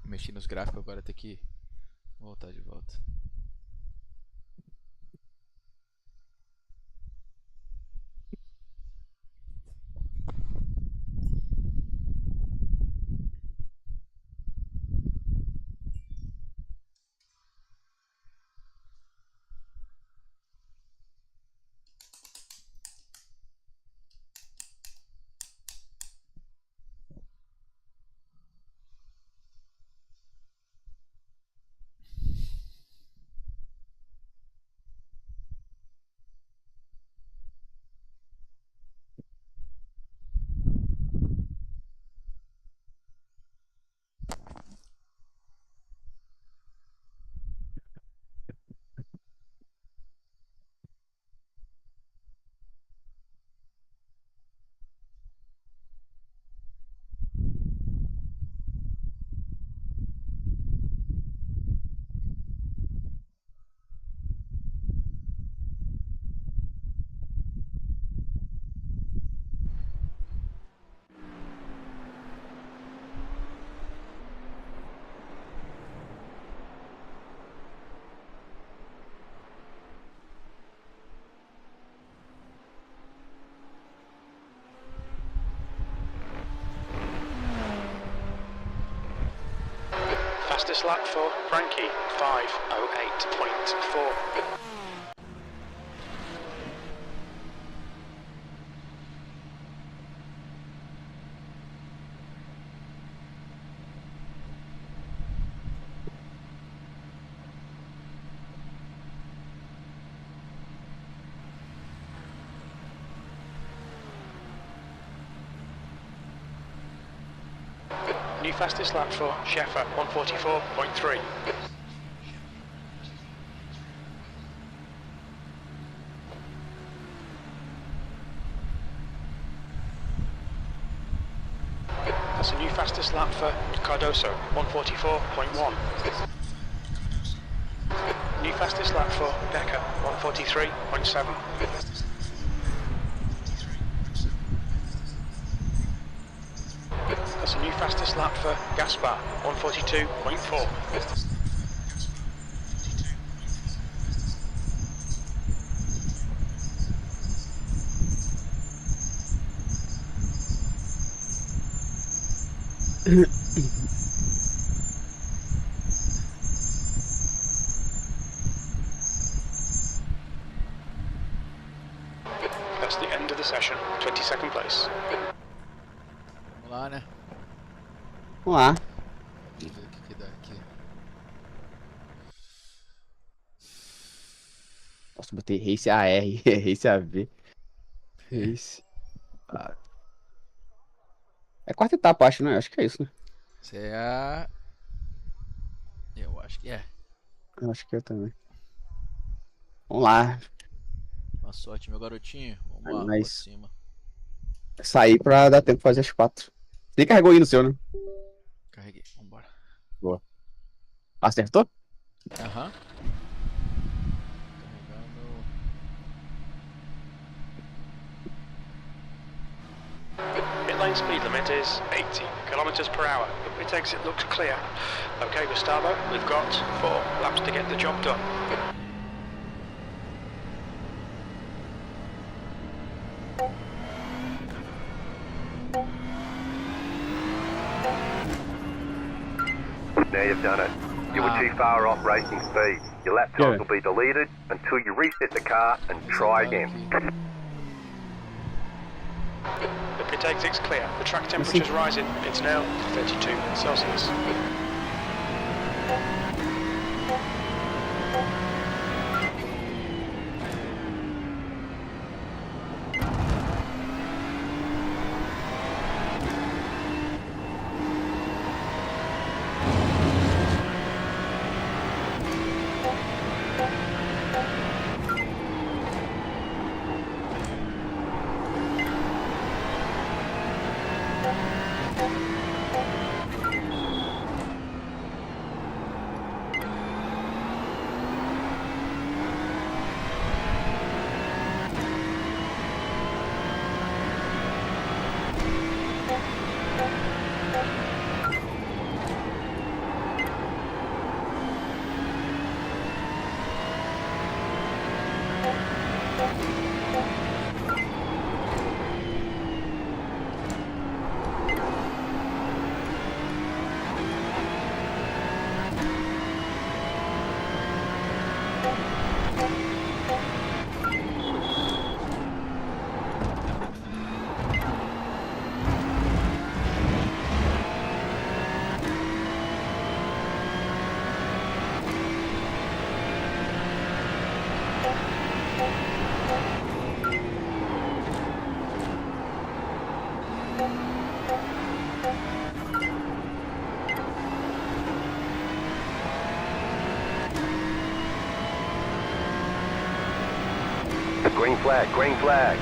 Mexi nos gráficos, agora tem que voltar de volta. Fastest lap for Frankie, 5:08.4. New fastest lap for Sheffer, 1:44.3. That's a new fastest lap for Cardoso, 1:44.1. New fastest lap for Becker, 1:43.7. That's a new fastest lap for Gaspar, 1:42.4. That's the end of the session, 22nd place. Vamos lá, né? Vamos lá. Deixa eu ver o que dá aqui. Nossa, botei Race AR, Race AV. Race. É a quarta etapa, acho, né? Acho que é isso, né? Essa é a... Eu acho que é. Eu acho que é também. Vamos lá. Boa sorte, meu garotinho. Vamos lá, pra Mas cima. sair pra dar tempo de fazer as 4. Nem carregou aí no seu, né? Carreguei, vambora. Boa. Acertou? Aham. Carregando. Pit lane speed limit is 80 kilometers per hour. The pit exit looks clear. Okay, Gustavo, we've got 4 laps to get the job done. Now you've done it. You were too far off racing speed. Your lap times will be deleted until you reset the car and try again. The pit exit's clear. The track temperature's rising. It's now 32 Celsius. flag, green flag.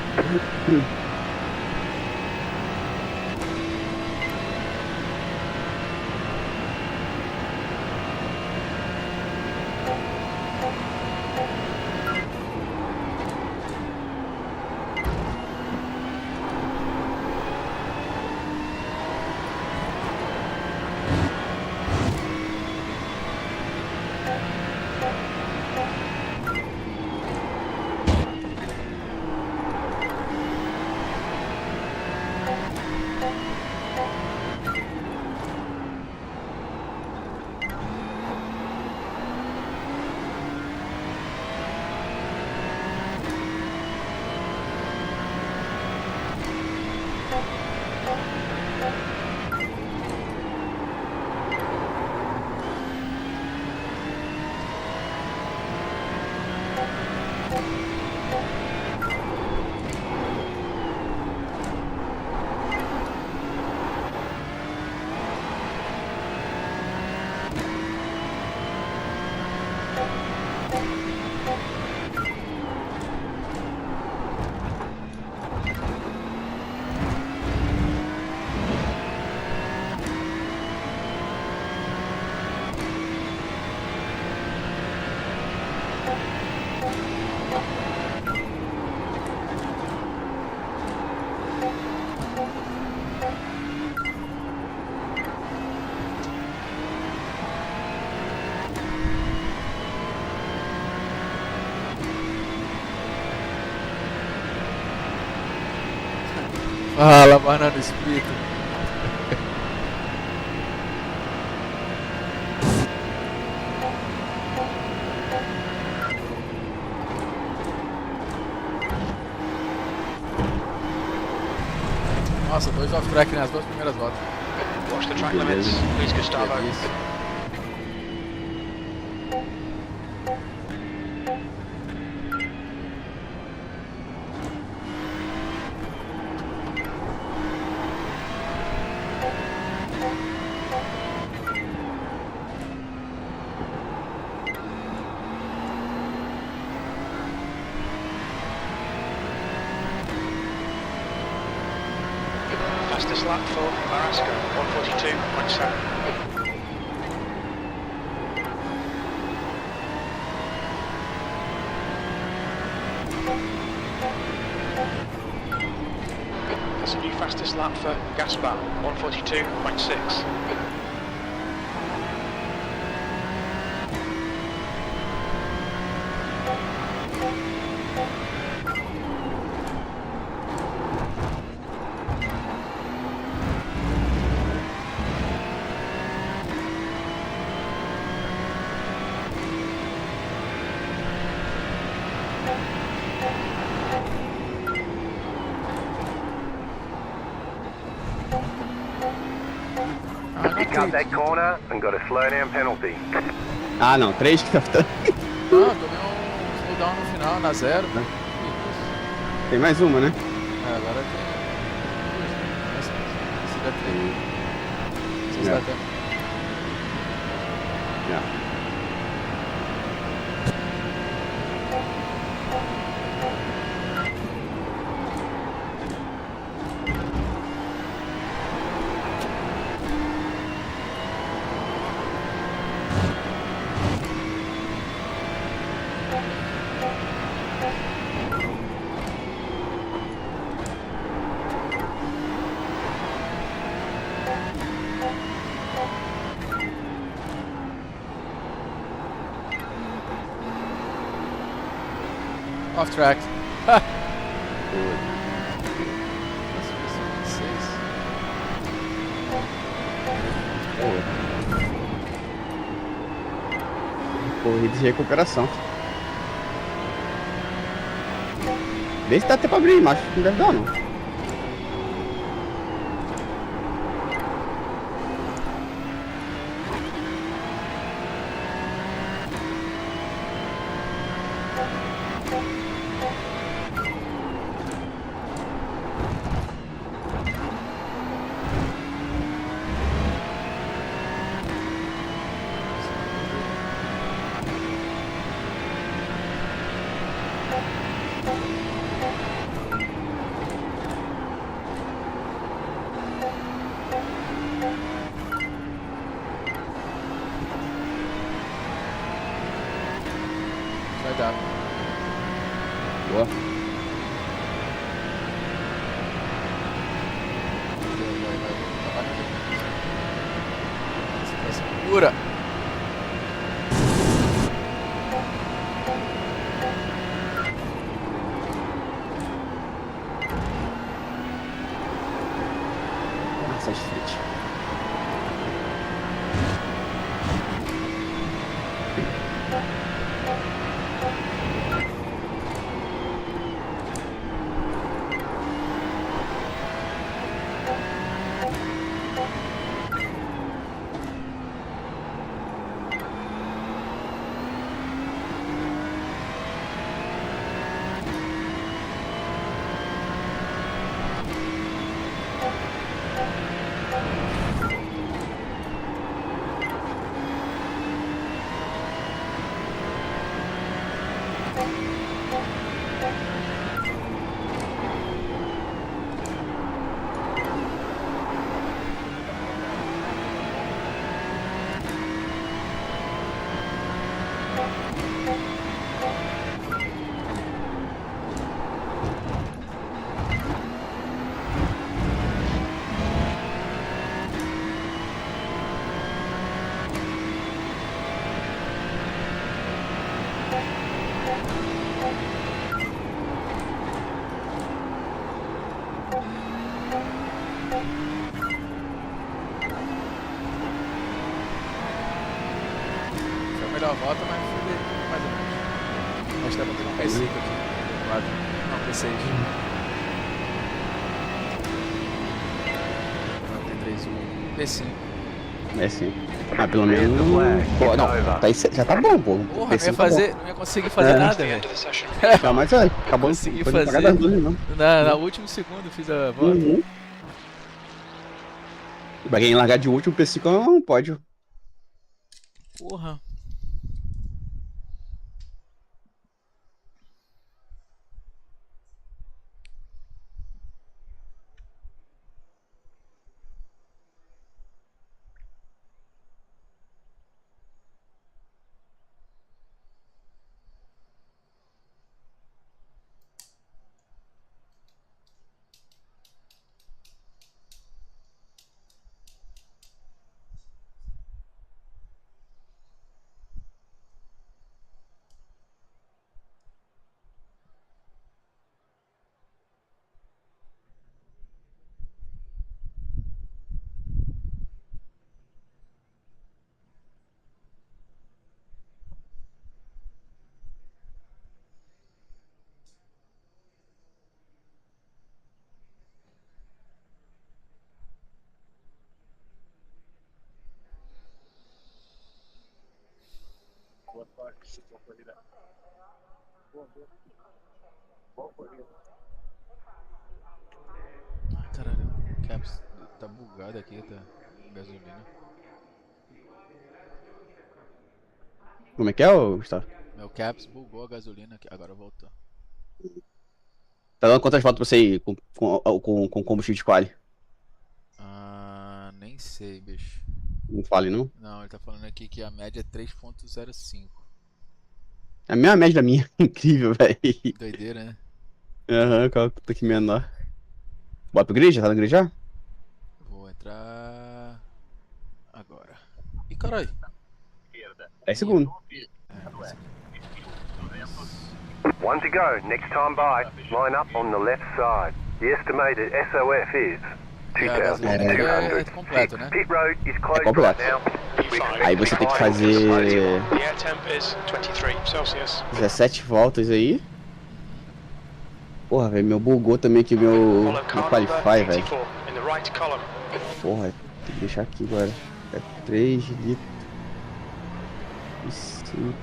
Fala, banana espírito. Nossa, 2 off-track nas 2 primeiras voltas. Watch the track limits, please, Gustavo. Isso. Fastest lap for Marasco, 142.7. That's a new fastest lap for Gaspar, 142.6. You cut that corner and got a slowdown penalty. Ah, não, 3 que tá. Não, tomei um slowdown no final, na 0. Tem mais uma, né? É, agora tem. Esse dá 3. Esse dá tempo. Já. Off track. Corrida de recuperação. Vê se dá até pra abrir, mas acho que não deve dar, não. Vai dar. Boa. Vai. Segura. Nossa, de frente. Foi a melhor volta, mas foi mais ou menos. Mas tá batendo um P5 aqui. Do lado. Não, P6. Não, T3, P5. É sim. Ah, pelo menos. Pô, não, tá aí, já tá bom, pô. Porra, Esse não ia tá bom. fazer, não ia conseguir fazer nada, velho. End of the session. Não, mas olha, acabou de Consegui foi fazer. das duas, não. Na último segundo fiz a volta. Uhum. Pra quem largar de último, o P5 é um pódio. Porra. Caralho, o Caps tá bugado aqui, tá gasolina. Como é que é, ô, Gustavo? Meu Caps bugou a gasolina aqui, agora voltou. Tá dando quantas voltas pra você ir com combustível de quali? Ah, nem sei, bicho. Não fale, não. Não, ele tá falando aqui que a média é 3.05. A mesma média da minha. Incrível, velho. Doideira, né? Aham, qual que tá aqui menor. Bora pro grid? Já tá no grid já? Vou entrar agora. Ih, caralho. 10 segundos. One to go. Next time by, line up on the left side. The estimated SOF is E a gasolina aqui é completo, né? Pit road is closed completo. right now. Aí você tem que fazer The air temp is 23 Celsius. 17 voltas aí. Porra, velho, meu bugou também aqui meu Follow car number Qualify, velho. 84 in the right column. Porra, tem que deixar aqui agora. É 3 litros. E 5.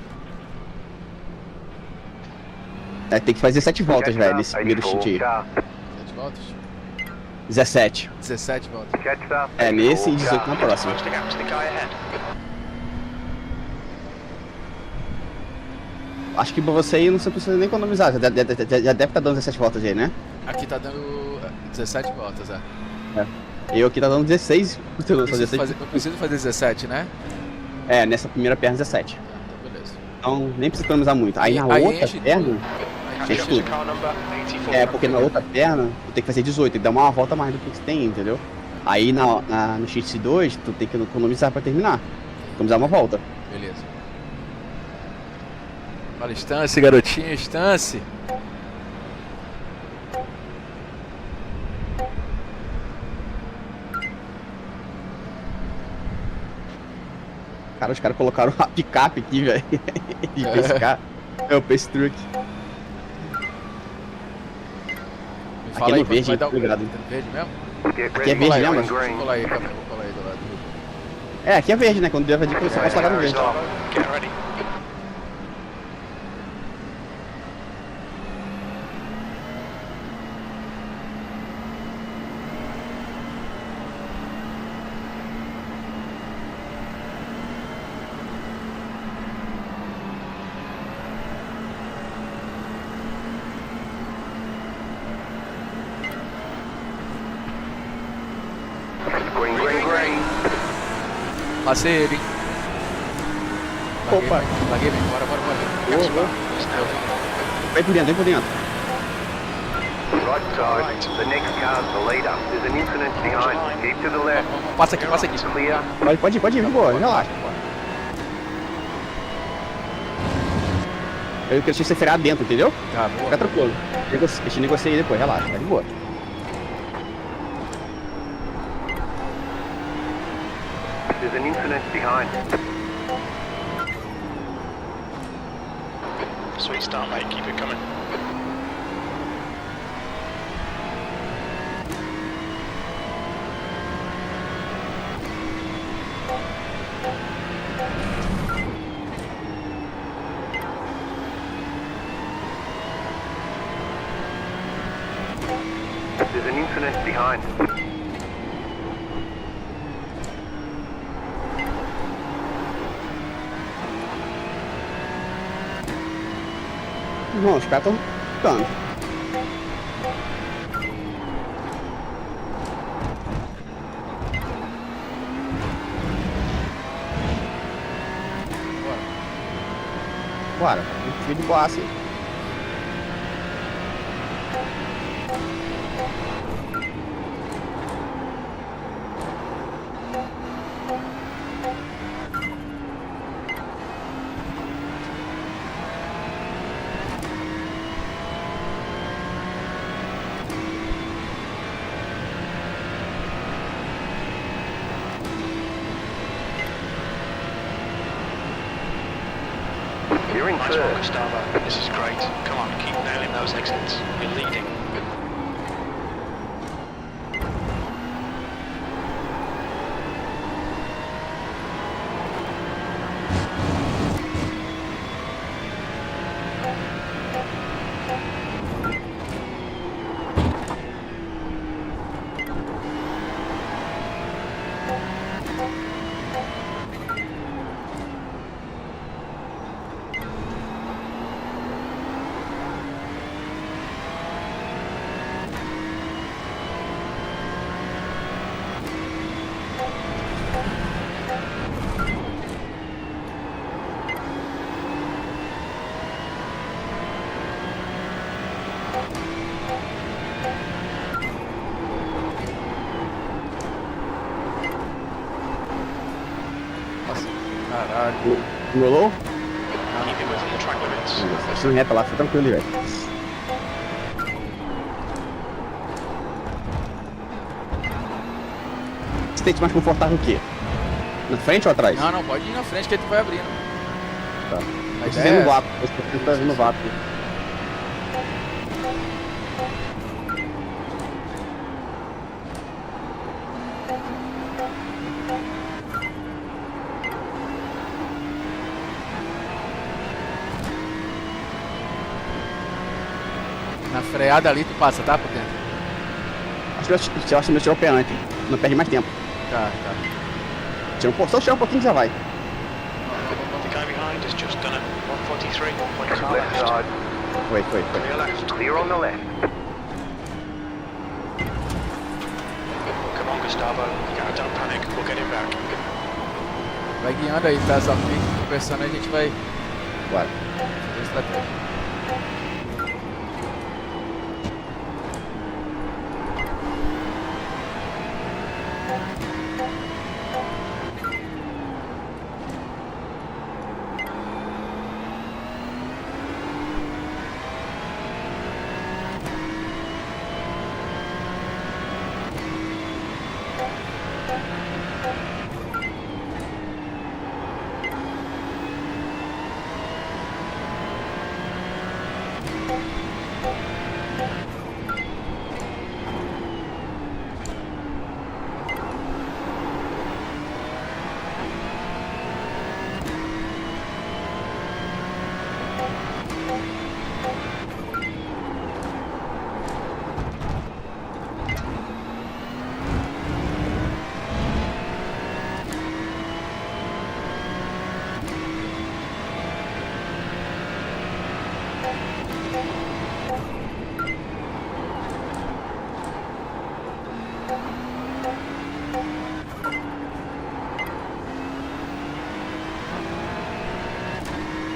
É, tem que fazer 7 voltas, velho, nesse primeiro stint aí. 7 voltas? 17. 17 voltas. É, nesse e 18 na próxima. Close the gap to the guy ahead. Acho que pra você aí não você precisa nem economizar. Já deve estar dando 17 voltas aí, né? Aqui tá dando 17 voltas, é. Eu aqui tá dando 16. Eu preciso fazer 17, né? É, nessa primeira perna 17. Então beleza. Então nem precisa economizar muito. Aí na Aí outra enche perna, Catch enche up to tudo. car number 84. É, porque na outra perna, tu tem que fazer 18, tem que dar uma volta a mais do que você tem, entendeu? Aí no XC2, tu tem que economizar pra terminar. Economizar uma volta. Beleza. Fala, Stance, garotinho, Stance. Cara, os caras colocaram uma picape aqui, velho. De pescar. É o Pace Truck. Me Aqui fala é aí no quando verde, vai dar o obrigado. tá no verde mesmo? Get Aqui é ready, verde, yellow lembra? and green. Vou colar aí, calma aí, vou colar aí do lado. É, aqui é verde, né? Quando der verde, você pode largar no verde. Gustavo, get ready. Green, green, green. Passei ele, hein? Opa. Larguei bem, bora. Vem por dentro, vem por dentro. Right side. The next car's the leader. There's an incident behind. Keep to the left. Passa aqui. Clear. Pode ir, de boa, relaxa. Eu queria você frear dentro, entendeu? Tá, boa. Fica tranquilo. A gente negocia aí depois, relaxa, tá de boa. There's an incident behind. Sweet start, mate. Keep it coming. There's an incident behind. Não, os caras estão ficando. Bora, fica de boa assim. You're in Nice one, third. Gustavo. This is great. Come on, keep nailing those exits. You're leading. Nossa, caralho. Rolou? Keep it within the track limits. Deixa reta lá, fica tranquilo, velho. Você sente mais confortável o quê? Na frente ou atrás? Não, pode ir na frente que aí tu vai abrindo. Tá. A Você ideia vendo é o vácuo, você tá vendo o vácuo. na freada ali tu passa, tá? Por dentro. Acho que eu tirou o pé antes. Não perde mais tempo. Tá. Só tirar um pouquinho já vai. The guy behind has just done a 143, 1.2 Left left. side. Foi. Clear left. Clear on the left. Come on, Gustavo. Don't panic. We'll get him back. Vai guiando aí, tá? Só fica conversando, a gente vai Bora. Fazer estratégia.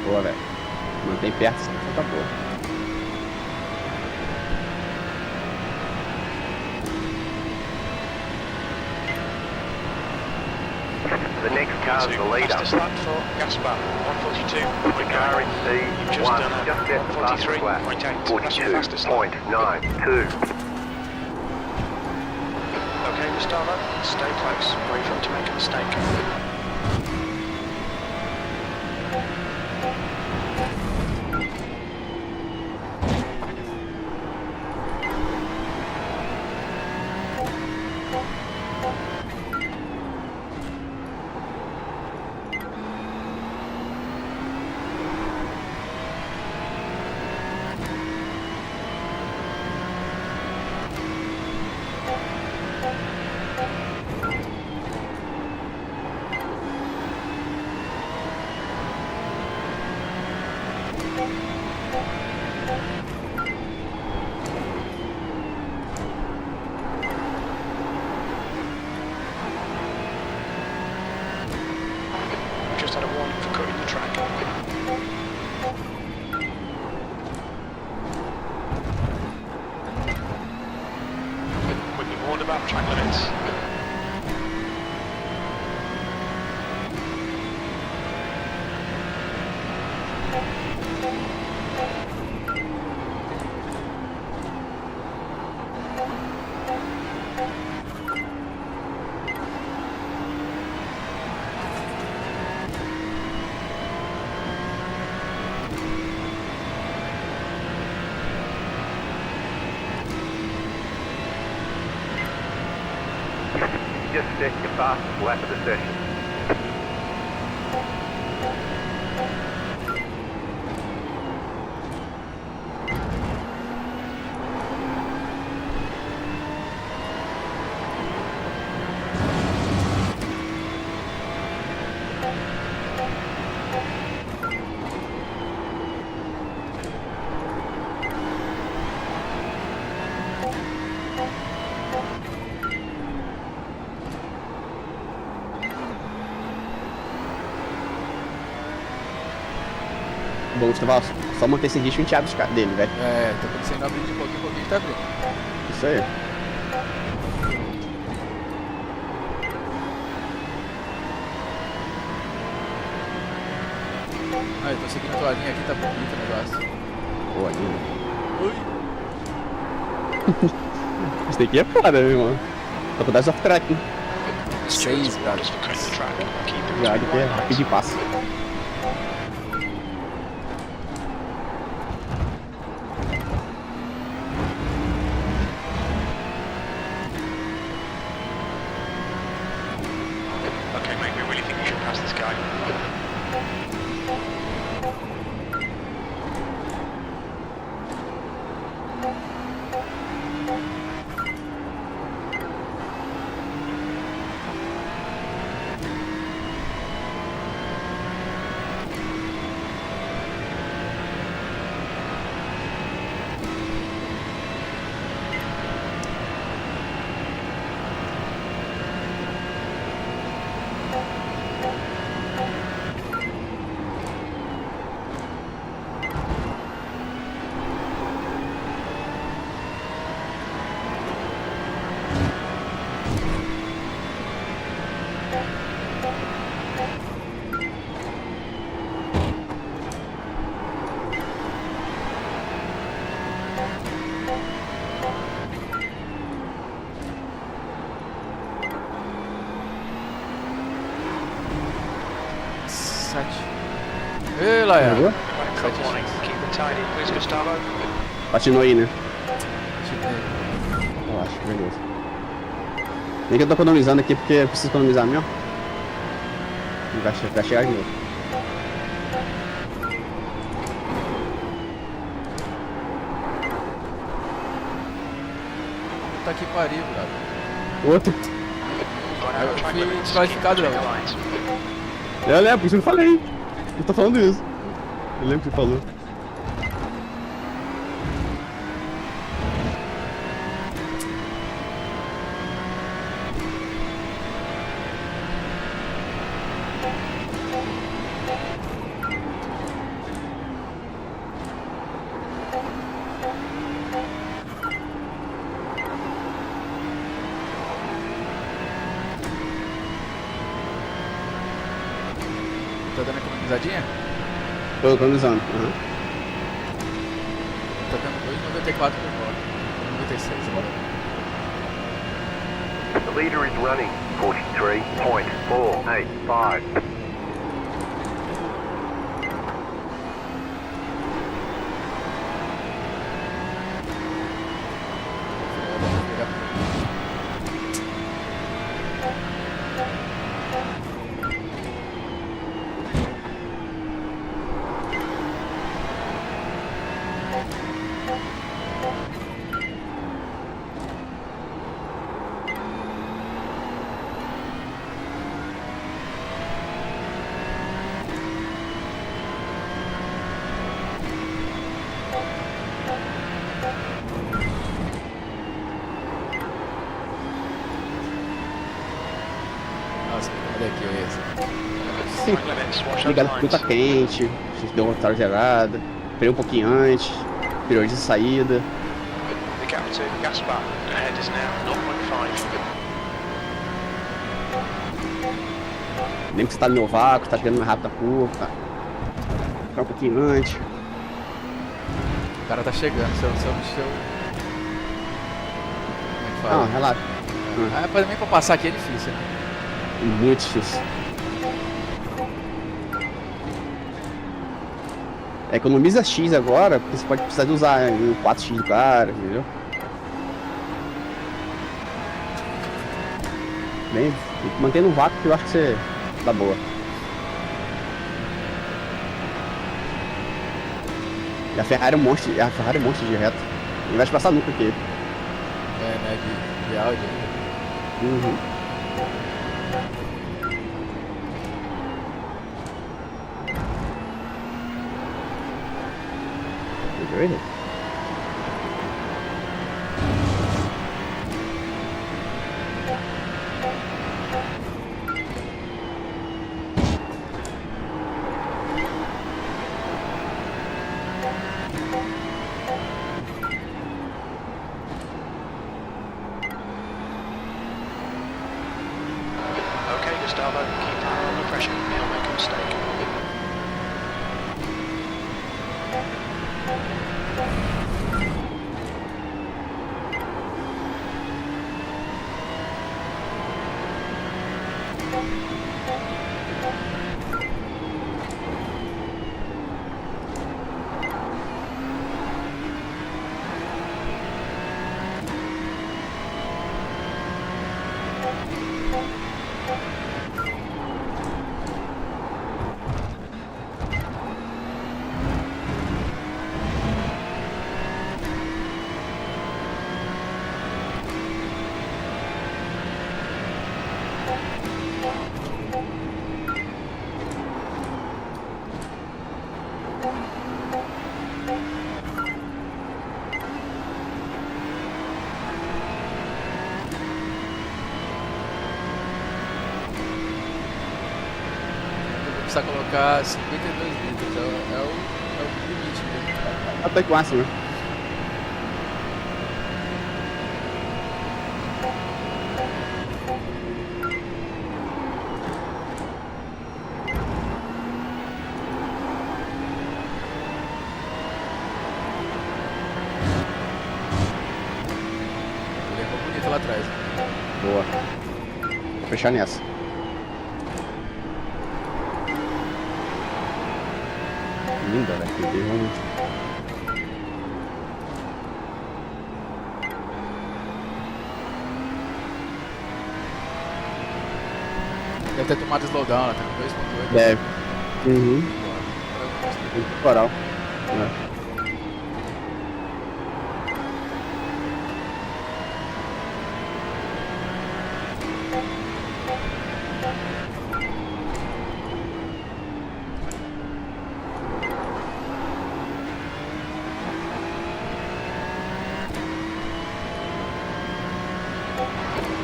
Boa, velho. Mantém perto, senão tá boa. The next car's the leader. Fastest lap for Gaspar, 142. The car in You've just C1 done a just set the fastest lap. 143.8. That's your fastest lap. 42.92. Okay, Gustavo, stay close. Wait for him to make a mistake. Just had a warning for cutting the track. We've been warned about track limits. Just set your fastest lap of the session. Bom, Gustavo, só manter esse risco enteado dele, velho. É, tá acontecendo abrindo de pouquinho em pouquinho, tá abrindo. Isso aí. Ah, eu tô seguindo a tua linha aqui, tá bonito o negócio. Boa, linda. Ui. Isso daqui é foda, meu irmão. Faculdade of Tracking. 6, cara. Just for cutting the track. Keep it Já between que é white rápido lines. e passa. Okay, mate, we really think you should pass this guy. 17. Ei, Laia. Pegou? Quick warning. Keep it tidy, please, Gustavo. Patinou aí, né? Eu acho, beleza. Nem que eu tô economizando aqui porque eu preciso economizar mesmo. Vai chegar de novo. Puta que pariu, cara. Outro. Gone out of track fui limits. Keep desqualificado, between não. the lines. Eu lembro, por isso eu não falei. Eu tô falando isso. Eu lembro que você falou. Tá dando economizadinha? Tô economizando. Uhum. Tá dando 2,94 por hora. 96 agora. The leader is running 43.485. Nossa, olha aqui esse. Track limits, watch those Ligado porque tá lines. quente, a gente deu uma tarde zerada, freio um pouquinho antes, prioriza a saída. The gap to Gaspar ahead is now 0.5. Lembra que você tá no vácuo, tá chegando mais rápido a curva. Ficar um pouquinho antes. O cara tá chegando, seu. Como é que fala? Não, relaxa. Pra mim pra passar aqui é difícil, né? Muito difícil. Economiza X agora, porque você pode precisar de usar em 4x do cara, entendeu? Bem, mantendo o vácuo que eu acho que você dá boa. E a Ferrari é um monstro, de reta. Não vai te passar nunca aqui. É, né? De áudio. Uhum. Doido? Okay, Gustavo, keep power under pressure. He'll make a mistake. Precisa colocar 52 litros, é o limite mesmo. É o tanque máximo, né? Ele é bonito lá atrás. Boa. Vou fechar nessa. Linda, velho. Meu Deus, realmente. Deve ter tomado slowdown, ela tá com 2.8. Deve. Uhum. Agora Muito coral. É.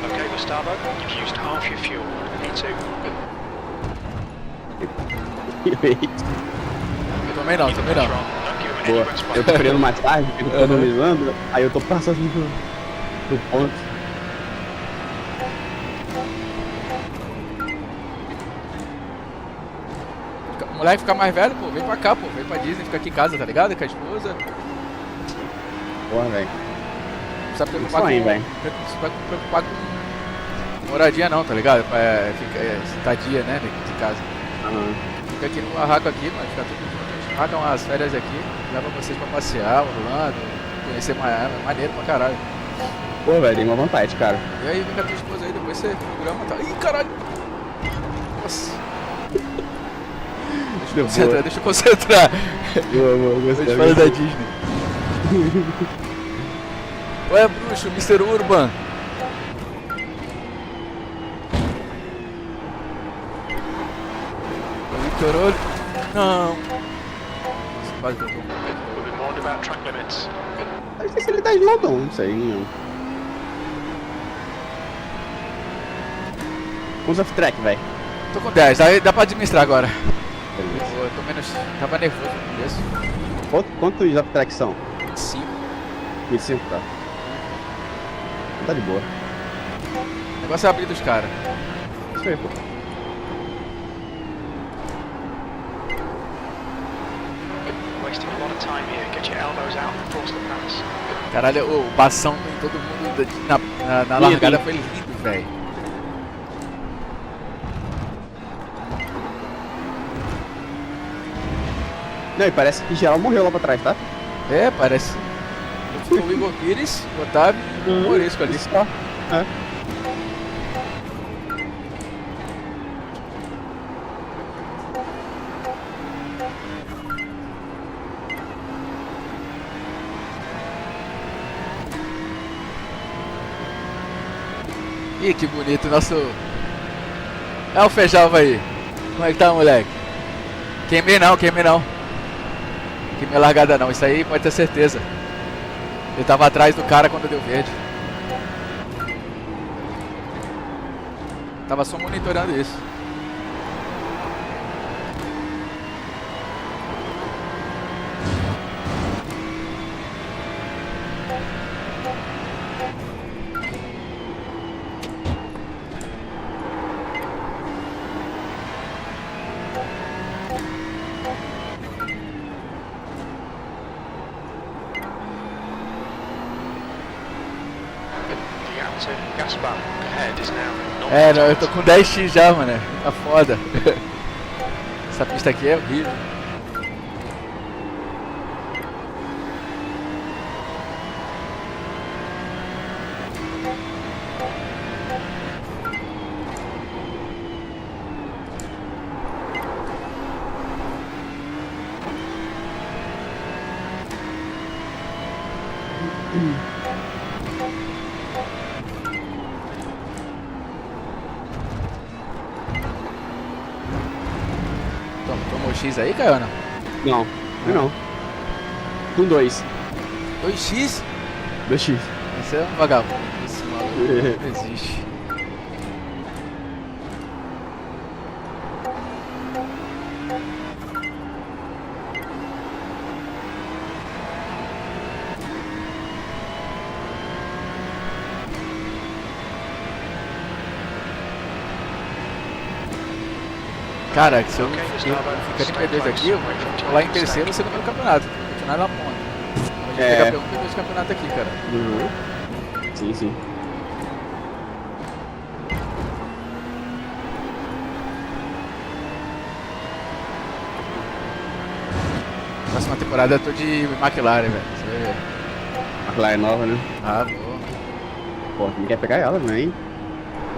Okay, Gustavo, you've used half your fuel. Me too. Eu também não, também não. Don't give him any Boa. wet Eu tô freando mais tarde, fico economizando, aí eu tô passando do ponto. O moleque fica mais velho, pô, vem pra cá, pô, vem pra Disney, fica aqui em casa, tá ligado? Com a esposa. Porra, velho. Não precisa preocupar Sonho, com. velho. Não vai preocupar com moradia não, tá ligado? Estadia, né, de casa. Aham. Fica aqui no barraco aqui, mas fica tudo junto. A gente marca umas férias aqui, leva vocês pra passear, Orlando, conhecer Miami, é maneiro pra caralho. Pô, velho, tem uma vontade, cara. E aí, vem com a tua esposa aí, depois você programa, tá? Ih, caralho! Nossa! Deu Deixa eu concentrar. Boa, A gostei. gente fala da Disney. Ué, bruxo, Mr. Urban. Caralho. Não. Nossa, quase que eu tô. We'll be warned about track limits. Não sei se ele tá slowdown, não sei. Não. Uns off-track, velho. Tô com 10, aí dá pra administrar agora. Beleza. Eu tô menos. Tava nervoso no começo. Quantos off-track são? 5. 25, tá. Não tá de boa. O negócio é abrir dos caras. Isso aí, pô. Wasting a lot of time here. Get your elbows out and force the pass. Caralho, o bação em todo mundo na largada foi lindo, velho. Não, e parece que geral morreu lá pra trás, tá? É, parece. Ficou o Igor Pires, o Otávio e o Moresco ali. Só. É. Ih, que bonito, nosso... É o Fejalva aí. Como é que tá, moleque? Queimei não. Queimei a largada não, isso aí pode ter certeza. Eu tava atrás do cara quando deu verde. Tava só monitorando isso. The outer gas bar ahead is now not É, não, eu tô com 10x já, mano. Tá foda. Essa pista aqui é horrível. Tomou X aí, Caiana? Não, não. Com 2. 2x? 2x. Esse é um vagabundo. Esse maluco não existe. Cara, se eu ficar em P2 aqui, eu vou lá em terceiro ou segundo no campeonato. Vou continuar na ponta. A gente pegar P1 e P2 campeonato aqui, cara. Uhum. Sim, sim. próxima temporada eu tô de McLaren, velho. Você vai ver. A McLaren nova, né? Ah, boa. Pô, não quer pegar ela, né? Hein?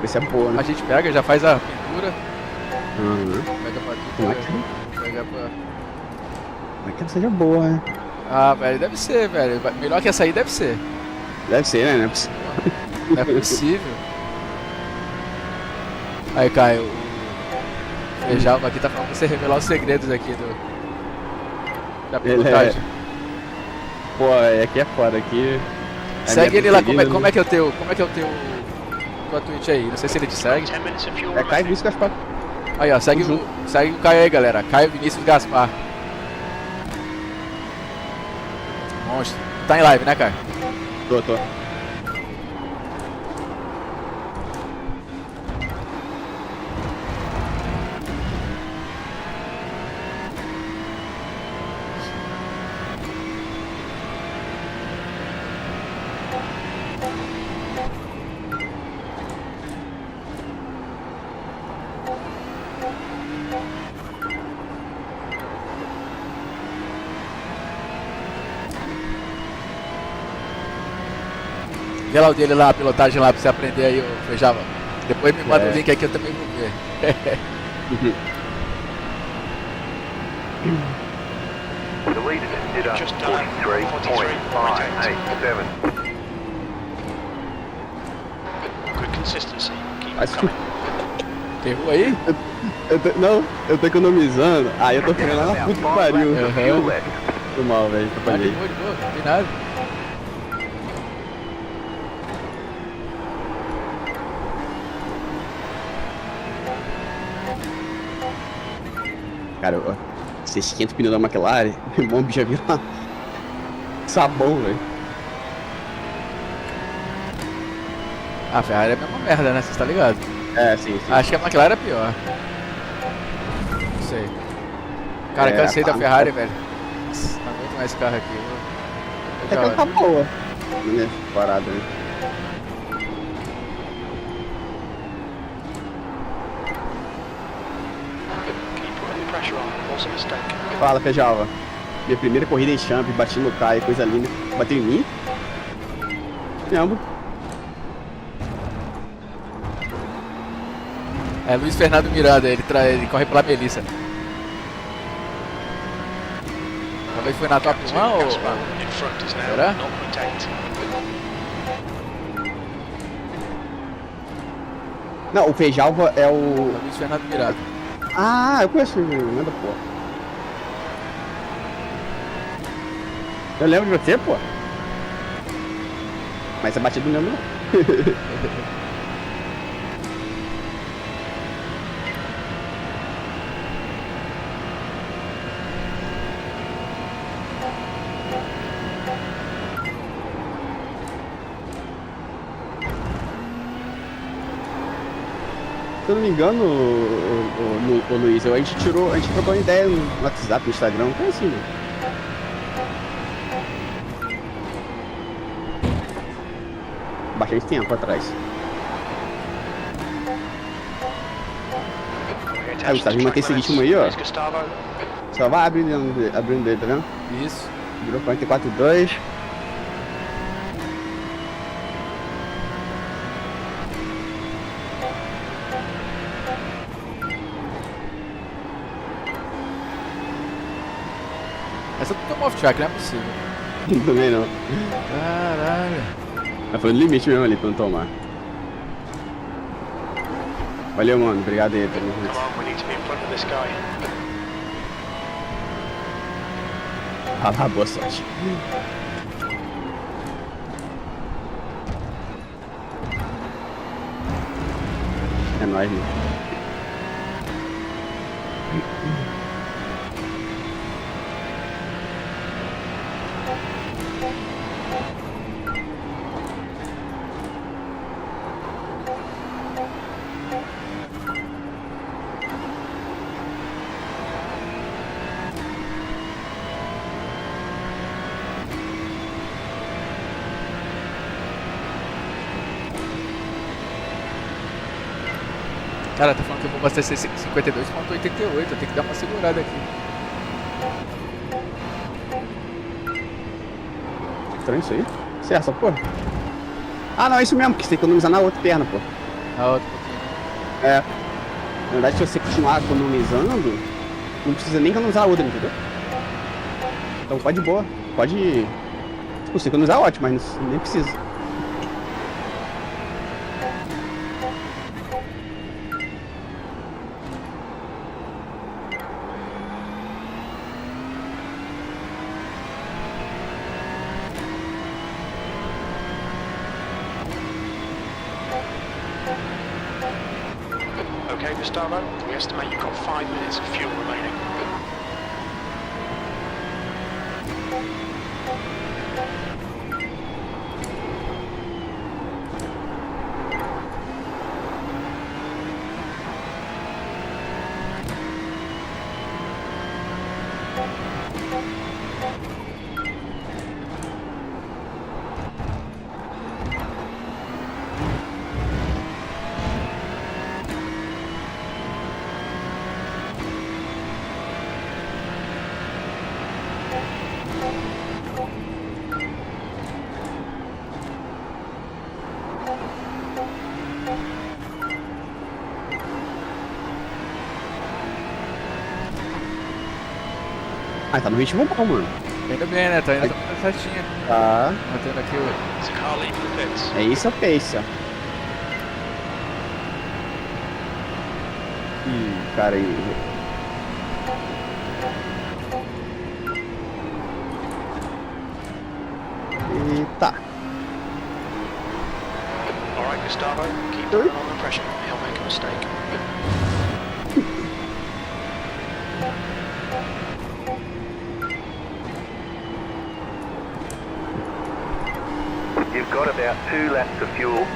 Ver se é boa, A né? gente pega, já faz a pintura, Uhum. pega pra Como é tudo, que pega pra... Como é que ela seja boa, né? Ah, velho, deve ser, velho. Melhor que essa aí deve ser. Deve ser, né? Não é possível. Não é possível. Aí, Caio, o Feijava aqui tá falando pra você revelar os segredos aqui da Ele pilotagem. Pô, aqui é foda, aqui... Segue ele lá, como é né? que é o teu... tua Twitch aí? Não sei se ele te segue. 10 minutes of fuel É Caio remaining. Vinícius Gaspar. Aí, ó, segue Tamo o Caio aí, galera. Caio Vinícius Gaspar. Monstro. Tá em live, né, Caio? Tô. Vê lá o dele lá, a pilotagem lá, pra você aprender aí, ô Feijava. Depois me manda É. o link aqui, eu também vou ver. The leader did up Just done. 43.587. Good consistency. Keep Mas it coming. Errou aí? Não, eu tô economizando. Aí eu tô ficando lá na Now, puta que 5 pariu. laps of fuel left. Foi mal, velho. Ah, de Atrapalhei. boa, não tem nada. Cara, ó, você esquenta o pneu da McLaren, meu irmão, o bicho já vira sabão, velho. Ah, a Ferrari é a mesma merda, né? Você tá ligado? É, sim. Acho que a McLaren é pior. Não sei. Cara, É, cansei da pá, Ferrari, velho. Nossa, não aguento mais esse carro aqui. Até que ela tá boa. Né? Parada, né? Keep putting the pressure on. Was a mistake. Fala, Feijava. Minha primeira corrida em Champ, bati no Caio, coisa linda. Bateu em mim? Lembro. É Luiz Fernando Miranda, ele corre pela Melissa. Talvez foi na top 1 Captain ou... Gaspar in front is now Será? 0.8. Não, o Feijalva é o... Luiz Fernando Miranda. Ah, eu conheço o Miranda, pô. Eu lembro de você, pô. Mas a batida não lembro, não. Se eu não me engano, o Luiz, a gente trocou uma ideia no WhatsApp, no Instagram, não foi assim, né? Bastante tempo atrás. Aí, Gustavo, manter esse ritmo aí, ó. Luiz Gustavo. Só vai abrindo dele, tá vendo? Isso. Virou 44,2. Essa não tomou off-track, não é possível. Também não. Caralho. Tá falando limite mesmo ali pra não tomar. Valeu, mano. Obrigado aí. Tamo Come junto. on, we need to be in front of this guy. Ah, boa sorte. É nóis, mano. Cara, tá falando que eu vou abastecer 52,88. Eu tenho que dar uma segurada aqui. Estranho isso aí. Certo, essa porra. Ah, não, é isso mesmo, porque você tem que economizar na outra perna, pô. Na outra pouquinho. É. Na verdade, se você continuar economizando, não precisa nem economizar a outra, entendeu? Então pode de boa. Pode. Tipo, se economizar, ótimo, mas nem precisa. Okay, Gustavo, we estimate you've got 5 minutes of fuel remaining. Ah, tá no ritmo bom, mano. Ainda bem, né? Tá indo certinho. Tá. Mantendo aqui o... Is the car leaving the pits? É isso a pace, ó. Cara aí. Eita. Alright, Gustavo, keep the run on the pressure. He'll make a mistake. You've got about 2 laps of fuel.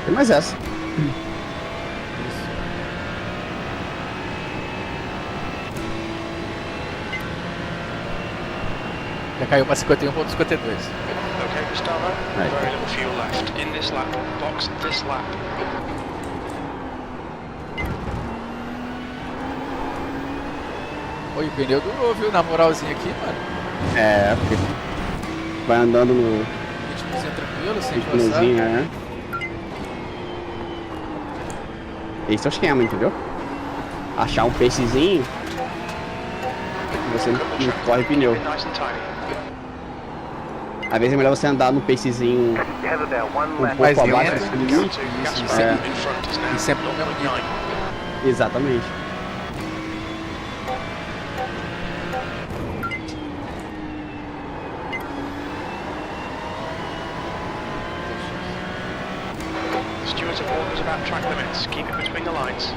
Tem mais essa. Já caiu pra 51.52. Okay, Gustavo, Right. very little fuel left. In this lap, box this lap. Oi, o pneu durou, viu? Na moralzinha aqui, mano. É, porque vai andando no Ritmozinho tranquilo, sem forçar. pneuzinho, né? Esse é o esquema, entendeu? Achar um pacezinho que você não corre pneu. Keep it nice and tidy. Às vezes é melhor você andar no pacezinho You have about 1 um lap. Mais pouco abaixo lento. desse limite. Gas Isso, pedal é. in front is now E sempre no mesmo nível. 0.9. Exatamente. The stewards have warned us about track limits. Keep it between the lines.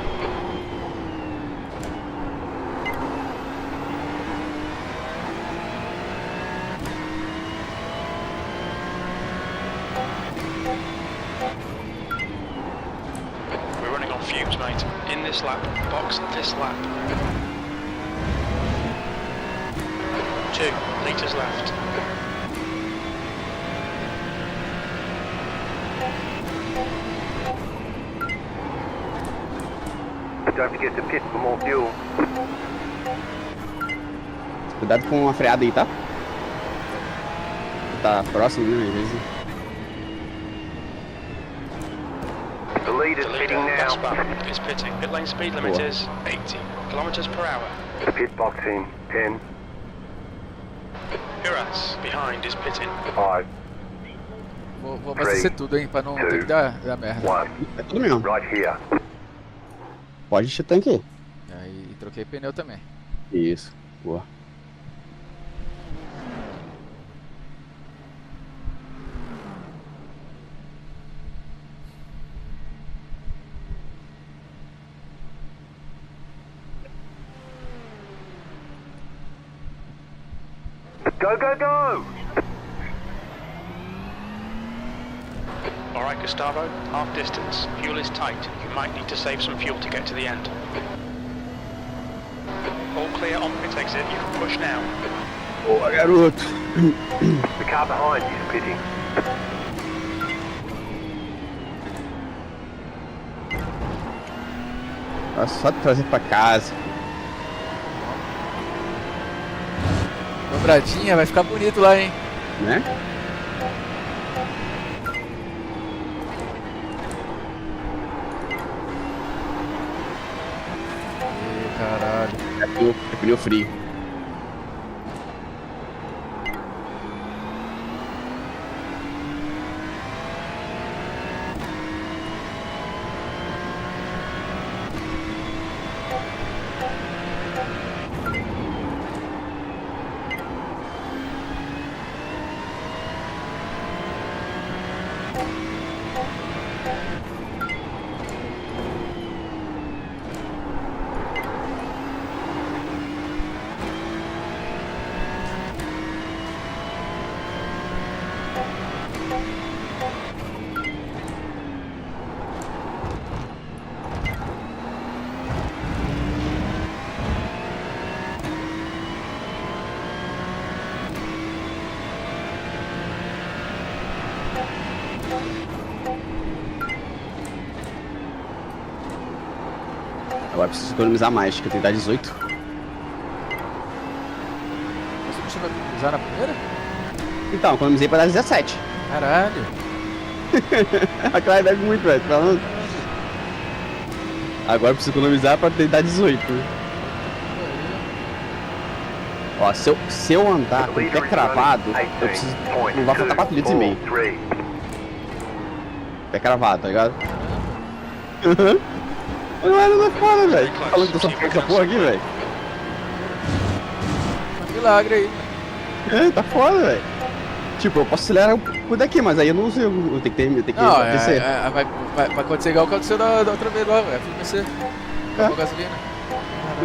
We're running on fumes, mate. In this lap, box this lap. 2 litres left. Don't forget to pit for more fuel. Cuidado com a freada aí, tá? Tá próximo, né? Às vezes. The leader's The leader, pitting now. Gaspar, is pitting. Pit lane speed limit is 80 kilometers per hour. The pit box in 10, Uras, behind, is pitting. 5, Vou abastecer tudo, hein, pra não ter que dar merda. 1. É tudo mesmo. Right here. Pode encher tanque aí. Aí troquei pneu também. Isso. Boa. Go, go, go! Alright, Gustavo, half distance. Fuel is tight. You might need to save some fuel to get to the end. All clear on pit exit. You can push now. Boa, garoto. The car behind you is pitting. É só trazer pra casa. Dobradinha, vai ficar bonito lá, hein? Né? Ih, caralho. É pneu frio. Agora preciso economizar mais, que eu tenho que dar 18. Você vai usar na primeira? Então, economizei pra dar 17. Caralho. A Clara deve muito, velho. Tô falando. Agora eu preciso economizar pra tentar 18. Ó, se eu andar The com o leader pé is cravado, running eu preciso 18.243. não vai faltar 4 litros e meio. Pé cravado, tá ligado? Não é foda, velho. Tô falando dessa porra aqui, velho. Um milagre aí. É, tá foda, velho. Tipo, eu posso acelerar por daqui, mas aí eu não sei, eu tenho que Não, acontecer. vai acontecer igual que aconteceu da outra vez lá, velho. FMC. Acabou a gasolina.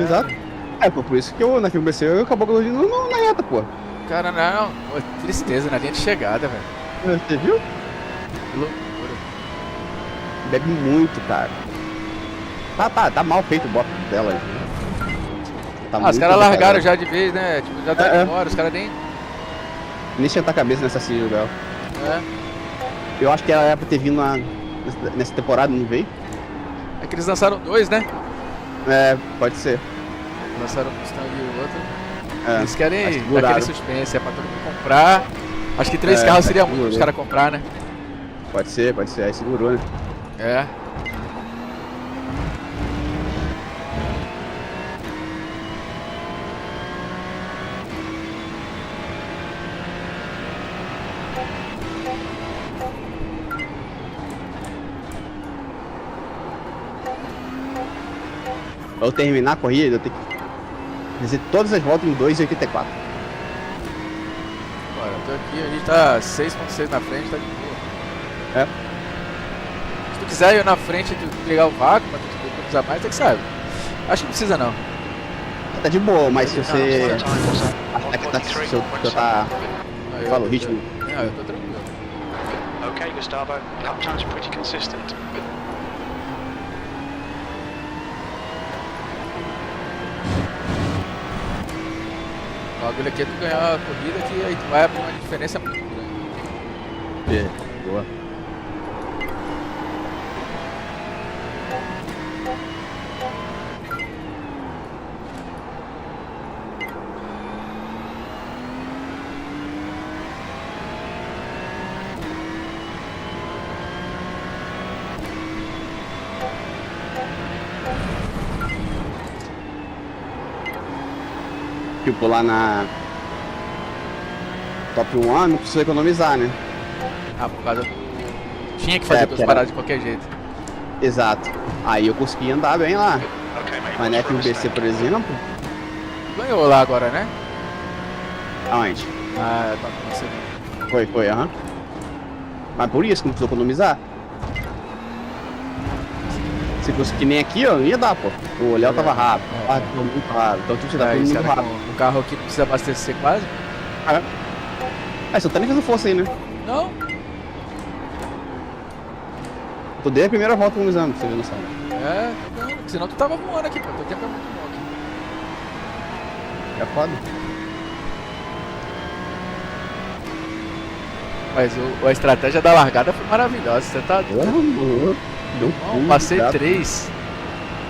Exato. É, pô, por isso que eu na FMC eu acabou com a gasolina na reta, pô. Cara, não. Pô, tristeza na linha de chegada, velho. Você viu? Que loucura. Bebe muito, cara. Tá mal feito o bota dela. Tá Os muito caras largaram devagar. já de vez, né? Tipo, já tá É, é. indo embora, os caras nem. Nem sentar a cabeça nessa Círio dela. É. Eu acho que ela era pra ter vindo nessa temporada, não veio? É que eles lançaram dois, né? É, pode ser. Lançaram um Mustang e o outro. É, Eles querem acho que dar seguraram. aquele suspense, é pra todo mundo comprar. Acho que 3 É, carros acho seria que muito pros segurou. caras comprar, né? Pode ser. Aí segurou, né? É. Pra eu terminar a corrida, eu tenho que fazer todas as voltas em 2,84. Bora, eu tô aqui, a gente tá 6.6 na frente, tá de boa. É. Se tu quiser ir na frente e tu pegar o vácuo, mas tu economizar mais, tem que sabe. Acho que não precisa não. Tá de boa, mas se você Time was achar que tá, se eu 143.7. tá. Aí, Fala o eu- ritmo. Não, eu tô tranquilo. Okay, Gustavo, lap time's pretty consistent. O bagulho aqui é tu ganhar a corrida que aí tu vai abrir uma diferença muito grande. É, boa. Tipo, lá na Top 1 não precisa economizar, né? Ah, por causa do... Tinha que fazer duas que era- paradas de qualquer jeito. Exato. Aí eu consegui andar bem lá. Okay, mate. Mas na watch for a FBC, mistake. por exemplo, Ganhou lá agora, né? aonde? Ah, tá acontecendo. Foi, aham. Mas por isso que não precisou economizar. Se fosse que nem aqui, ó, não ia dar, pô. O Léo tava rápido, tava muito rápido. Então tinha que dar todo Aí, mundo será que rápido. um carro aqui não precisa abastecer quase? Ah, só tá nem fazendo força aí, né? Não. Tô desde a primeira volta economizando, pra você ver noção. É, tô vendo. Senão tu tava voando aqui, pô. Teu tempo é muito bom aqui. É foda. Mas a estratégia da largada foi maravilhosa. Você tá doido? Deu Não, passei 3.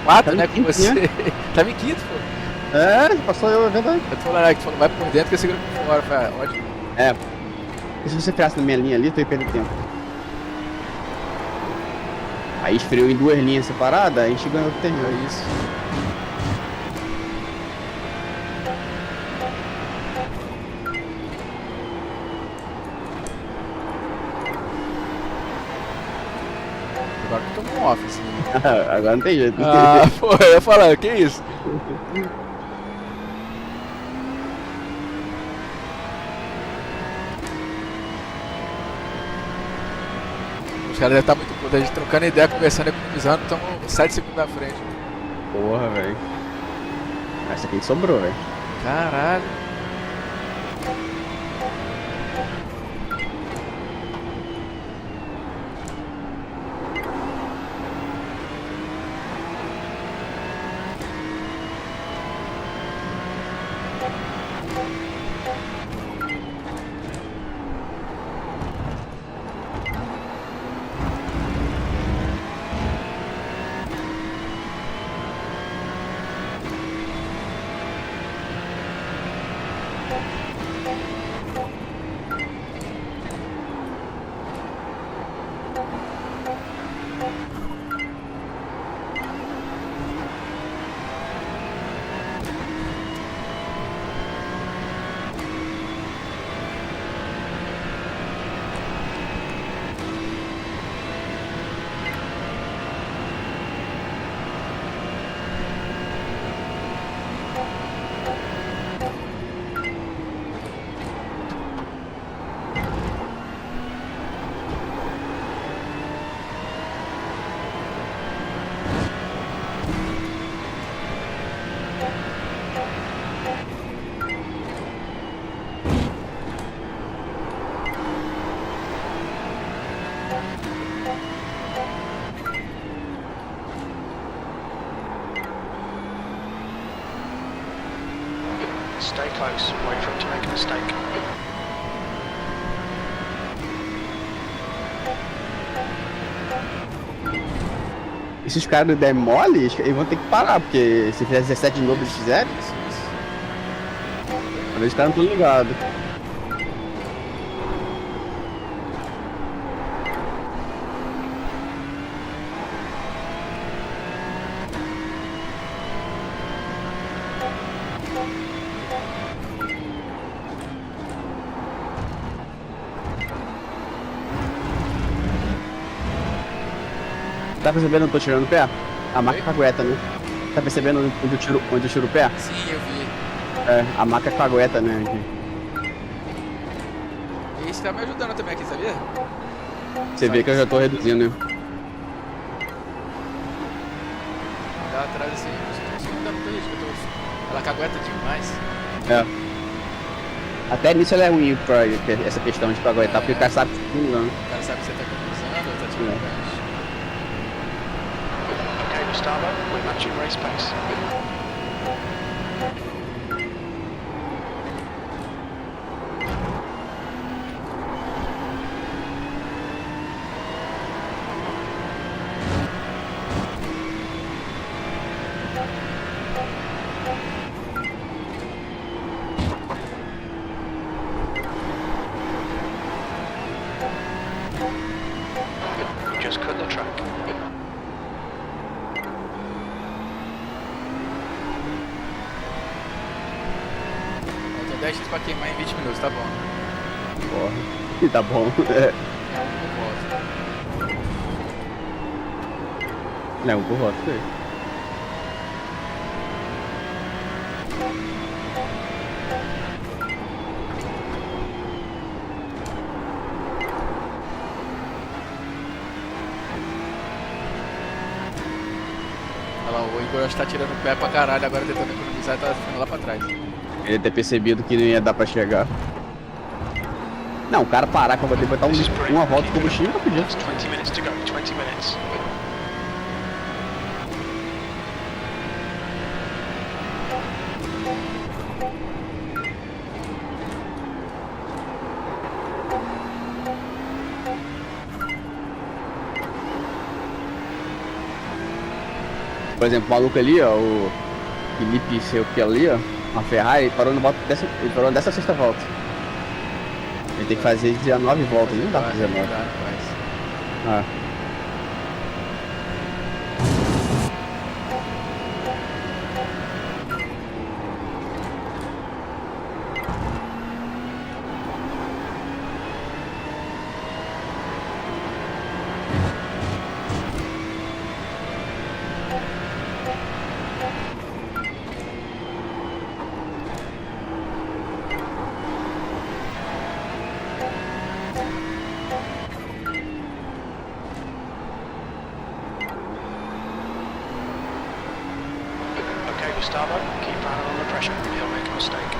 4, Tá em né, com quinto, você. né? Tava em quinto, pô. É, passou eu, é verdade. Eu tô falando, que falou, vai por dentro que eu seguro por fora. Eu falei, ah, ótimo. É. E se você ficasse na minha linha ali, tu ia perder tempo. Aí esfriou em 2 linhas separadas, a gente ganhou o terreno. É isso. Agora que eu tô com off, assim. Agora não tem jeito. Ah, pô, eu ia falar, que isso? Os caras devem estar muito putos, a gente trocando ideia, conversando, economizando, estamos 7 segundos na frente. Porra, velho. Essa aqui sobrou, velho. Caralho. Stay close. Wait for him to make a mistake. E se os caras der mole, eles vão ter que parar, porque se fizer 17 de novo eles fizerem, Isso. mas os caras não estão ligados. Tá percebendo onde eu tô tirando o pé? A marca cagueta, né? Tá percebendo onde eu tiro o pé? Sim, eu vi. É, a marca cagueta, né? E isso tá me ajudando também aqui, sabia? Você vê que eu já tô reduzindo, né? Lá atrás assim, eu tô segundo da isso, que eu tô... Ela cagueta demais. É. Até nisso ela é ruim pra essa questão de caguetar, porque o cara sabe que tá engano. O cara sabe que você tá economizando, ou tá tirando gancho. Okay, Gustavo, we're matching race pace. You just cut the track. 10x pra queimar em 20 minutos, tá bom. Porra. E tá bom. É. Eu volto. Não, por voto, foi. Olha lá, o Igor acho que tá tirando o pé pra caralho agora, tentando economizar e tá ficando lá pra trás. Ele ter percebido que não ia dar pra chegar. Não, o cara parar pra poder botar uma volta de combustível, não podia. Last 20 minutes to go, 20 minutes. Por exemplo, o maluco ali, ó, o Felipe, sei o que ali, ó, uma Ferrari, ele parou, ele parou nessa sexta volta. Ele tem que fazer 19 voltas, não dá pra fazer 19. Ah. Okay, Gustavo, keep Brandon under pressure. He'll make a mistake.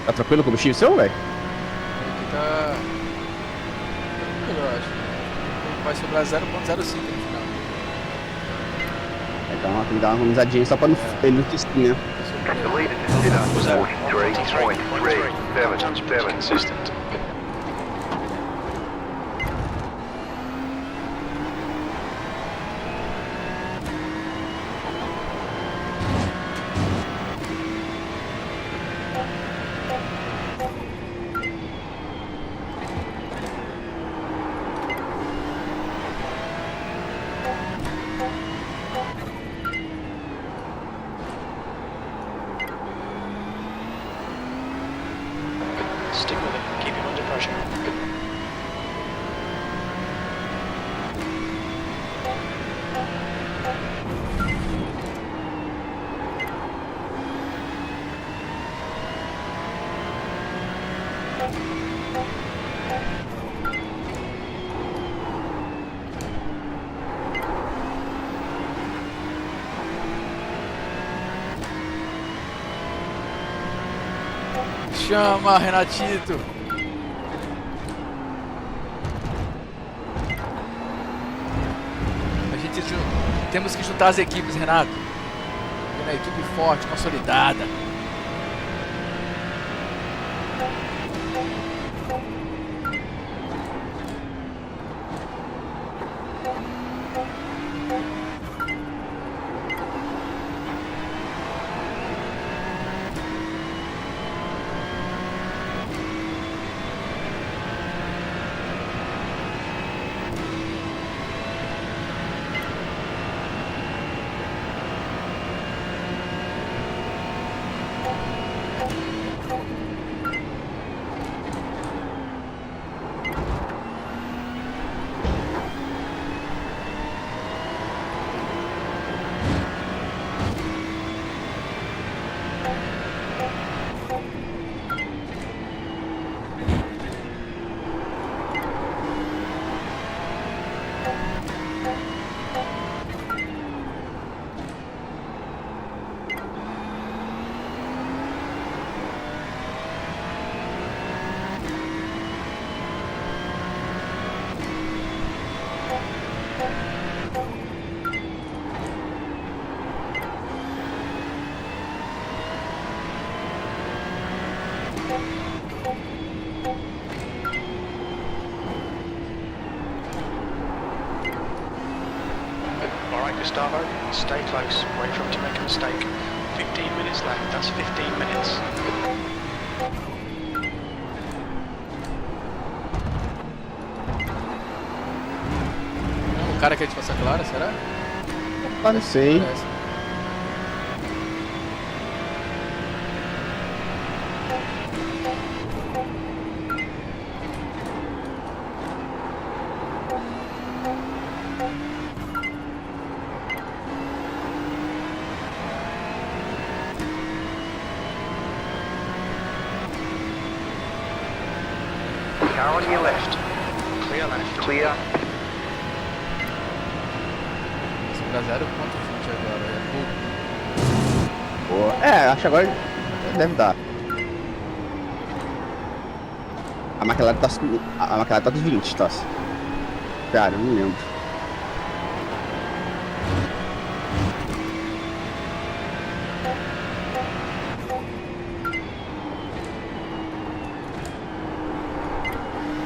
Tá tranquilo o combustível seu, velho? Aqui tá... tranquilo, eu acho. Vai sobrar 0.05 no final. Então tem que dar uma economizadinha só pra não, ele não testar, né? The leader just hit us 43.3. Time's pretty 43.377. consistent. Stick with it. Keep him under pressure. Chama, Renatito! Temos que juntar as equipes, Renato. Uma equipe forte, consolidada. Gustavo. Stay close. Wait for him to make a mistake. 15 minutes left. That's 15 minutes. O cara que é de Costa Clara, será? Ah, não sei. Parece. Car on your left. Clear left. Clear. 0.20 agora, é pouco. Boa. É, acho que agora deve dar. A McLaren tá dos 20, tá? Cara, eu não lembro.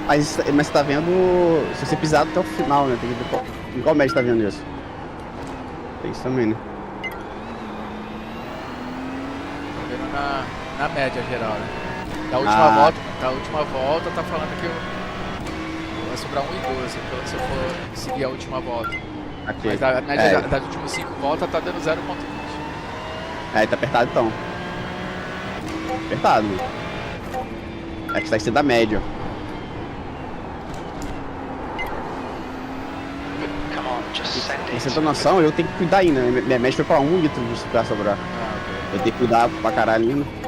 Mas você tá vendo se você pisar até o final, né? Tem que ver em qual média você tá vendo isso. Tem isso também, né? Tô vendo na média geral, né? Da última volta tá falando que vai sobrar 1,12 se eu for seguir a última volta. Aqui. Mas a média das últimas 5 voltas tá dando 0.20. É, tá apertado então. Apertado. É que tá em cima da média. Come on, just send Pra você it. ter noção, eu tenho que cuidar ainda, né? Minha média foi pra 1 litro de pra sobrar. Ah, ok. Eu tenho que cuidar pra caralho ainda.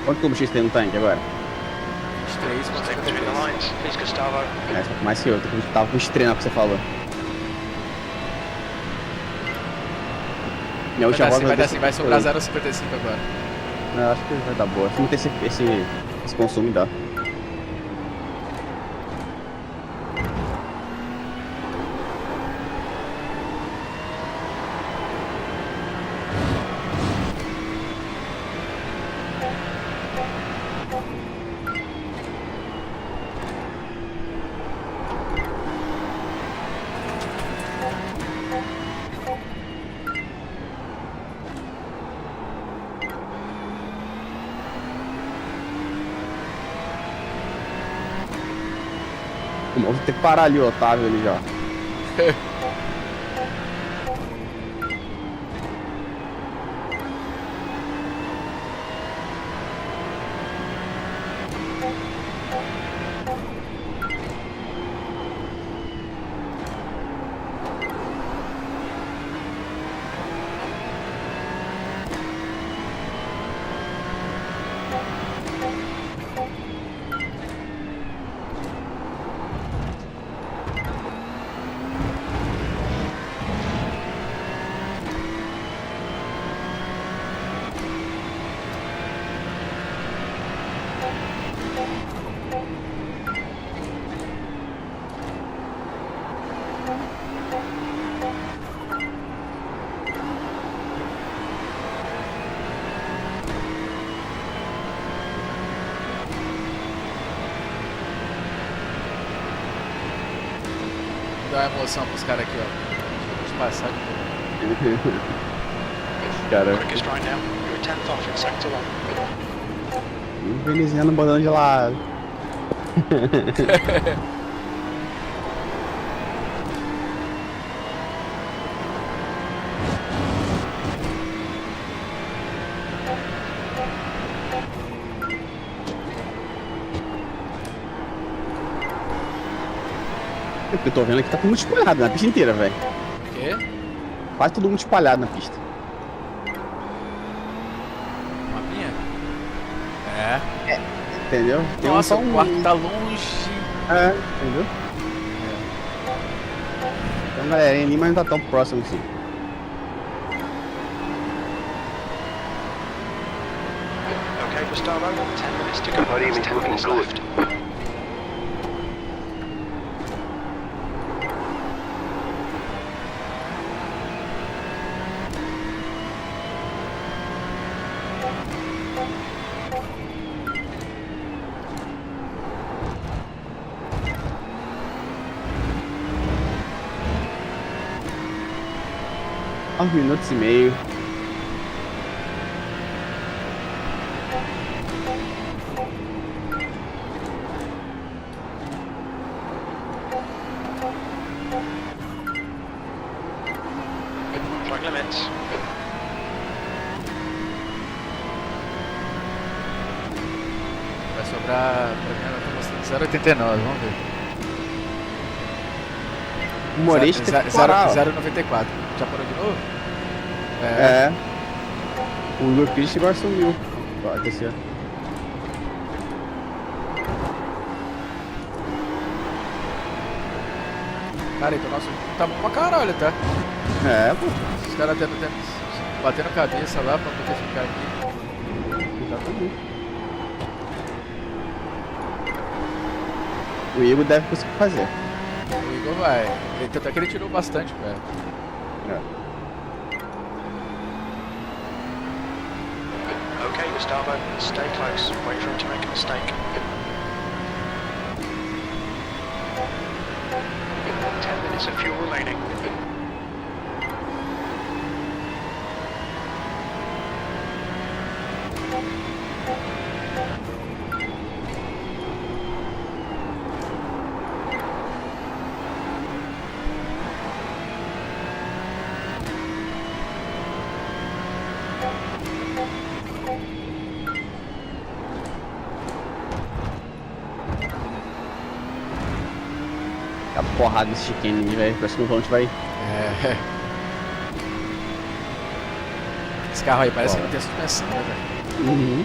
Quanto combustível tem no tanque agora? 23, Stay between the lines. Please, Gustavo. É, tá com mais que eu, tava com os treinos que você falou. Minha última volta vai sobrar 0,55 agora. Eu acho que vai dar boa. Se não ter esse consumo, dá. Vou ter que parar ali o Otávio ali já. Dá uma emoção pros caras aqui, ó. Deixa eu passar de novo. Cara, Quickest right now. You're 10th off in sector 1. o veneziano botando de lado. Eu tô vendo que tá todo mundo espalhado na pista inteira, velho. O quê? Quase todo mundo espalhado na pista. Mapinha? É. Entendeu? Tem Nossa, só o quarto tá longe. É, entendeu? Tem uma galerinha ali, mas não tá tão próximo assim. Gustavo, 10 minutes to go. Podium There's is 10 looking minutes good. left. Uns minutos e meio. Track limits. Vai sobrar, pra mim ela tá mostrando 0,89, vamos ver. O Moreira tem que parar, ó. 0,94. Já parou de novo? É. O Igor Pires agora sumiu. Ó, desceu. Cara, então nosso tá bom pra caralho, tá? É, pô. Os caras batendo cabeça lá pra poder ficar aqui. Exatamente. O Igor deve conseguir fazer. O Igor vai. Tanto é que ele tirou bastante, velho. É. Okay, Gustavo, stay close. Wait for him to make a mistake. 10 minutes of fuel remaining. A porrada desse chicane aí, velho. Parece que o volante vai. É. Esse carro aí parece que não tem suspensão, né, velho? Uhum.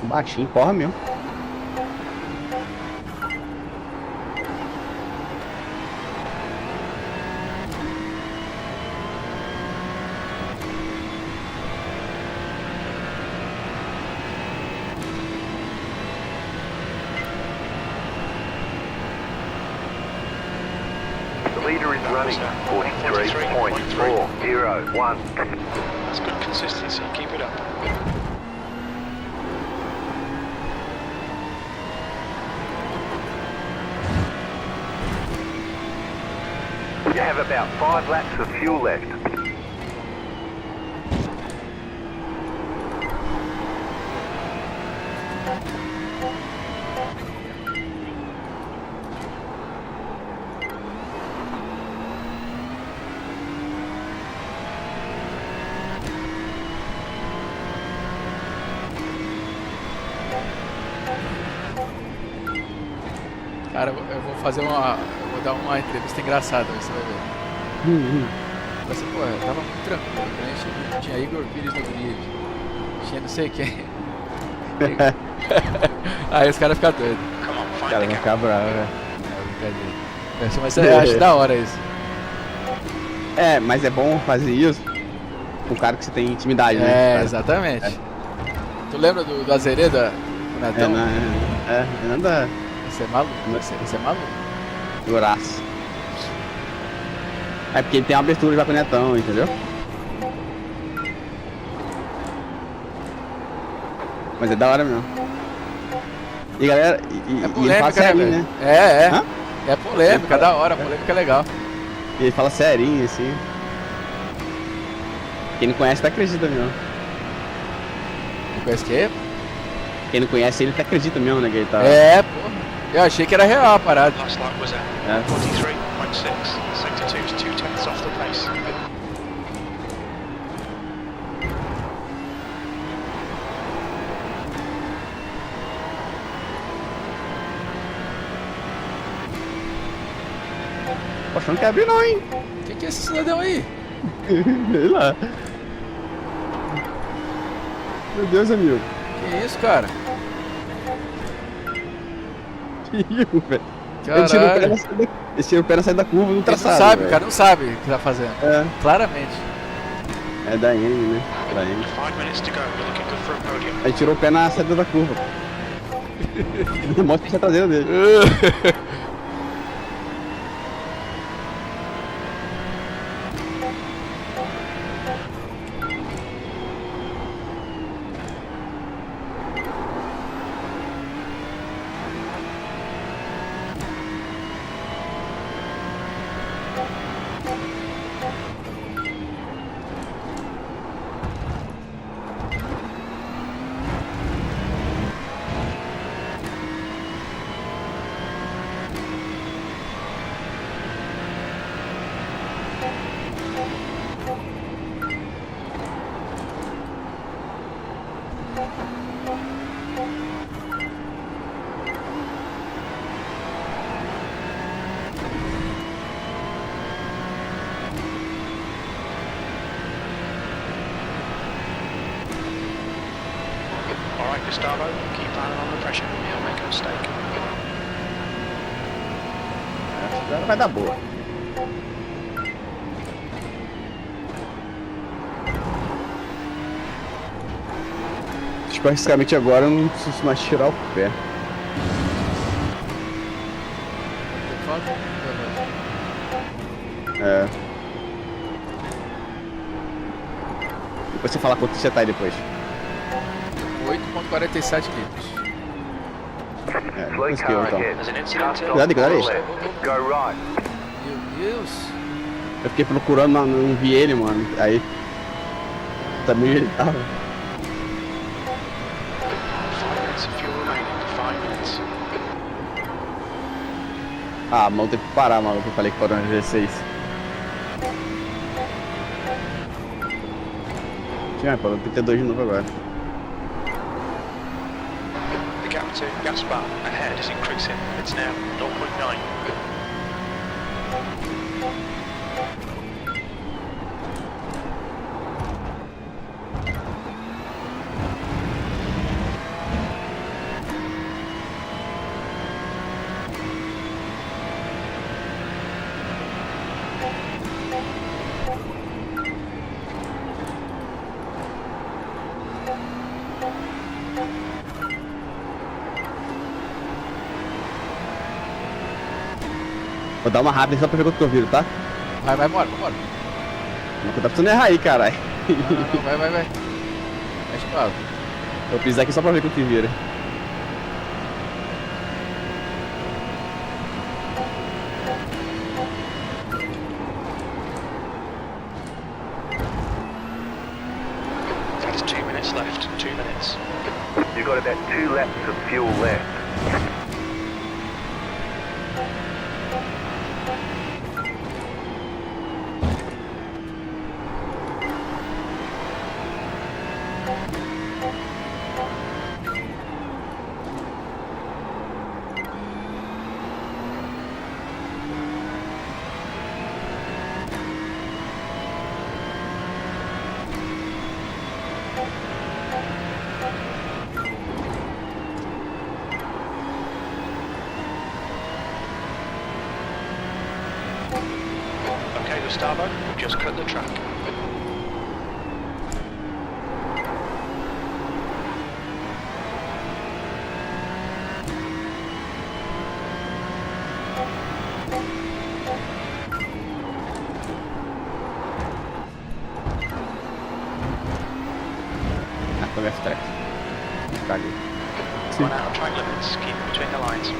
Baixinho, porra mesmo. The leader is running 43.401. That's good consistency. Keep it up. You have about 5 laps of fuel left. Cara, eu vou fazer uma. Eu vou dar uma entrevista engraçada, você vai ver. Vai ser, pô, eu tava muito tranquilo, né? Tinha Igor Pires no grid, tinha não sei quem. Aí os caras ficam doidos. Come on, O find cara the vai gap. ficar bravo, velho. É brincadeira. Mas eu acho da hora isso. É, mas é bom fazer isso com o cara que você tem intimidade, né? É, cara? exatamente. Tu lembra do Azereda, o É, Netão? nada Você é maluco, você é maluco. duraço. É porque ele tem uma abertura já com o Netão, entendeu? Mas é da hora mesmo. E galera, e ele fala Polêmica, serinho, velho? né? É. Hã? É polêmica, da hora, polêmica é legal. E ele fala serinho, assim. Quem não conhece até acredita mesmo. Não conhece quê? Quem não conhece ele até acredita mesmo, né? Que ele tá. É, porra. Eu achei que era real a parada. Last lap was at Yeah. 43.6. Sector 2 is 2/10 off the pace. Tô achando que ia abrir não, hein? Quem que é esse cidadão aí? Sei lá. Meu Deus, amigo. Que isso, cara? Rio, velho. Ele tira o pé Caralho. na saída- ele tira o pé na saída da curva no Ele não traçado. sabe, velho. o cara não sabe o que tá fazendo. É, Claramente. É da N, né? Da N. 5 minutes to go. We're looking good for a podium. A gente tirou o pé na saída da curva. Mostra a pista traseira dele. Alright, Gustavo, keep planning on the pressure. He'll make a mistake. Agora vai dar boa. Basicamente agora eu não preciso mais tirar o pé. É. Depois você fala quanto você tá aí depois. 8,47 litros. É, depois que eu então. There's an incident here. Cuidado, cuidado aí. Go right. Meu Deus. Eu fiquei procurando, mas não vi ele, mano. Aí. Também ele tava. 5 minutes of fuel remaining. 5 minutes. Ah, mano, tem que parar, maluco. Eu falei que parou no G6. Tinha, parou no 32 de novo agora. The gap to Gaspar ahead is increasing. It's now 0.9. Vou dar uma rápida só pra ver quanto que eu viro, tá? Vai, bora. Não tá precisando errar aí, caralho. Não, vai. Mexe com ela. Vou pisar aqui só pra ver quanto que vira. There's 2 minutes left. 2 minutes. You've got about 2 laps of fuel left. Okay, Gustavo, we've just cut the track. Ah, tô F3. Caguei. Run out of track limits. Keep it between the lines.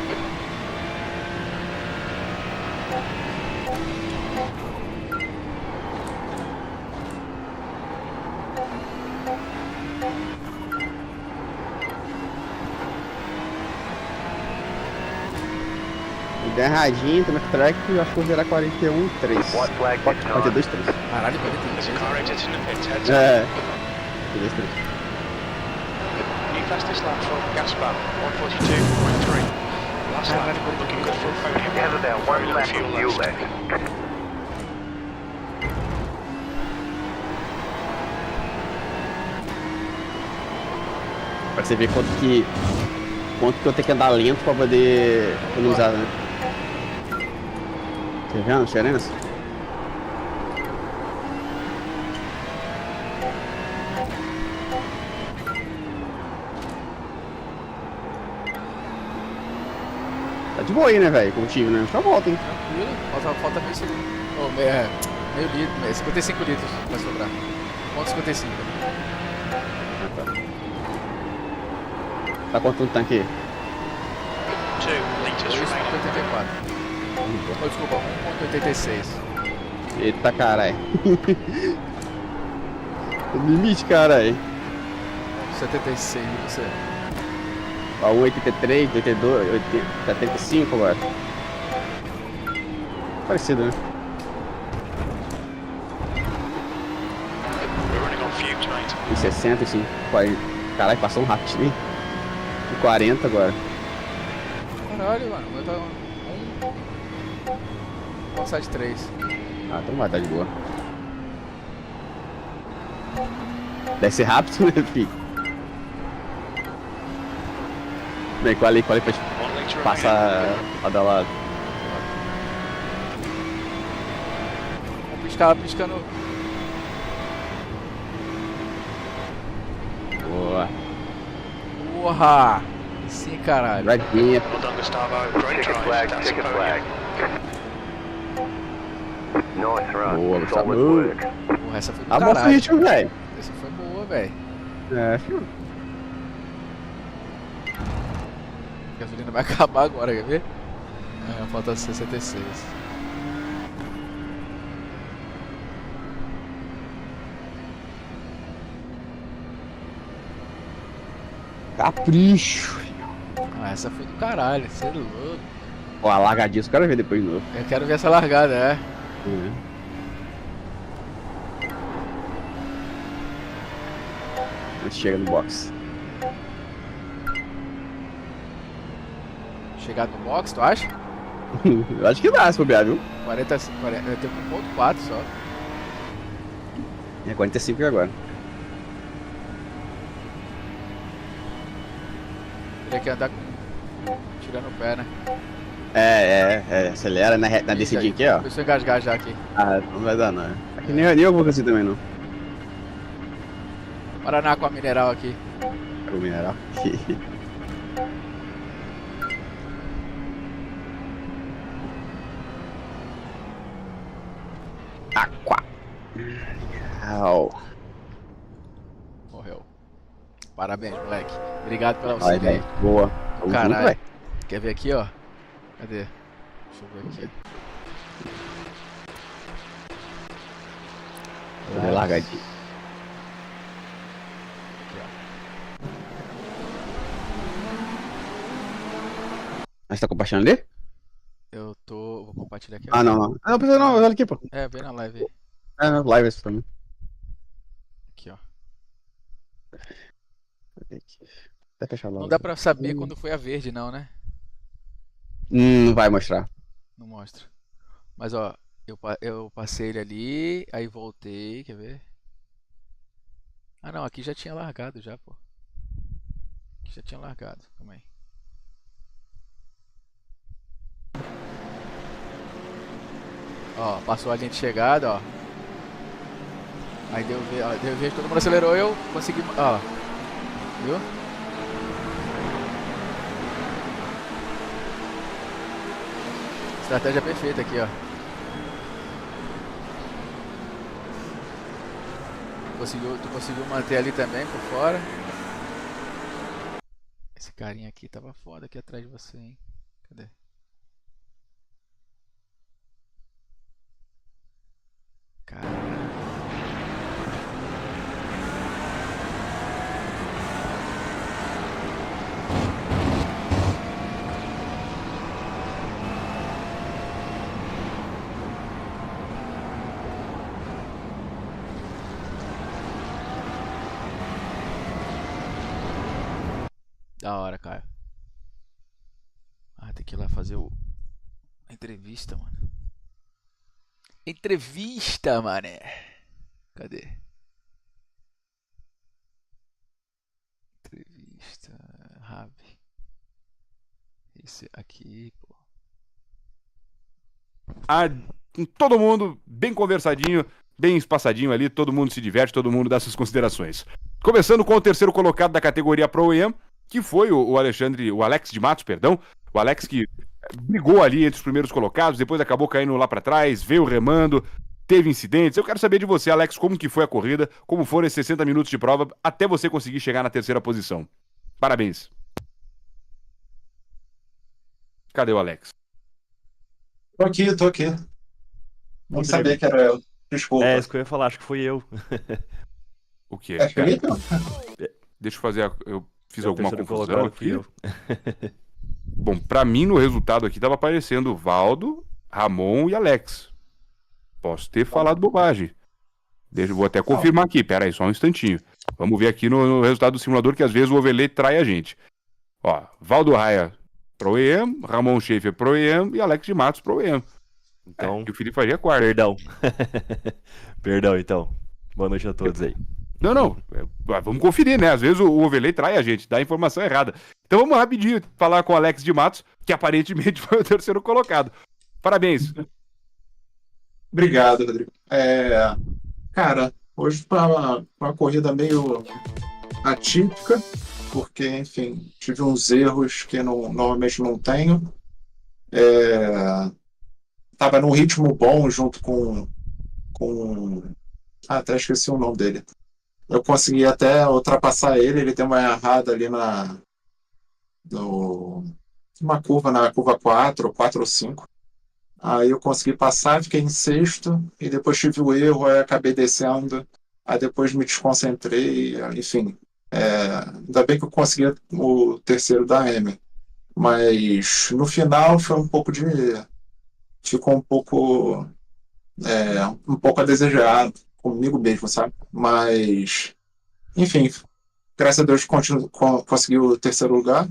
Deu erradinho, tô no F-Track, eu acho que vou virar 41,3. White flag this time. 42,3. Caralho, There's a 42. car exiting the pit. Heads up. É. 42,3. New fastest lap for Gaspar, 142.3. Last lap, looking good for a podium. You have about Very 1 little lap of fuel left. left. Pra você ver quanto que eu tenho que andar lento pra poder economizar, né? Tá vendo a diferença? de boa aí, né, velho? Contigo, né? Só volta, hein? Tranquilo, falta meio segundo. Oh, meio litro, 55 litros vai sobrar. 1,55. Tá quanto no tanque aí? 2 litres remaining. 1,84. Oh, desculpa, 1,86. Eita, caralho. Limite, caralho. 76, e você? Ó, 1,83, 82, 80, 75 agora. Parecido, né? We're running on fumes, mate. 60, sim. 40. Caralho, passou um rápido, hein? 40 agora. Caralho, mano, vai dar 1,73. Ah, então vai, tá de boa. Deve ser rápido, né, filho? Bem, qual ali pra 1 litre remaining. passar a da lado? Vamos piscar, piscando. Boa. Porra! Sim, caralho. Draguinha. Well done, Gustavo. Great Ticket drive. flag, That's ticket a flag. Nice run. Boa, Gustavo. Solid work. Porra, essa foi do Ah, bom caralho. ritmo, velho. Essa foi boa, velho. É, filho. A gasolina vai acabar agora, quer ver? É, falta 66. Capricho. Ah, essa foi do caralho, você é louco. Ó, a largadinha, os caras ver depois de novo. Eu quero ver essa largada, é. A gente chega no box. Chegar no box, tu acha? Eu acho que dá, se bobear, viu? 40, eu tenho 1,4 só. É 45 agora. Teria que andar tirando o pé, né? Acelera na descidinha aqui, ó. Deixa eu engasgar já aqui. Ah, não vai dar, não. É que nem eu vou assim também, não. Paraná com a mineral aqui. O mineral. Aqua. Au. Morreu. Parabéns, moleque. Obrigado pela Vai, auxílio aí. velho. Boa. Tamo junto, Caralho. velho. Quer ver aqui, ó? Cadê? Deixa eu ver aqui. Vou largadinho. Aqui, ó. Mas tá compartilhando ali? Eu tô. Vou compartilhar aqui. Ah, não, não. Ah, não precisa não. Olha aqui, pô. É, vem na live aí. É, não. Live esse pra mim. Aqui, ó. Até fechar logo. Não dá pra saber quando foi a verde, não, né? Não vai mostrar. Não mostra. Mas, ó, eu passei ele ali, aí voltei, quer ver? Ah, não, aqui já tinha largado já, pô. Aqui já tinha largado, calma aí. Ó, passou a linha de chegada, ó. Aí deu vez, todo mundo acelerou, eu consegui, ó. Viu? Estratégia perfeita aqui, ó. Tu conseguiu manter ali também por fora. Esse carinha aqui tava foda aqui atrás de você, hein? Cadê? Caralho. Da hora, Caio. Ah, tem que ir lá fazer a entrevista, mano. Entrevista, mané. Cadê? Entrevista. Rabi. Esse aqui, pô. Com todo mundo bem conversadinho, bem espaçadinho ali, todo mundo se diverte, todo mundo dá suas considerações. Começando com o terceiro colocado da categoria Pro-Am, que foi o Alex de Matos, perdão, O Alex que brigou ali entre os primeiros colocados, depois acabou caindo lá pra trás, veio remando, teve incidentes. Eu quero saber de você, Alex, como que foi a corrida, como foram esses 60 minutos de prova até você conseguir chegar na terceira posição. Parabéns. Cadê o Alex? Tô aqui. Não sabia que era eu. Desculpa. É, isso que eu ia falar, acho que fui eu. O quê? É Felipe? Deixa eu fazer. Eu fiz alguma Terceiro confusão colocado fui aqui. eu. Bom, pra mim no resultado aqui tava aparecendo Valdo, Ramon e Alex. Posso ter falado bobagem. Vou até confirmar aqui, pera aí, só um instantinho. Vamos ver aqui no resultado do simulador que às vezes o overlay trai a gente. Ó, Valdo Raia Pro EM, Ramon Schaefer Pro EM e Alex de Matos Pro EM. Então, E o Felipe Faria é quarto. perdão. Perdão, então. Boa noite a todos aí. Não. Vamos conferir, né? Às vezes o overlay trai a gente, dá a informação errada. Então vamos rapidinho falar com o Alex de Matos, que aparentemente foi o terceiro colocado. Parabéns. Obrigado, Rodrigo. Cara, hoje foi uma corrida meio atípica, porque, enfim, tive uns erros que normalmente não tenho. Tava num ritmo bom junto com... até esqueci o nome dele. Eu consegui até ultrapassar ele tem uma errada ali uma curva, na curva 4 ou 5. Aí eu consegui passar, fiquei em sexto, e depois tive o erro, aí acabei descendo, aí depois me desconcentrei, enfim. Ainda bem que eu consegui o terceiro da M. Mas no final foi ficou um pouco a desejar comigo mesmo, sabe? Mas, enfim, graças a Deus consegui o terceiro lugar.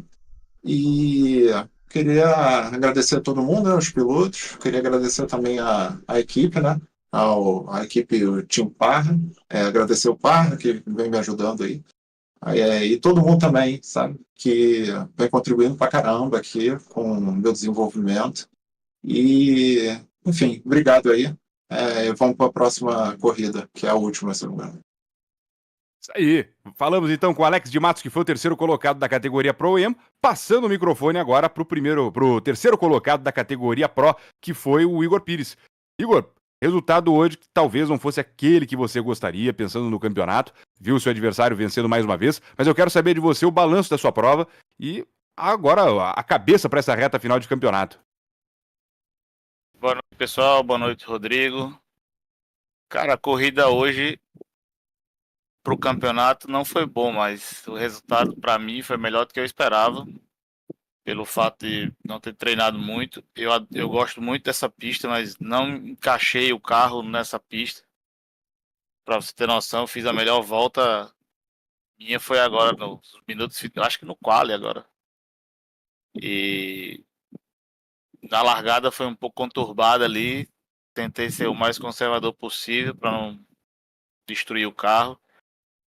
E queria agradecer a todo mundo, né, os pilotos. Queria agradecer também a equipe, né? A equipe, o Team Parra. Agradecer o Parra, que vem me ajudando aí. E todo mundo também, sabe? Que vem contribuindo pra caramba aqui com o meu desenvolvimento. E, enfim, obrigado aí. Vamos para a próxima corrida, que é a última, se não me engano. Isso aí. Falamos então com o Alex de Matos, que foi o terceiro colocado da categoria Pro EM, passando o microfone agora pro terceiro colocado da categoria Pro, que foi o Igor Pires. Igor, resultado hoje que talvez não fosse aquele que você gostaria, pensando no campeonato, viu o seu adversário vencendo mais uma vez, mas eu quero saber de você o balanço da sua prova e agora a cabeça para essa reta final de campeonato. Boa noite, pessoal. Boa noite, Rodrigo. Cara, a corrida hoje pro campeonato não foi bom, mas o resultado para mim foi melhor do que eu esperava, pelo fato de não ter treinado muito. Eu gosto muito dessa pista, mas não encaixei o carro nessa pista. Para você ter noção, eu fiz a melhor volta minha foi agora nos minutos, acho que no quali agora. E na largada foi um pouco conturbada ali. Tentei ser o mais conservador possível para não destruir o carro.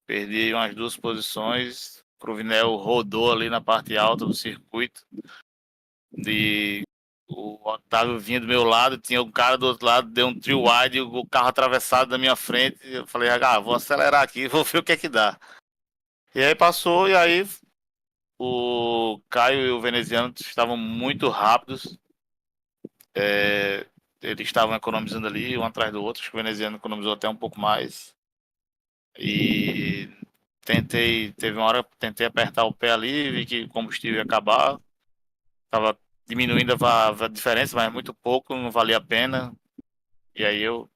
Perdi umas 2 posições. O Cruvinel rodou ali na parte alta do circuito. O Otávio vinha do meu lado, tinha um cara do outro lado, deu um trio wide, o carro atravessado na minha frente. Eu falei, vou acelerar aqui, vou ver o que é que dá. E aí passou, e aí o Caio e o veneziano estavam muito rápidos. Eles estavam economizando ali, um atrás do outro. Acho que o veneziano economizou até um pouco mais. E teve uma hora que tentei apertar o pé ali, vi que o combustível ia acabar. Tava diminuindo a diferença, mas muito pouco, não valia a pena. E aí eu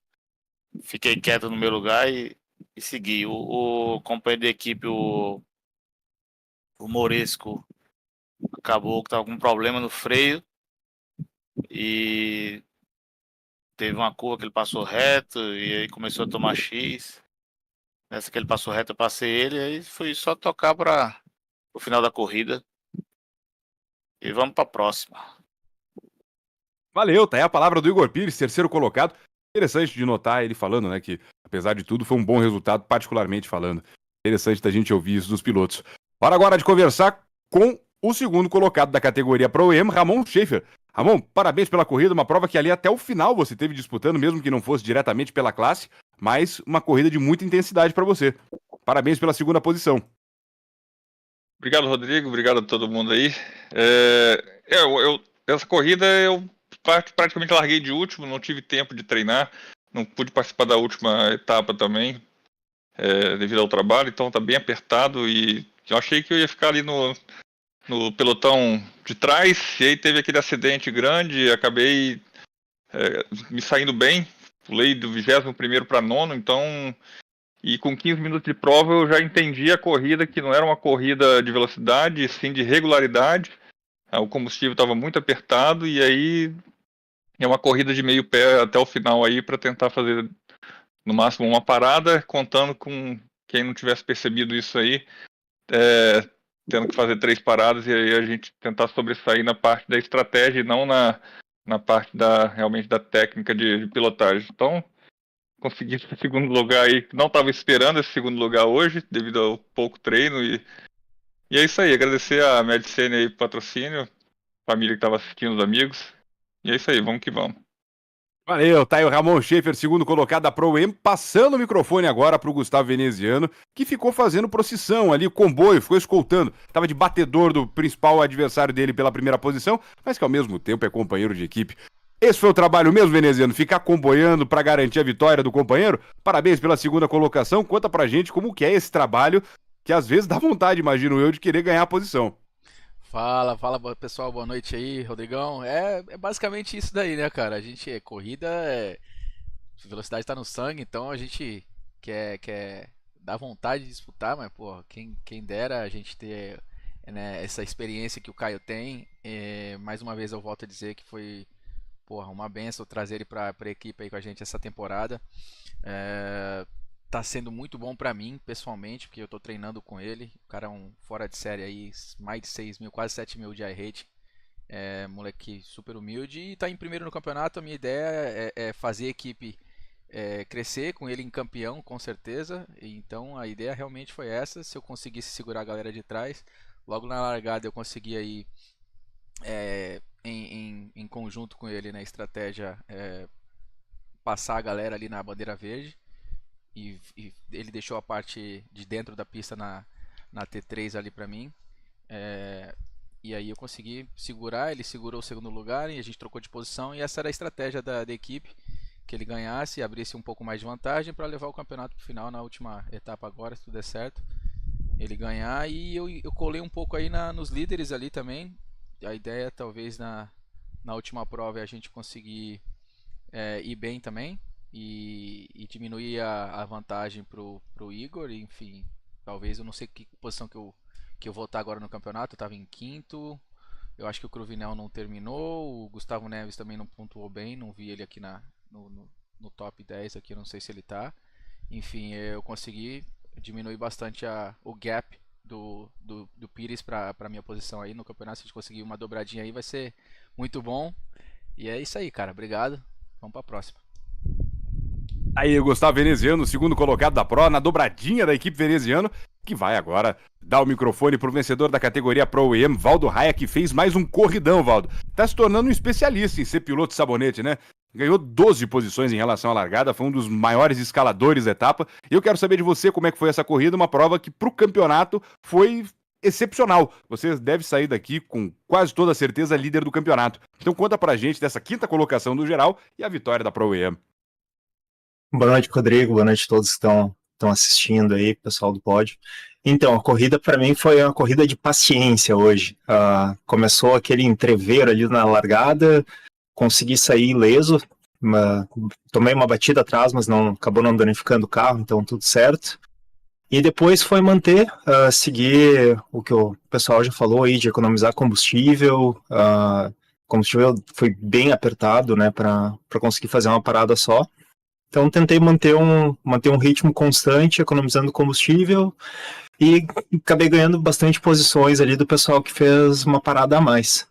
fiquei quieto no meu lugar e segui. O companheiro de equipe, o Moresco, acabou que estava com um problema no freio e teve uma curva que ele passou reto e aí começou a tomar X. Nessa que ele passou reto eu passei ele, e aí foi só tocar para o final da corrida. E vamos para a próxima. Valeu, tá aí a palavra do Igor Pires, terceiro colocado. Interessante de notar ele falando, né, que apesar de tudo foi um bom resultado, particularmente falando. Interessante da gente ouvir isso dos pilotos. Hora agora de conversar com o segundo colocado da categoria Pro EM, Ramon Schaefer. Ramon, parabéns pela corrida, uma prova que ali até o final você teve disputando, mesmo que não fosse diretamente pela classe, mas uma corrida de muita intensidade para você. Parabéns pela segunda posição. Obrigado, Rodrigo. Obrigado a todo mundo aí. Essa corrida eu praticamente larguei de último, não tive tempo de treinar, não pude participar da última etapa também, devido ao trabalho, então tá bem apertado e eu achei que eu ia ficar ali no pelotão de trás, e aí teve aquele acidente grande, acabei me saindo bem, pulei do 21º para 9º, então, e com 15 minutos de prova eu já entendi a corrida, que não era uma corrida de velocidade, sim de regularidade, o combustível estava muito apertado, e aí é uma corrida de meio pé até o final aí, para tentar fazer no máximo uma parada, contando com quem não tivesse percebido isso aí, tendo que fazer 3 paradas, e aí a gente tentar sobressair na parte da estratégia e não na parte realmente da técnica de pilotagem. Então, consegui esse segundo lugar aí, não estava esperando esse segundo lugar hoje, devido ao pouco treino, e é isso aí, agradecer a Medicine aí pro patrocínio, família que estava assistindo, os amigos, e é isso aí, vamos que vamos. Valeu, tá aí o Ramon Schaefer, segundo colocado da Pro-Am, passando o microfone agora pro Gustavo Veneziano, que ficou fazendo procissão ali, comboio, ficou escoltando, tava de batedor do principal adversário dele pela primeira posição, mas que ao mesmo tempo é companheiro de equipe. Esse foi o trabalho mesmo, Veneziano, ficar comboiando pra garantir a vitória do companheiro? Parabéns pela segunda colocação, conta pra gente como que é esse trabalho, que às vezes dá vontade, imagino eu, de querer ganhar a posição. Fala pessoal, boa noite aí, Rodrigão. É basicamente isso daí, né, cara? A gente, corrida, velocidade tá no sangue, então a gente quer dar vontade de disputar, mas, pô, quem dera a gente ter, né, essa experiência que o Caio tem. Mais uma vez eu volto a dizer que foi, porra, uma benção trazer ele pra equipe aí com a gente essa temporada. Tá sendo muito bom pra mim, pessoalmente, porque eu tô treinando com ele. O cara é um fora de série aí, mais de 6 mil, quase 7 mil de iRate. Moleque super humilde e tá em primeiro no campeonato. A minha ideia é fazer a equipe crescer com ele em campeão, com certeza. Então a ideia realmente foi essa. Se eu conseguisse segurar a galera de trás, logo na largada eu consegui aí, em conjunto com ele na estratégia, passar a galera ali na bandeira verde. E ele deixou a parte de dentro da pista na T3 ali pra mim. E aí eu consegui segurar, ele segurou o segundo lugar e a gente trocou de posição. E essa era a estratégia da equipe, que ele ganhasse e abrisse um pouco mais de vantagem para levar o campeonato pro final na última etapa agora, se tudo der certo. Ele ganhar e eu colei um pouco aí nos líderes ali também. A ideia talvez na última prova é a gente conseguir ir bem também. E diminuir a vantagem pro Igor, enfim, talvez, eu não sei que posição que eu vou estar agora no campeonato. Eu estava em quinto, eu acho que o Cruvinel não terminou, o Gustavo Neves também não pontuou bem, não vi ele aqui no top 10 aqui, eu não sei se ele tá. Enfim, eu consegui diminuir bastante o gap do Pires para minha posição aí no campeonato. Se a gente conseguir uma dobradinha aí vai ser muito bom. E é isso aí, cara, obrigado, vamos para a próxima. Aí o Gustavo Veneziano, segundo colocado da Pro, na dobradinha da equipe veneziano, que vai agora dar o microfone pro vencedor da categoria Pro-Am, Valdo Raia, que fez mais um corridão, Valdo. Tá se tornando um especialista em ser piloto de sabonete, né? Ganhou 12 posições em relação à largada, foi um dos maiores escaladores da etapa. E eu quero saber de você como é que foi essa corrida, uma prova que pro campeonato foi excepcional. Você deve sair daqui com quase toda certeza líder do campeonato. Então conta pra gente dessa quinta colocação do geral e a vitória da Pro-Am. Boa noite, Rodrigo. Boa noite a todos que estão assistindo aí, pessoal do pódio. Então, a corrida para mim foi uma corrida de paciência hoje. Começou aquele entreveiro ali na largada, consegui sair ileso, tomei uma batida atrás, mas acabou não danificando o carro, então tudo certo. E depois foi manter, seguir o que o pessoal já falou aí, de economizar combustível. Combustível foi bem apertado, né, para conseguir fazer uma parada só. Então tentei manter um ritmo constante, economizando combustível, e acabei ganhando bastante posições ali do pessoal que fez uma parada a mais.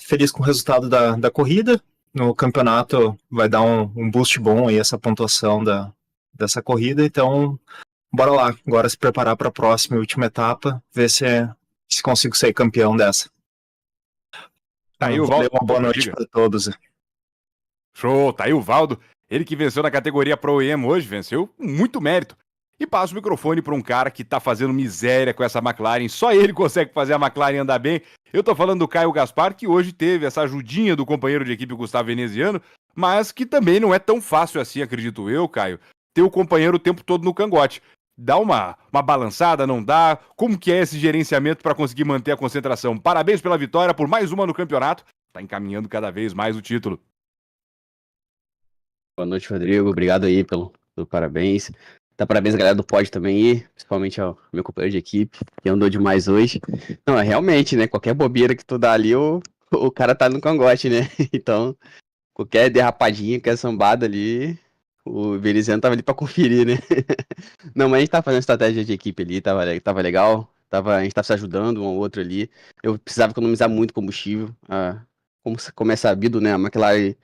Feliz com o resultado da corrida. No campeonato vai dar um boost bom aí essa pontuação dessa corrida, então bora lá, agora se preparar para a próxima e última etapa, ver se consigo sair campeão dessa. Aí o Valdo, uma boa noite para todos. Show, tá aí o Valdo. Ele que venceu na categoria Pro-Am hoje, venceu com muito mérito. e passo o microfone para um cara que tá fazendo miséria com essa McLaren. Só ele consegue fazer a McLaren andar bem. Eu tô falando do Caio Gaspar, que hoje teve essa ajudinha do companheiro de equipe Gustavo Veneziano, mas que também não é tão fácil assim, acredito eu, Caio, ter o companheiro o tempo todo no cangote. Dá uma balançada, não dá? Como que é esse gerenciamento para conseguir manter a concentração? Parabéns pela vitória, por mais uma no campeonato. Tá encaminhando cada vez mais o título. Boa noite, Rodrigo. Obrigado aí pelo parabéns. Dá parabéns, galera do pod também aí, principalmente ao meu companheiro de equipe, que andou demais hoje. Não, é realmente, né? Qualquer bobeira que tu dá ali, o cara tá no cangote, né? Então, qualquer derrapadinha, qualquer sambada ali, o Veneziano tava ali pra conferir, né? Não, mas a gente tava fazendo estratégia de equipe ali, tava legal. A gente tava se ajudando um ao outro ali. Eu precisava economizar muito combustível. Como é sabido, né? A McLaren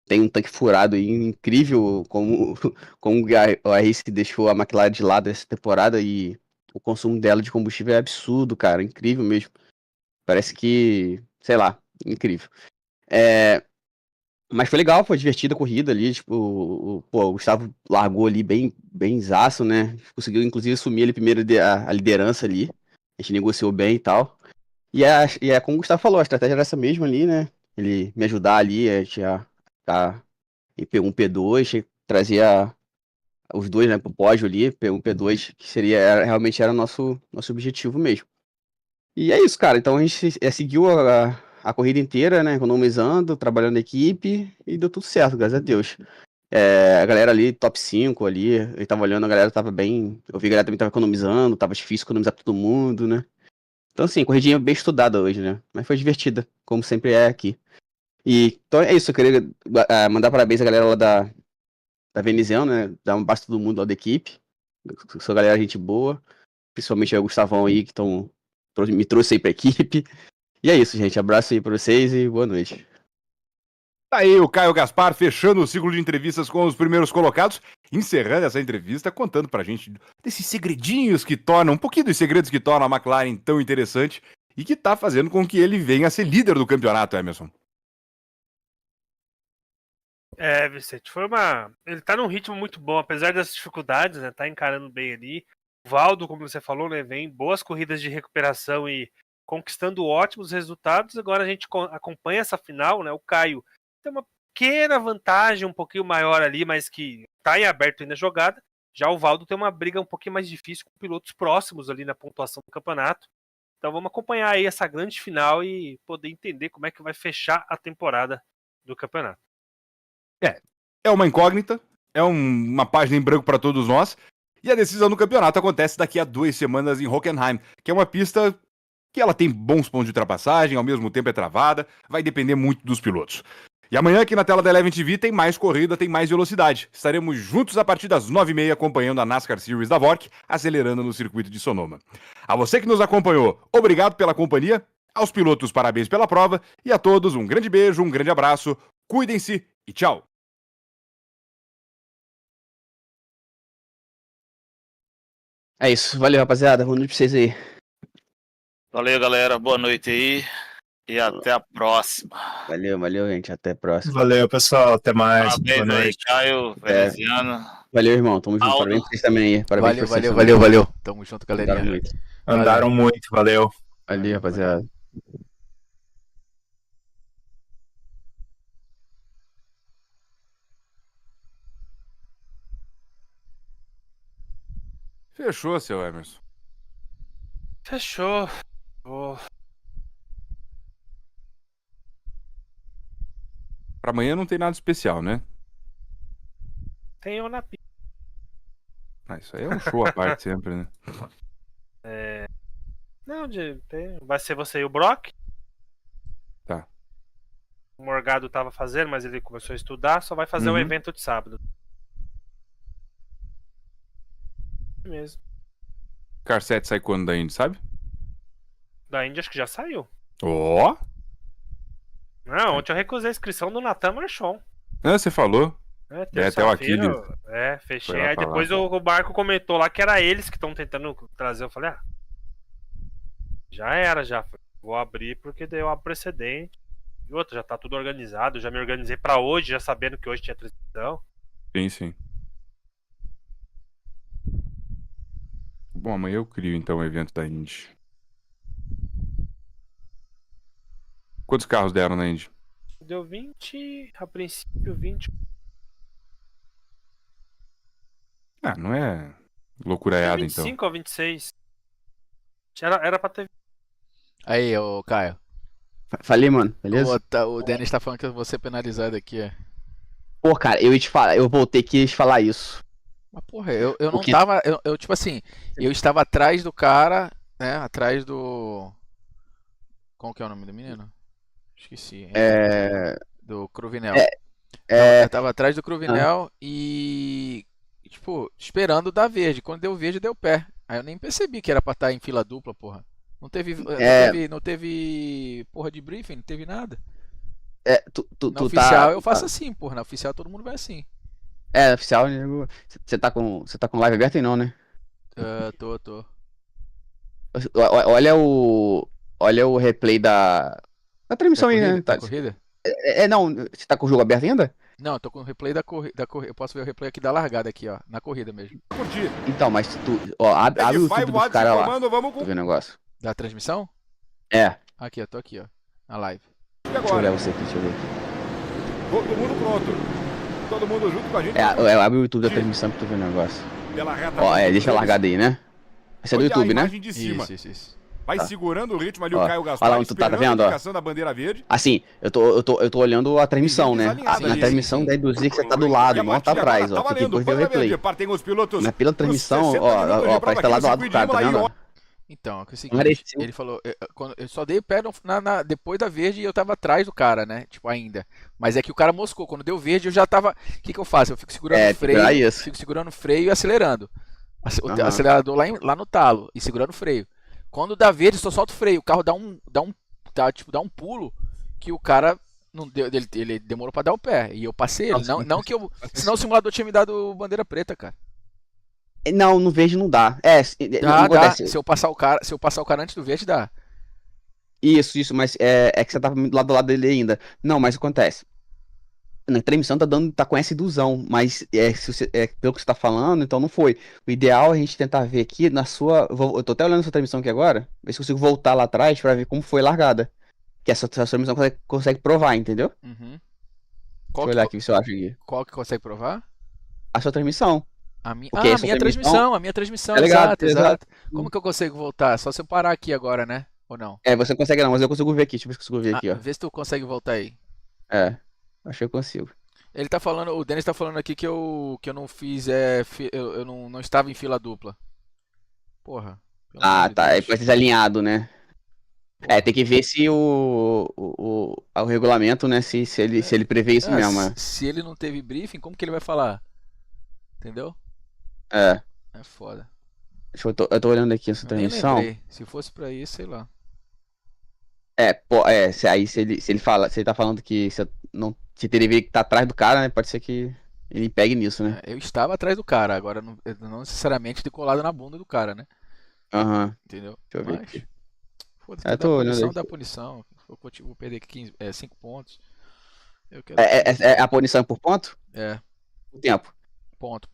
tem um tanque furado aí, incrível como a Race deixou a McLaren de lado essa temporada e o consumo dela de combustível é absurdo, cara, incrível mesmo. Parece que, sei lá, incrível. Mas foi legal, foi divertida a corrida ali, tipo, o Gustavo largou ali bem zaço, né? Conseguiu inclusive assumir ele primeiro a liderança ali. A gente negociou bem e tal. E é como o Gustavo falou, a estratégia era essa mesma ali, né? Ele me ajudar ali, a gente ia ficar em P1, P2, trazia os dois, né, pro pódio ali, P1, P2, que realmente era o nosso objetivo mesmo. E é isso, cara. Então a gente seguiu a corrida inteira, né, economizando, trabalhando em equipe e deu tudo certo, graças a Deus. A galera ali, top 5 ali, eu tava olhando, a galera tava bem. Eu vi que a galera também tava economizando, tava difícil economizar pra todo mundo, né? Então, assim, corridinha bem estudada hoje, né? Mas foi divertida, como sempre é aqui. Então é isso, eu queria mandar parabéns à galera lá da Veneziano, né? Dar um abraço a todo mundo lá da equipe. Sou galera, gente boa. Principalmente o Gustavão aí, que me trouxe aí pra equipe. E é isso, gente. Abraço aí pra vocês e boa noite. Tá aí o Caio Gaspar fechando o ciclo de entrevistas com os primeiros colocados, encerrando essa entrevista, contando pra gente desses segredinhos que tornam, um pouquinho dos segredos que tornam a McLaren tão interessante e que tá fazendo com que ele venha a ser líder do campeonato, Emerson. Vicente, ele tá num ritmo muito bom, apesar das dificuldades, né? Tá encarando bem ali. O Valdo, como você falou, né? Vem boas corridas de recuperação e conquistando ótimos resultados. Agora a gente acompanha essa final, né? O Caio tem uma pequena vantagem, um pouquinho maior ali, mas que tá em aberto ainda a jogada. Já o Valdo tem uma briga um pouquinho mais difícil com pilotos próximos ali na pontuação do campeonato. Então vamos acompanhar aí essa grande final e poder entender como é que vai fechar a temporada do campeonato. É uma incógnita, é uma página em branco para todos nós, e a decisão do campeonato acontece daqui a 2 semanas em Hockenheim, que é uma pista que ela tem bons pontos de ultrapassagem, ao mesmo tempo é travada, vai depender muito dos pilotos. E amanhã aqui na tela da Eleven TV tem mais corrida, tem mais velocidade. Estaremos juntos a partir das 9h30 acompanhando a NASCAR Series da VORC, acelerando no circuito de Sonoma. A você que nos acompanhou, obrigado pela companhia, aos pilotos parabéns pela prova, e a todos um grande beijo, um grande abraço, cuidem-se e tchau! É isso, valeu rapaziada, boa noite pra vocês aí. Valeu, galera. Boa noite aí. E até a próxima. Valeu, gente, até a próxima. Valeu, pessoal, até mais. Parabéns Boa aí, noite. Caio, Veneziano. Valeu, irmão, tamo junto, Aldo. parabéns pra vocês também aí. Parabéns pra vocês também. Valeu. Tamo junto, galerinha. Andaram muito. Andaram muito, valeu. Valeu, rapaziada. Fechou, seu Emerson. Fechou. Pra amanhã não tem nada especial, né? Tem na pista. Isso aí é um show à parte sempre, né? Não, vai ser você e o Brock. Tá. O Morgado tava fazendo, mas ele começou a estudar. Só vai fazer o evento de sábado. Mesmo. Carset sai quando da Indy, sabe? Da Índia acho que já saiu. Ó! Não, ontem eu recusei a inscrição do Natan Marchon. Você falou. Até o Aquiles. Fechei. Foi lá Aí falar. depois o Marco comentou lá que era eles que estão tentando trazer. Eu falei, já era, já. Vou abrir porque deu a precedente. E outra, já tá tudo organizado. Já me organizei pra hoje, já sabendo que hoje tinha transmissão. Sim. Bom, amanhã eu crio então o evento da Indy. Quantos carros deram na Indy? Deu 20, a princípio 20. Ah, não é loucuraiada então. 25 ou 26. Era pra ter. Aí, ô Caio. Falei, mano, beleza? O Denis tá falando que eu vou ser penalizado aqui, é. Pô, cara, eu ia te falar, eu vou ter que te falar isso. Mas porra, eu não Porque- tava. Eu, tipo assim, eu estava atrás do cara, né? Atrás do. Como que é o nome do menino? Esqueci. Do Cruvinel. É, Eu tava atrás do Cruvinel e. Tipo, esperando dar verde. Quando deu verde, deu pé. Aí eu nem percebi que era pra estar em fila dupla, porra. Não teve, não teve porra de briefing, não teve nada. Na oficial eu faço assim, porra. Na oficial todo mundo vai assim. É, oficial, nego. Você tá com live aberta aí não, né? Tô. Olha o replay da transmissão aí, né? Da corrida? Não, você tá com o jogo aberto ainda? Não, eu tô com o replay da corrida. Eu posso ver o replay aqui da largada aqui, ó. Na corrida mesmo. Curtir. Então, mas abre o YouTube dos caras lá. Vamos Pra ver o negócio. Da transmissão? É. Aqui, eu tô aqui, ó. Na live. E Deixa eu olhar agora? você aqui, deixa eu ver. Todo mundo pronto. Todo mundo junto com a gente. Abre o YouTube da transmissão pra tu ver o negócio. Pela reta. Ó, deixa a largada aí, né? Esse é do Olha a YouTube, né? imagem de cima. Isso. Vai Tá. segurando o ritmo ali, Ó, o Caio olha Gaspar. lá onde tu tá esperando vendo, ó? a indicação da bandeira verde. Assim, eu tô olhando a transmissão, né? Desalinhado Na ali. transmissão dá induzir que você tá do lado, E a não tá partida atrás, agora ó. tá Tem que depois ver o valendo. replay. Partem os pilotos. Mas pela pros transmissão, 60 minutos de ó, prova parece que tá lá do lado do aqui, cara, tá circuito de vendo? Imola aí, Então, é o seguinte, Pareceu. ele falou, eu só dei o pé depois da verde e eu tava atrás do cara, né? Tipo, ainda. Mas é que o cara moscou, quando deu verde eu já tava... O que eu faço? Eu fico segurando o tem que freio, virar isso. fico segurando o freio e acelerando. O Aham. acelerador lá no talo e segurando o freio. Quando dá verde, só solta o freio, o carro dá um pulo que o cara não deu, ele demorou pra dar o pé e eu passei ele. Não que eu... Senão o simulador tinha me dado bandeira preta, cara. Não, no verde não dá. Não Dá. acontece. Se eu passar o cara antes do verde, dá. Isso, mas é que você tava lá do lado dele ainda. Não, mas acontece. Na transmissão tá com essa ilusão, mas pelo que você tá falando, então não foi. O ideal é a gente tentar ver aqui na sua. Eu tô até olhando essa transmissão aqui agora, ver se eu consigo voltar lá atrás pra ver como foi a largada. Que essa transmissão consegue provar, entendeu? Uhum. Deixa eu olhar aqui se eu acho aqui. Qual que consegue provar? A sua transmissão. A minha, Porque a essa minha transmissão- transmissão, Tá ligado, exato. Como que eu consigo voltar? Só se eu parar aqui agora, né? Ou não? Você não consegue não, mas eu consigo ver aqui. Deixa eu ver se eu consigo ver aqui, ó. Vê se tu consegue voltar aí. Acho que eu consigo. Ele tá falando, o Denis tá falando aqui que eu não fiz, eu não estava em fila dupla. Porra. pelo amor de Tá. Deus. Aí pode ser alinhado, né? Tem que ver se o regulamento, né? Se ele prevê isso mesmo, né? Se ele não teve briefing, como que ele vai falar? Entendeu? É. É foda. Eu tô olhando aqui essa Eu nem transmissão. lembrei. Se fosse pra isso, sei lá. Se ele tá falando que se deveria estar atrás do cara, né? Pode ser que ele pegue nisso, né? Eu estava atrás do cara, agora não necessariamente de colado na bunda do cara, né? Aham. Entendeu? Deixa eu ver Mas, aqui. foda-se, Eu tô olhando aqui. dá punição. Vou perder aqui 5 pontos. Eu quero. A punição por ponto? Por tempo. Ponto.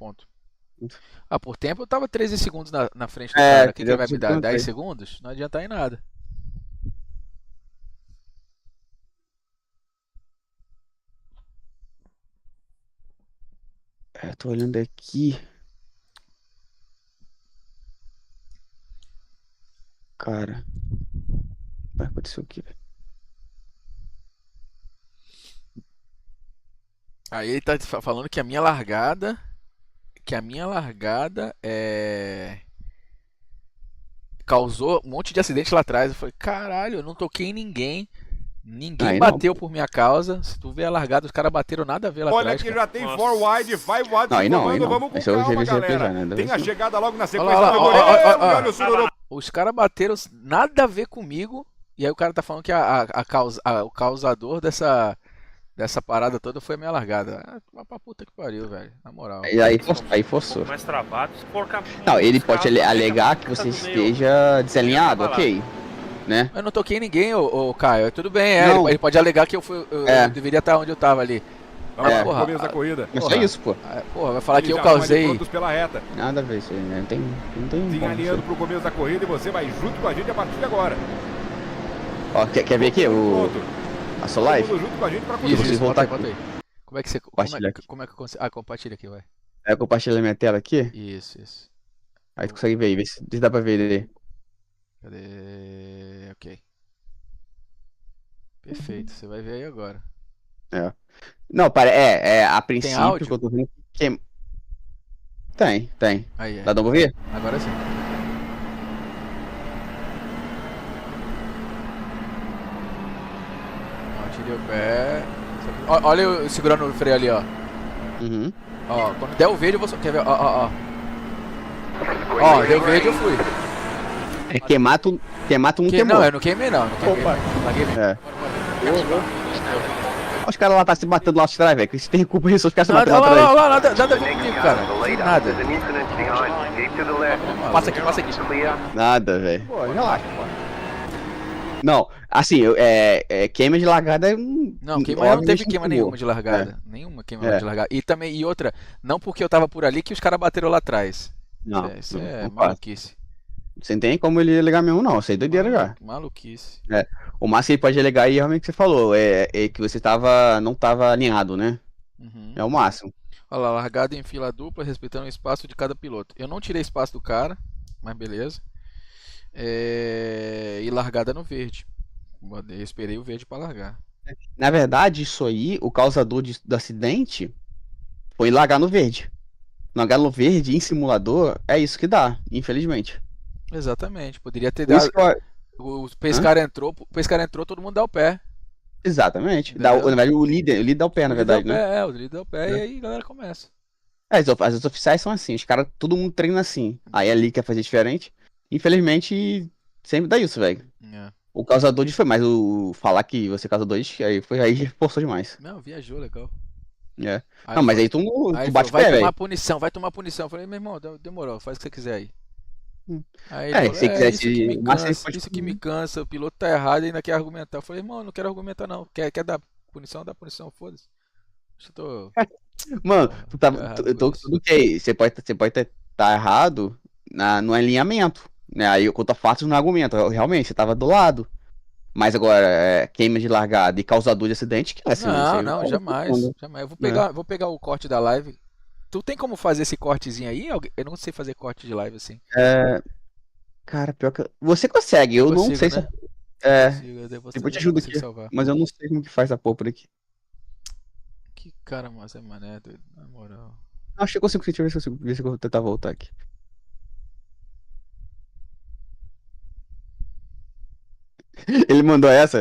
Por tempo eu tava 13 segundos na frente do É, cara. O que entendeu? vai me dar? Segundo 10 aí. segundos? Não adianta em nada. Tô olhando aqui. Cara. Vai acontecer o quê? Aí ele tá falando que a minha largada. Causou um monte de acidente lá atrás. Eu falei, caralho, eu não toquei em ninguém. Ninguém Aí não. bateu por minha causa. Se tu vê a largada, os caras bateram nada a ver lá Olha atrás. que cara. já tem 4 wide, 5 wide. Não, aí não, comando, aí não. Vamos com Esse eu já calma, vi esse replay galera. já, né? Tem a chegada logo na Olha sequência lá, do ó, Gorelo. ó, ó, Olha o Sururu. Os caras bateram nada a ver comigo. E aí o cara tá falando que o causador dessa parada toda foi a minha largada. Vai pra puta que pariu, velho. Na moral. E aí forçou. Mais travado. Se for Não, ele pode carros, alegar que tá você no meio. esteja desalinhado, Vai lá. ok. Né? Eu não toquei em ninguém, ô Caio. Tudo bem, Não. ele pode alegar que eu É. deveria estar onde eu tava ali. Vamos lá, porra, pro começo da corrida. Mas só Porra. isso, pô. Porra, vai falar que eu Eles já vão ali causei. prontos pela reta. Nada a ver isso aí, né? Não tem Se como alinhando isso pro começo da corrida e você vai junto com a gente a partir de agora. aí. Ó, quer ver aqui Pronto. a sua Todo live? mundo junto com a gente pra Isso, corrida. Vocês isso, voltar bota aí. Como é que você. Compartilhar aqui. Como é que eu consigo. Ah, compartilha aqui, vai. Aí eu compartilho a minha tela aqui, Isso. aí tu consegue ver aí, ver se dá pra ver ele. Cadê? Ok. Perfeito, você vai ver aí agora. Não, a princípio áudio? que eu tô vendo que... Tem. Aí, Dá pra ouvir? agora sim. Ó, tirei o pé. Olha eu segurando o freio ali, ó. Uhum. Ó, quando der o verde eu vou. Quer ver? Ó. Ó, deu verde eu fui. É queimar tu não queimou. Não, eu não queimei não. Larguei mesmo. É. Olha os caras lá tá se batendo lá atrás, velho. Que se tem culpa isso, os caras se batendo lá atrás. Lá, nada a ver comigo, cara. Nada. There's an incident behind. Keep to the left. Passa aqui. Clear. Nada, velho. Pô, relaxa, pô. Não, assim, queima de largada é um. Não, queima não obviamente teve queima queimou. nenhuma de largada. Nenhuma queima É. de largada. E também, e outra, não porque eu tava por ali que os caras bateram lá atrás. Não, Isso não é faz. maluquice. Você não tem como ele alegar mesmo, não. Isso aí é doideira já. Maluquice. O máximo que ele pode alegar aí, realmente, que você falou, é que você não tava alinhado, né? Uhum. É o máximo. Olha lá, largada em fila dupla, respeitando o espaço de cada piloto. Eu não tirei espaço do cara, mas beleza. E largada no verde. Eu esperei o verde pra largar. Na verdade, isso aí, o causador do acidente foi largar no verde. Largar no verde em simulador é isso que dá, infelizmente. Exatamente, poderia ter Por isso dado. que eu- O pescar entrou, todo mundo dá o pé. Exatamente. Entendeu? Na verdade, o líder dá o pé, na verdade, né? O líder dá o pé e aí a galera começa. As oficiais são assim, os caras, todo mundo treina assim. Aí ali quer fazer diferente. Infelizmente, sempre dá isso, velho. É. O causador disso foi mais o falar que você é causador disso, aí forçou demais. Não, viajou, legal. É. Aí Não, mas foi- aí tu Aí bate falou, pé, vai velho. tomar punição. Eu falei, meu irmão, demorou, faz o que você quiser aí. Aí É, ele se quiser isso que me o máximo cansa, que pode isso que me cansa, o piloto tá errado e ainda quer argumentar. Eu falei, irmão, eu não quero argumentar não. Quer dar punição, dá punição, foda-se. Acho que eu tô. Mano, tu tá, errado eu tô com isso. tudo que você pode tá errado no alinhamento, né? Aí quanto a fatos no argumento, realmente você tava do lado. Mas agora, queima de largada e causador de acidente, que é assim, Não, jamais. Eu vou pegar o corte da live. Tu tem como fazer esse cortezinho aí? Eu não sei fazer corte de live assim. Cara, pior que você consegue, eu não Consigo, sei né? se depois te ajudo aqui, Salvar. mas eu não sei como que faz a porra por aqui. Que cara, mas é mané, doido, na moral. Acho que eu consigo, deixa eu ver se eu consigo, ver se eu vou tentar voltar aqui. Ele mandou essa,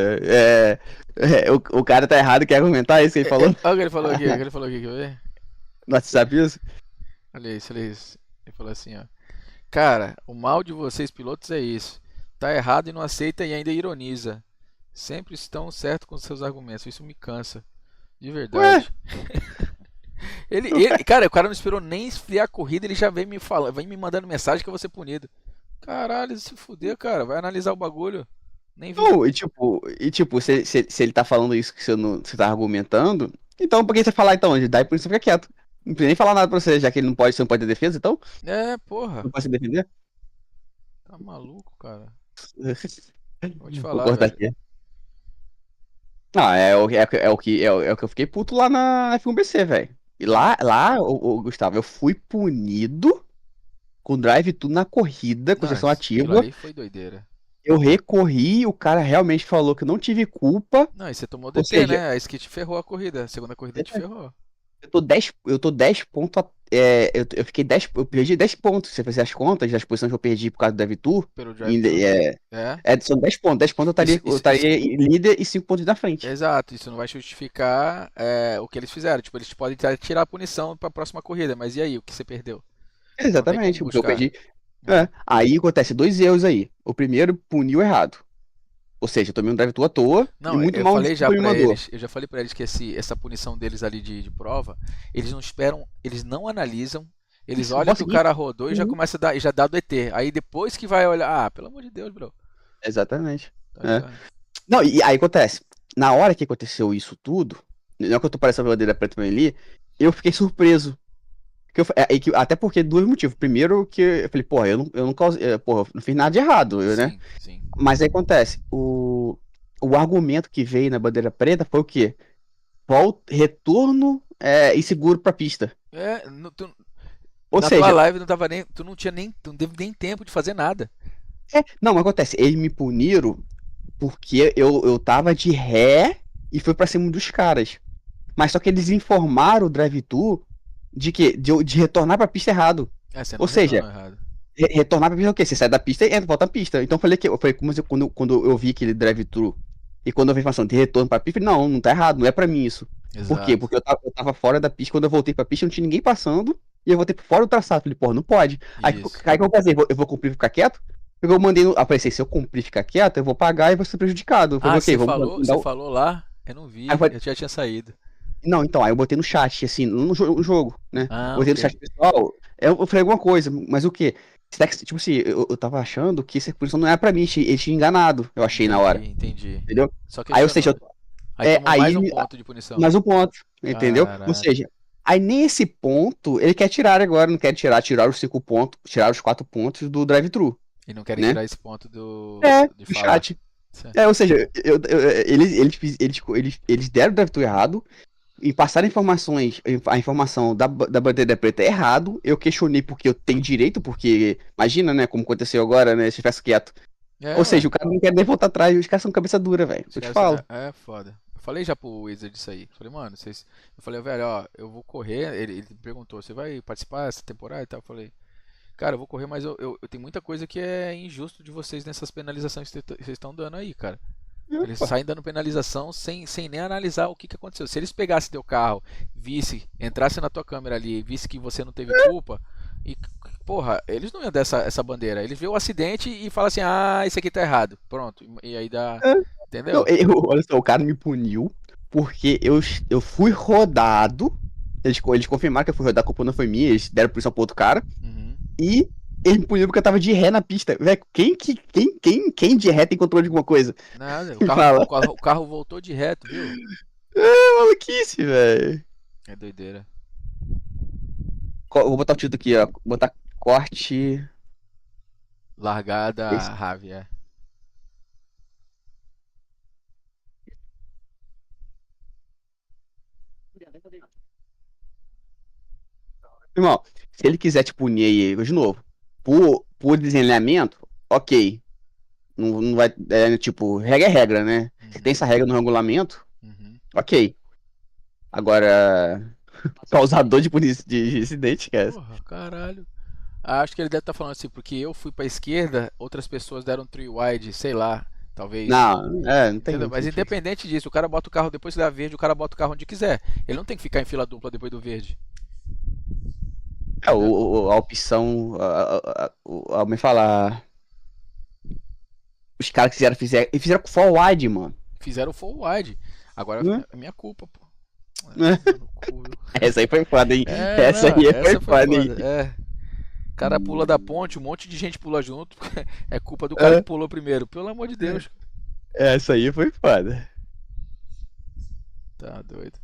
o cara tá errado, quer argumentar isso que ele falou Olha o que ele falou aqui, quer ver? no WhatsApp isso? Olha isso. Ele falou assim, ó. Cara, o mal de vocês pilotos é isso. Tá errado e não aceita e ainda ironiza. Sempre estão certo com seus argumentos. Isso me cansa. De verdade. Cara, o cara não esperou nem esfriar a corrida, ele já vem me mandando mensagem que eu vou ser punido. Caralho, se fuder, cara. Vai analisar o bagulho. Nem vi. Não, se ele tá falando isso que você tá argumentando, então por que você falar então? Daí por isso você fica quieto. Não precisa nem falar nada pra você, já que ele você não pode ter defesa, então? Porra. Não pode se defender? Tá maluco, cara. Vou te Vou falar, cortar velho. aqui. Não, é o que eu fiquei puto lá na F1BC, velho. E lá, Gustavo, eu fui punido com drive-thru na corrida, com sessão Aquilo ativa. ali foi doideira. Eu recorri, o cara realmente falou que eu não tive culpa. Não, e você tomou Ou DP, seja, né? A Skit ferrou a corrida. A segunda corrida te ferrou. Eu tô 10 pontos. Eu fiquei 10. Eu perdi 10 pontos. Se você fizer as contas das posições que eu perdi por causa do drive-thru. Pelo drive-thru. São 10 pontos. 10 pontos eu estaria líder e 5 pontos da frente. Exato, isso não vai justificar o que eles fizeram. Tipo, eles podem tirar a punição pra próxima corrida, mas e aí, o que você perdeu? Exatamente, como porque eu buscar. perdi. Aí acontece 2 erros aí. O primeiro puniu errado. Ou seja, eu tomei um drive-thru à toa Não, e muito eu mal falei já me pra mandou. eles, eu já falei pra eles que essa punição deles ali de prova, eles não esperam, eles não analisam, eles Isso, olham que posso o seguir? cara rodou e já começa a dar, e já dá do ET. Aí depois que vai olhar, pelo amor de Deus, bro. Exatamente. Tá ligado? Não, e aí acontece. Na hora que aconteceu isso tudo, não que eu tô parecendo a bandeira preta ali, eu fiquei surpreso. Até porque dois motivos. Primeiro que eu falei, porra, eu não causei, porra, eu não fiz nada de errado, né? Sim, sim. Mas aí acontece, o argumento que veio na bandeira preta foi o quê? Retorno inseguro pra pista. Ou Na seja, tua live não tava nem, tu não teve nem tempo de fazer nada. não, mas acontece, eles me puniram porque eu tava de ré e fui pra cima dos caras. Mas só que eles informaram o drive-thru de que de retornar pra pista errado. Você não Ou seja, retornou errado. retornar pra pista é o quê? Você sai da pista e entra, volta à pista. Então eu falei quando eu vi aquele drive-thru e quando eu vi a informação de retorno pra pista, eu falei, não tá errado, não é pra mim isso. Por quê? Exato. Porque eu tava fora da pista, quando eu voltei pra pista não tinha ninguém passando e eu voltei por fora do traçado. Falei, porra, não pode. Aí o Isso. que eu vou fazer? Eu vou cumprir e ficar quieto? Eu mandei pensei, se eu cumprir e ficar quieto, eu vou pagar e vou ser prejudicado. Eu falei, ok, Você falou lá? Eu não vi, Aí eu falei- eu já tinha saído. Não, então, aí eu botei no chat, assim, no jogo, né? Botei no ok. chat pessoal, eu falei alguma coisa, mas o quê? Será que, tipo assim, eu tava achando que essa punição não era pra mim, ele tinha enganado, eu achei na hora, Entendi. entendeu? Só Aí, ou seja, questionando. Aí tomou mais um aí ponto de punição. mais um ponto, entendeu? Caraca. Ou seja, aí nesse ponto, ele quer tirar agora, não quer tirar os 5 pontos, tirar os 4 pontos do drive-thru. E não querem né? tirar esse ponto do Do falar. chat. Certo. Ou seja, eles deram o drive-thru errado, e passaram a informação da bandeira preta errado, eu questionei porque eu tenho direito, porque imagina, né, como aconteceu agora, né, se tivesse quieto. Ou seja, o cara não quer nem voltar atrás, os caras são cabeça dura, velho, eu te falo. É foda. Eu falei já pro Wizard disso aí. Falei, mano, eu falei, velho, ó, eu vou correr. Ele me perguntou, você vai participar dessa temporada e tal? Eu falei, cara, eu vou correr, mas eu tenho muita coisa que é injusto de vocês nessas penalizações que vocês estão dando aí, cara. Eles saem dando penalização sem nem analisar o que aconteceu. Se eles pegassem teu carro, entrasse na tua câmera ali e visse que você não teve culpa, e porra, eles não iam dar essa bandeira. Eles vê o acidente e falam assim, isso aqui tá errado. Pronto. E aí dá. Entendeu? Olha só, o cara me puniu porque eu fui rodado. Eles confirmaram que eu fui rodado, a culpa não foi minha, eles deram punição pro outro cara. Uhum. E ele me puniu porque eu tava de ré na pista. Velho, quem de ré tem controle de alguma coisa? Nada, Fala. o carro voltou de reto, viu? Maluquice, velho. É doideira. Vou botar o título aqui, ó. Vou botar corte. Largada Esse. Ravi, é. Irmão, se ele quiser te punir aí, de novo, por desalinhamento, ok. Não vai. Tipo, regra é regra, né? Se tem essa regra no regulamento, ok. Agora, causador de incidente, cara. Porra, caralho. Acho que ele deve estar falando assim, porque eu fui pra esquerda, outras pessoas deram 3 wide, sei lá, talvez. Não tem. Entendeu? Mas independente disso, o cara bota o carro depois da verde, o cara bota o carro onde quiser. Ele não tem que ficar em fila dupla depois do verde. A opção. Como é falar? Os caras fizeram com full wide, mano. Fizeram full wide. Agora é minha culpa, pô. Essa aí foi foda, hein? Essa foi foda, hein? O cara pula da ponte, um monte de gente pula junto. É culpa do cara que pulou primeiro. Pelo amor de Deus. Essa aí foi foda. Tá doido.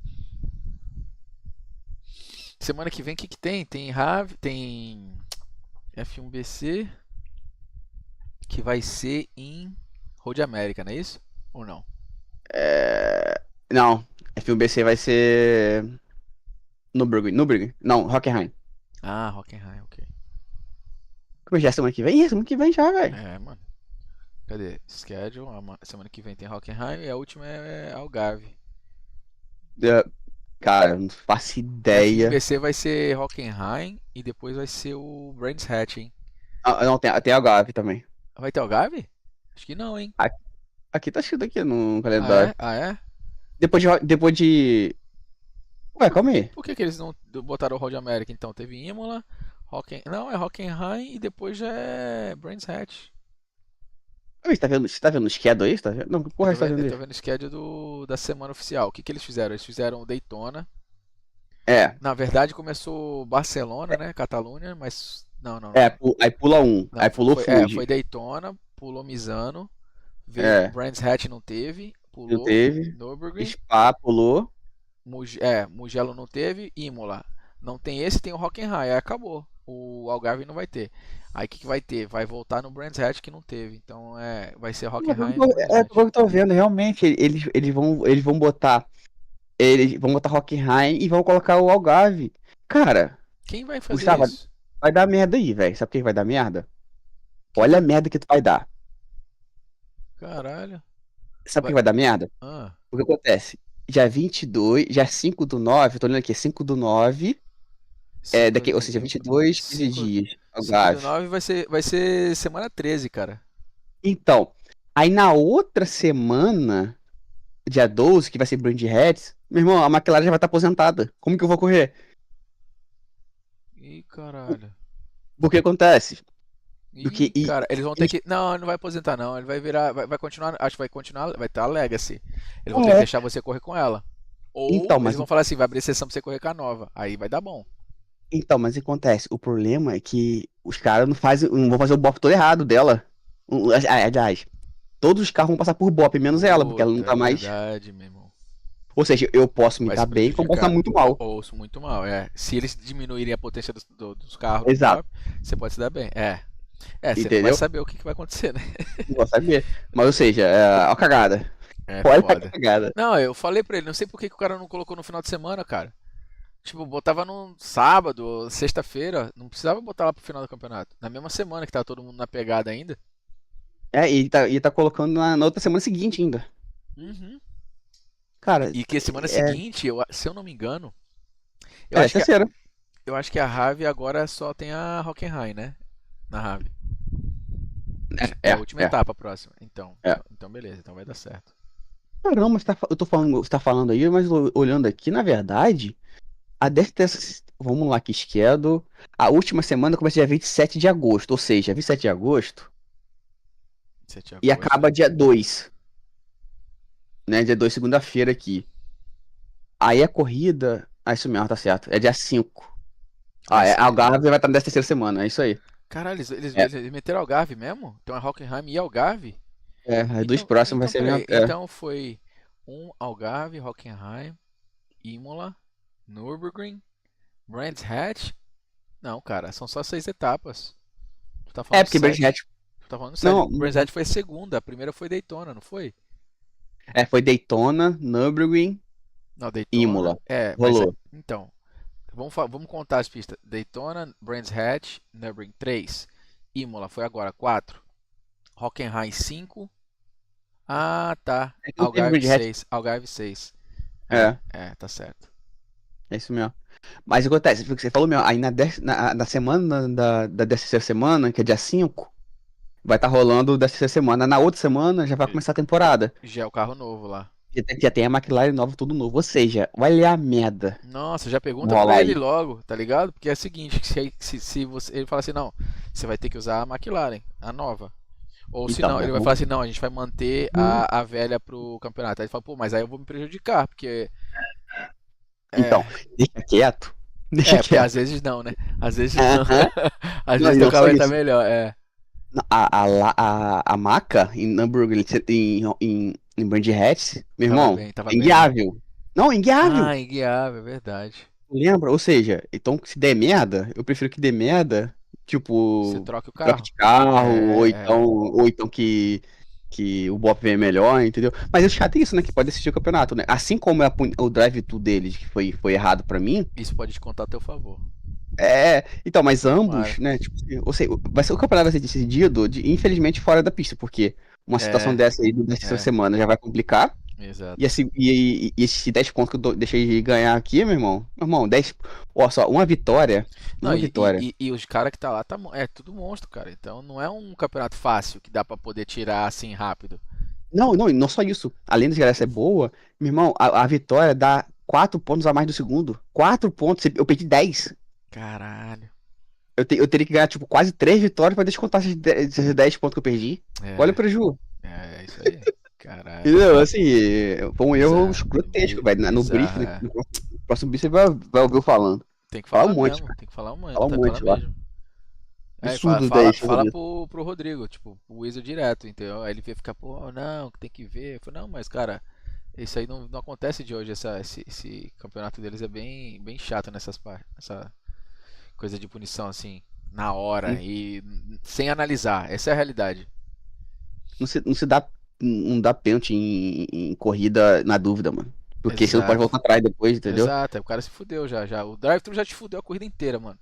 Semana que vem o que tem? Tem RAV, tem F1BC, que vai ser em Road America, não é isso? Ou não? Não, F1BC vai ser Nürburgring. Não, Hockenheim. Hockenheim, ok. Como já é semana que vem? Semana que vem já, velho. Mano. Cadê? Schedule. Semana que vem tem Hockenheim e a última é Algarve. Cara, não faço ideia. O BC vai ser Hockenheim e depois vai ser o Brands Hatch, hein? Não, tem Algarve também. Vai ter Algarve? Acho que não, hein? Aqui tá escrito aqui no calendário. É? Depois de... Ué, calma aí. Por que eles não botaram o Road America então? Teve Imola, não, é Hockenheim e depois já é Brands Hatch. Você tá vendo o schedule aí? Tá vendo? Não, que porra você tá vendo aí? Tô vendo o schedule da semana oficial. O que eles fizeram? Eles fizeram Daytona. Na verdade começou Barcelona, né? Catalunha, mas... Não. Aí pula um. Não, aí pulou Fuji. foi Daytona, pulou Misano. Veio Brands Hatch não teve. Pulou não teve. Nürburgring. Spa pulou. Mugello não teve, Imola. Não tem esse, tem o Hockenheim, aí acabou. O Algarve não vai ter. Aí o que vai ter? Vai voltar no Brands Hatch que não teve. Então vai ser Hockenheim e Brands É Hatch. porque eu tô vendo, realmente, eles vão botar. Eles vão botar Hockenheim e vão colocar o Algarve. Cara, Quem vai fazer Gustavo, isso? vai dar merda aí, velho. Sabe por que vai dar merda? Olha a merda que tu vai dar. Caralho. Sabe por que vai dar merda? Ah, O que acontece? Dia 22, dia 5/9, eu tô olhando aqui, 5/9, ou seja, 22, 15 dias, 5 do Algarve. 9 vai ser semana 13, cara. Então, aí na outra semana, dia 12, que vai ser Brand Heads, meu irmão, a McLaren já vai estar aposentada. Como que eu vou correr? Ih, caralho. Porque acontece? Ih, cara, eles vão ter que. Não, ele não vai aposentar, não. Ele vai virar. Vai continuar. Acho que vai continuar. Vai estar a Legacy. Eles vão ter que deixar você correr com ela. Ou Então, eles mas vão falar assim: vai abrir exceção pra você correr com a nova. Aí vai dar bom. Então, mas acontece, o problema é que os caras não vão fazer o bop todo errado dela. Aliás, todos os carros vão passar por bop, menos ela, porque ela não tá mais. Verdade, meu irmão. Ou seja, eu posso me Vai dar se bem, como prejudicar. posso estar muito mal. Ou muito mal, é. Se eles diminuírem a potência dos carros, Exato. você pode se dar bem. Você não Entendeu? vai saber o que vai acontecer, né? Não vou saber. Mas, ou seja, ó a cagada. É Olha a foda. cagada. Não, eu falei pra ele, não sei por que o cara não colocou no final de semana, cara. Tipo, botava no sábado, ou sexta-feira, não precisava botar lá pro final do campeonato. Na mesma semana que tava todo mundo na pegada ainda. E tá colocando na outra semana seguinte ainda. Uhum. Cara, E que semana seguinte, se eu não me engano, terceira. eu acho que a Rave agora só tem a Hockenheim, né? Na Rave. É a última etapa próxima. Então beleza, então vai dar certo. Caramba, você tá falando aí, mas olhando aqui, na verdade, vamos lá, que esquerdo. A última semana começa dia 27 de agosto, ou seja, 27 de agosto. 27 de E agosto. acaba dia 2. Né? Dia 2, segunda-feira aqui. Aí a corrida. Isso mesmo, tá certo. É dia 5. A Algarve vai estar na 13ª semana, é isso aí. Caralho, eles meteram Algarve mesmo? Então é Hockenheim e Algarve? As duas próximas vai ser mesmo. Então foi Algarve, Hockenheim, Imola, Nürburgring, Brands Hatch. Não, cara, são só 6 etapas. Tu tá falando Porque Brands Hatch. Tu tá falando sério. Não, Brands Hatch foi a segunda, a primeira foi Daytona, não foi? Foi Daytona, Nürburgring, Não, Daytona. Rolou. Então, vamos contar as pistas. Daytona, Brands Hatch, Nürburgring 3. Imola foi agora 4. Hockenheim 5. Ah, tá. Algarve 6. Algarve 6. Tá certo. É isso mesmo. Mas acontece, o que você falou mesmo, aí na semana da 13ª semana, que é dia 5, vai estar rolando da 13ª semana. Na outra semana já vai começar a temporada. Já é o carro novo lá. Já tem a McLaren nova, tudo novo. Ou seja, olha a merda. Nossa, já pergunta pra ele logo, tá ligado? Porque é o seguinte, se você, ele fala assim, não, você vai ter que usar a McLaren, a nova. Ou se não, ele vai falar assim, não, a gente vai manter a velha pro campeonato. Aí ele fala, pô, mas aí eu vou me prejudicar, porque... Então, deixa quieto. Porque às vezes não, né? Às vezes não. Às vezes o carro vai estar melhor, A Maca em Nürburgring, em Brand Hatch, meu irmão, tava inguiável. Não, inguiável. Ah, inguiável, é verdade. Lembra? Ou seja, então se der merda, eu prefiro que dê merda, tipo, você troca o carro. Troca de carro, ou então que o bop venha melhor, entendeu? Mas o chato é isso, né? Que pode decidir o campeonato, né? Assim como o drive-thru deles, que foi errado pra mim. Isso pode descontar a teu favor. Então, mas ambos, né? Tipo, ou seja, o campeonato vai ser decidido, infelizmente, fora da pista, porque uma situação dessa aí dessa semana já vai complicar. Exato. E esses 10 pontos que eu deixei de ganhar aqui, meu irmão, 10. Olha só, uma vitória. E os caras que tá lá, é tudo monstro, cara. Então não é um campeonato fácil que dá pra poder tirar assim rápido. Não só isso. Além de galera ser boa, meu irmão, a vitória dá 4 pontos a mais do segundo. 4 pontos, eu perdi 10. Caralho. Eu teria que ganhar, tipo, quase 3 vitórias pra descontar esses 10 pontos que eu perdi. Olha o prejuízo. É isso aí. Caralho. Entendeu? Assim, foi um erro grotesco, velho. No brief, no próximo brief você vai ouvir eu falando. Tem que falar um monte, mesmo, cara. Tem que falar um monte. Fala um monte lá. Absurdo, fala pro Rodrigo, tipo, o Weasel direto, entendeu? Aí ele vai ficar, pô, não, tem que ver. Eu falei, não, mas cara, Isso aí não acontece de hoje. Esse campeonato deles é bem chato nessas partes. Essa coisa de punição assim, na hora e sem analisar. Essa é a realidade. Não se dá. Não dá pênalti em corrida na dúvida, mano. Porque você não pode Exato. voltar atrás depois, entendeu? Exato, aí o cara se fudeu já. O drive-thru já te fudeu a corrida inteira, mano.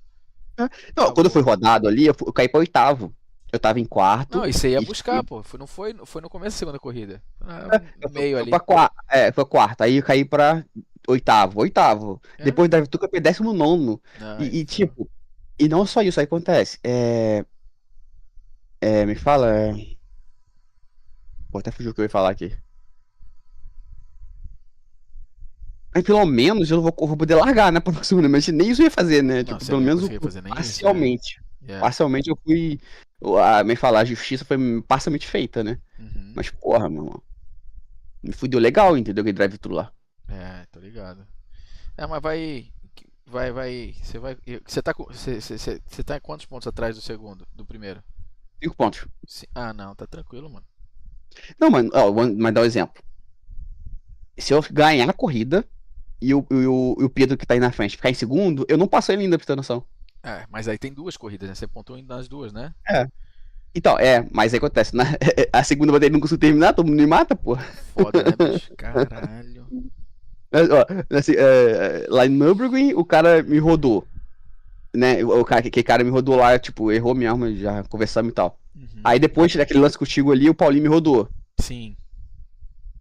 Não, quando eu fui rodado ali, eu caí pra oitavo. Eu tava em quarto. Não, e você ia e buscar, pô. Não foi no começo da segunda corrida. No eu meio fui ali. foi quarto. Aí eu caí pra oitavo. É. Depois do drive-thru eu fui 19º. Não, E tipo, e não só isso, aí acontece. Me fala. Pô, até fugiu o que eu ia falar aqui. Mas pelo menos eu vou poder largar, né? Pra segunda, mas nem isso eu ia fazer, né? Não, Tipo, você pelo não ia menos conseguir fazer nem isso, né? parcialmente. Yeah. Parcialmente eu fui. Me falar, a justiça foi parcialmente feita, né? Uhum. Mas, porra, meu irmão. Me fudeu legal, entendeu? Que drive-thru lá. É, tô ligado. Mas vai. Você vai. Você tá em quantos pontos atrás do segundo? Do primeiro? 5 pontos. Ah, não, tá tranquilo, mano. Não, mano, mas dá um exemplo. Se eu ganhar a corrida e o Pedro que tá aí na frente ficar em segundo, eu não passo ele ainda, pra ter noção. É, mas aí tem duas corridas, né? Você pontuou nas duas, né? Então, mas aí acontece, a segunda bateria não consigo terminar, todo mundo me mata, pô. Foda, né, bicho? Caralho. Mas, ó, assim, lá em Nürburgring, o cara me rodou. Né? Que cara me rodou lá, tipo, errou minha arma, já conversamos e tal. Uhum. Aí depois daquele lance contigo ali, o Paulinho me rodou. Sim.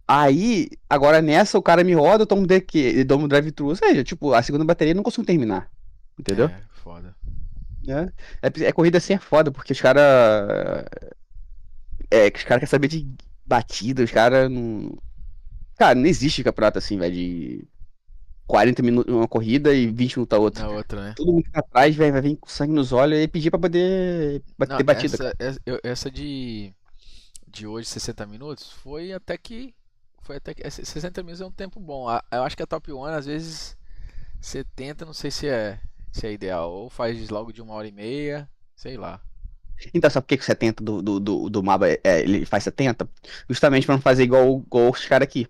Aí, agora nessa, o cara me roda, eu tomo DQ, eu tomo drive-thru. Ou seja, tipo, a segunda bateria eu não consigo terminar. Entendeu? É, foda. Corrida assim é foda, porque os caras. Os caras querem saber de batida, os caras não. Cara, não existe campeonato assim, velho, de 40 minutos uma corrida e 20 minutos a outra. Na outra, né? Todo mundo fica atrás, vai vir com sangue nos olhos e pedir pra poder ter batida. Essa de hoje, 60 minutos, foi até que. 60 minutos é um tempo bom. Eu acho que a Top One, às vezes, 70, não sei se é ideal. Ou faz logo de 1h30, sei lá. Então, sabe por que o 70 do MABA ele faz 70? Justamente pra não fazer igual os caras aqui.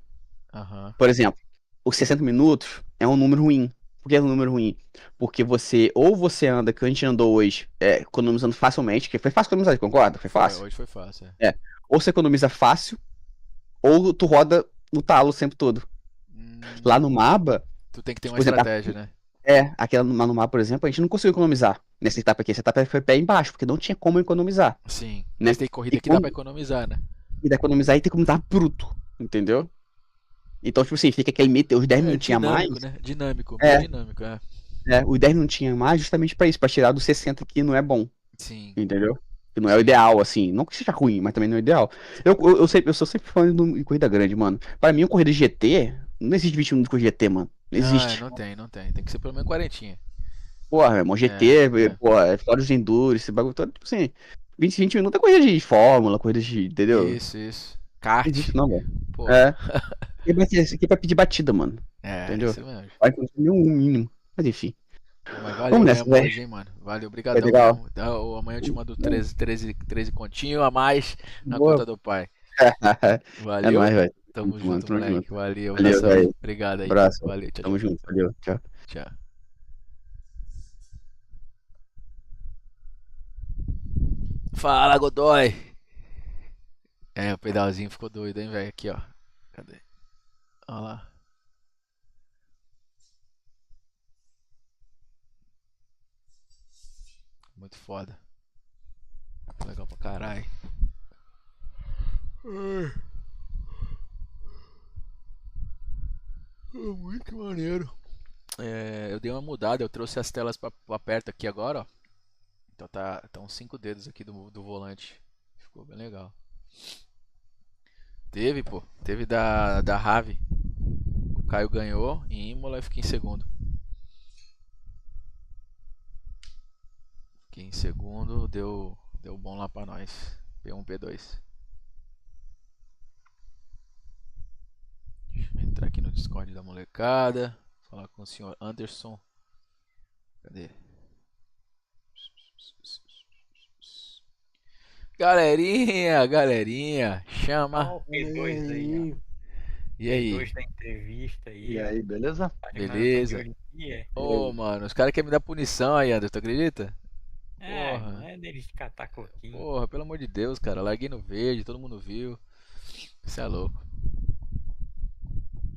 Uhum. Por exemplo, os 60 minutos é um número ruim. Por que é um número ruim? Porque você anda, que a gente andou hoje, economizando facilmente, que foi fácil economizar, concorda? Foi fácil. Hoje foi fácil, Ou você economiza fácil, ou tu roda no talo o tempo todo. Lá no MABA. Tu tem que ter uma por exemplo, estratégia, né? Aquela lá no MABA, por exemplo, a gente não conseguiu economizar nessa etapa aqui. Essa etapa foi pé embaixo, porque não tinha como economizar. Sim. Né? Mas tem corrida que dá pra economizar, né? E dá pra economizar e tem como dar bruto, entendeu? Então, tipo assim, fica aquele meio, os 10 minutinhos a mais. Né? Dinâmico, dinâmico, os 10 minutinhos a mais justamente pra isso, pra tirar dos 60 que não é bom. Sim. Entendeu? Que não é o ideal, assim. Não que seja ruim, mas também não é o ideal. Eu sou sempre fã de corrida grande, mano. Pra mim, uma corrida de GT, não existe 20 minutos com GT, mano. Não existe. Não tem. Tem que ser pelo menos 40. Porra, meu irmão, GT, porra, fora os Enduro, esse bagulho todo, tipo assim. 20 minutos é corrida de Fórmula, corrida de. Entendeu? Isso. Kart. Não existe, não, velho. Pô. Esse aqui é pra pedir batida, mano. Entendeu? Isso mesmo. Vai consumir um mínimo. Mas enfim. Mas valeu, vamos nessa, velho. Hoje, hein, mano. Valeu, obrigadão. Legal. Amanhã eu te mando 13 continho a mais na Boa. conta do pai. Valeu. É nóis, velho. Tamo junto, moleque. Valeu, velho. Obrigado aí. Abraço. Valeu, tchau. Tamo junto. Valeu. Tchau. Tchau. Fala, Godoy. O pedalzinho ficou doido, hein, velho. Aqui, ó. Cadê? Olha lá. Muito foda. Legal pra caralho. Muito maneiro. Eu dei uma mudada, eu trouxe as telas pra perto aqui agora, ó. Então tá uns 5 dedos aqui do volante. Ficou bem legal. Teve da Rave. O Caio ganhou em Imola e fiquei em segundo. Fiquei em segundo, deu bom lá pra nós. P1, P2. Deixa eu entrar aqui no Discord da molecada. Falar com o senhor Anderson. Cadê? Galerinha, chama. E aí? Hoje da entrevista aí. E aí, beleza? Tá terminando Beleza. a teoria. Ô, mano, os caras querem me dar punição aí, Anderson, tu acredita? Porra. Não é deles de catar coquinho. Porra, pelo amor de Deus, cara. Larguei no verde, todo mundo viu. Isso é louco.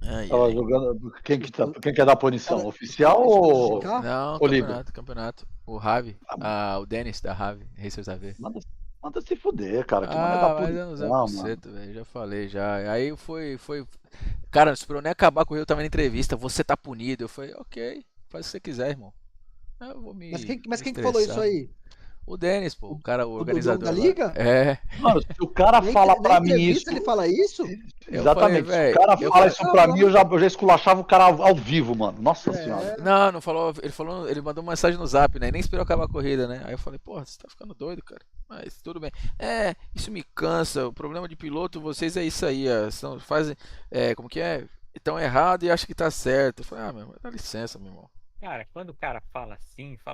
Ai, Tava ai. jogando. Quem quer dar punição? Oficial ou. Não, ou livre? campeonato. O Ravi, o Dennis da Ravi, Racers AV. Manda se fuder, cara. Que manda Ah, dar mas eu punição, não usei mano. buceta, velho. Já falei já. Aí foi. Cara, não esperou nem acabar com eu, tava na entrevista. Você tá punido. Eu falei, ok, faz o que você quiser, irmão. Eu vou me. Mas quem que falou isso aí? O Dennis, pô, o cara, o dono organizador. da lá. liga? É. Mano, se o cara fala pra mim isso. Ele fala isso? Exatamente. falei, se o cara velho, fala isso pra mim, eu já esculachava o cara ao vivo, mano. Nossa senhora. Não falou. Ele mandou uma mensagem no zap, né? Nem esperou acabar a corrida, né? Aí eu falei, porra, você tá ficando doido, cara. Mas tudo bem. Isso me cansa. O problema de piloto, vocês é isso aí. Fazem. Como que é? Estão errado e acham que tá certo. Eu falei, meu irmão, dá licença, meu irmão. Cara, quando o cara fala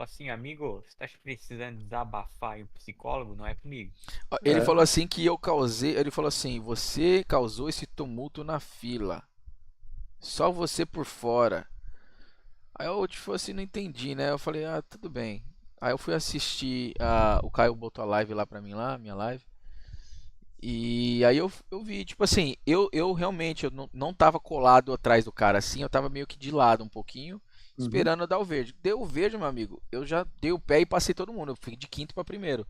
assim, amigo, você tá precisando desabafar e o psicólogo não é comigo. Ele falou assim que eu causei. Ele falou assim, você causou esse tumulto na fila. Só você por fora. Aí eu tipo assim, não entendi, né? Eu falei, tudo bem. Aí eu fui assistir, o Caio botou a live lá pra mim, minha live. E aí eu vi, tipo assim, eu realmente não tava colado atrás do cara assim, eu tava meio que de lado um pouquinho, esperando dar o verde. Deu o verde, meu amigo, eu já dei o pé e passei todo mundo, eu fui de quinto pra primeiro.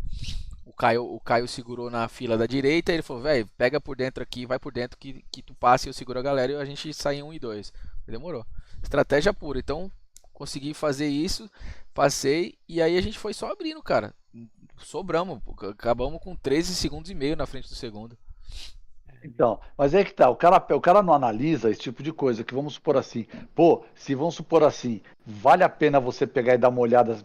O Caio segurou na fila da direita e ele falou, velho, pega por dentro aqui, vai por dentro que tu passa e eu seguro a galera e a gente sai em 1 e 2. Demorou. Estratégia pura, então consegui fazer isso, passei e aí a gente foi só abrindo, cara. Sobramos, acabamos com 13 segundos e meio na frente do segundo. Então, mas é que tá, o cara não analisa esse tipo de coisa, que vamos supor assim, se vamos supor assim, vale a pena você pegar e dar uma olhada,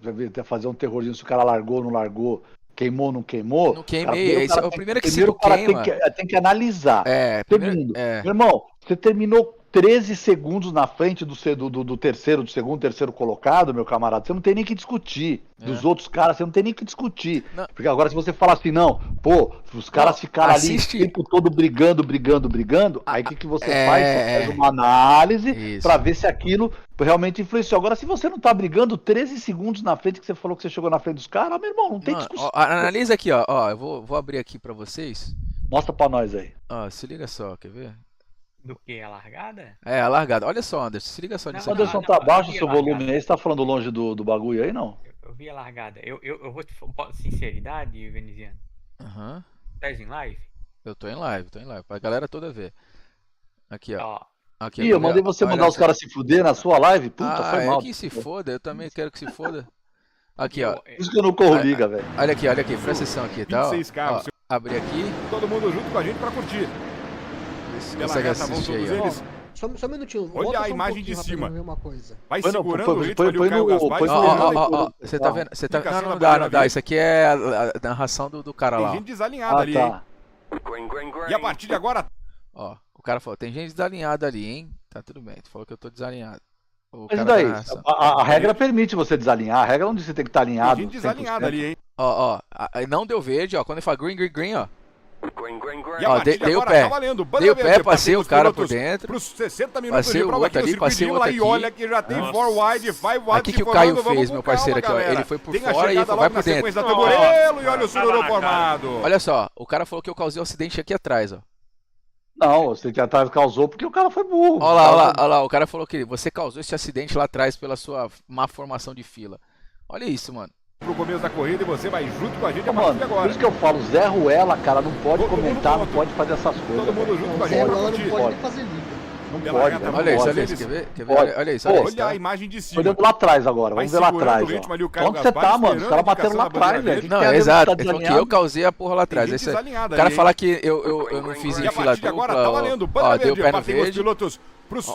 fazer um terrorzinho se o cara largou ou não largou, queimou ou não queimou? Não queimei, esse é o primeiro que se queima. Tem que analisar. Segundo, meu irmão, você terminou 13 segundos na frente do segundo, terceiro colocado, meu camarada, você não tem nem que discutir. Dos outros caras, você não tem nem que discutir. Não. Porque agora se você falar assim, os caras ficaram ali o tempo todo brigando, aí o que você faz? Você faz uma análise pra ver se aquilo realmente influenciou. Agora, se você não tá brigando 13 segundos na frente, que você falou que você chegou na frente dos caras, meu irmão, não tem discussão. Analisa aqui, ó, eu vou abrir aqui pra vocês. Mostra pra nós aí. Se liga só, quer ver? Do que? A largada? A largada. Olha só, Anderson, se liga só nisso aqui. Anderson, tá baixo o seu volume aí? Você tá falando longe do bagulho aí, não? Eu vi a largada. Eu vou te falar, sinceridade, Veneziano. Tá em live? Eu tô em live, pra galera toda ver. Aqui, ó. Aqui, eu mandei você mandar os caras se fuder na sua live? Puta, foi mal. Que se foda, eu também quero que se foda. Aqui, ó. Por isso que eu não corro liga, velho. Olha aqui, presta atenção aqui, tá? 26 carros. Abri aqui. Todo mundo junto com a gente pra curtir. Consegue assistir aí, ó. Só um minutinho. Olha a imagem de cima. Uma coisa. Vai segurando o ritmo ali, o Caio Gaspar. Você tá vendo? Não dá. Isso aqui é a narração do cara lá. Tem gente desalinhada ali, hein? E a partir de agora... Ó, o cara falou, tem gente desalinhada ali, hein? Tá tudo bem, tu falou que eu tô desalinhado. Mas daí, a regra permite você desalinhar, a regra não diz que você tem que estar alinhado. Tem gente desalinhada ali, hein? Ó, não deu verde, ó, quando ele fala green, ó. E a dei agora, o pé. Tá valendo. Dei o pé, passei o cara por dentro. Pros 60 minutos de prova aqui no circuito lá e olha que já tem 4 wide, 5 wide. Aqui que o Caio fez, meu parceiro, aqui, ó. Ele foi por fora e ele vai por dentro. Da Tamborelo, e olha o sururu formado. Olha só, o cara falou que eu causei um acidente aqui atrás, ó. Não, você que atrás causou porque o cara foi burro. Olha lá, o cara falou que você causou esse acidente lá atrás pela sua má formação de fila. Olha isso, mano. Pro começo da corrida e você vai junto com a gente a partir de agora. Por isso que eu falo, Zé Ruela, cara, não pode comentar, não pode fazer essas coisas. Todo mundo junto com a gente. Zé Ruela não pode nem fazer liga. Não pode, velho. Olha isso, quer ver? Olha isso, olha a imagem de cima. Olhando lá atrás agora, vamos ver lá atrás. Onde você tá, mano? Os caras bateram lá atrás, velho. Não, exato, ele falou que eu causei a porra lá atrás. O cara falar que eu não fiz em fila dupla, ó, deu o pé no verde.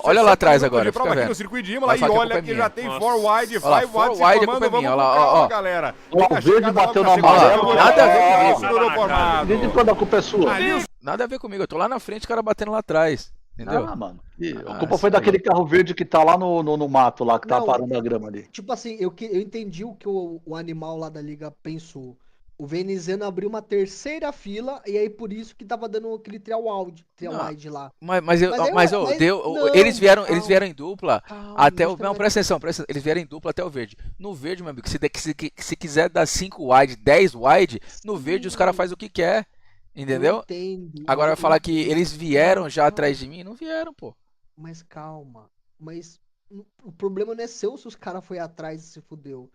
Olha lá atrás agora, fica vendo. No circuito de Imola, e olha que já tem 4 wide, 5 wide se wide, formando, vamos com calma, galera. O verde bateu no amarelo. Nada a ver comigo. Desde quando a culpa é sua? Nada a ver comigo, eu tô lá na frente, o cara batendo lá atrás. Entendeu? Mano. A culpa foi daquele carro verde que tá lá no mato, lá, que tá parando a grama ali. Tipo assim, eu entendi o que o animal lá da liga pensou. O veneziano abriu uma terceira fila e aí por isso que tava dando aquele trail wide lá. Eles vieram em dupla até o. Não, presta atenção, eles vieram em dupla até o verde. No verde, meu amigo, se quiser dar 5 wide, 10 wide, no verde os caras fazem o que quer. Entendeu? Agora vai falar que eles vieram já atrás de mim? Não vieram, pô. Mas calma. Mas o problema não é seu se os caras foi atrás e se fudeu.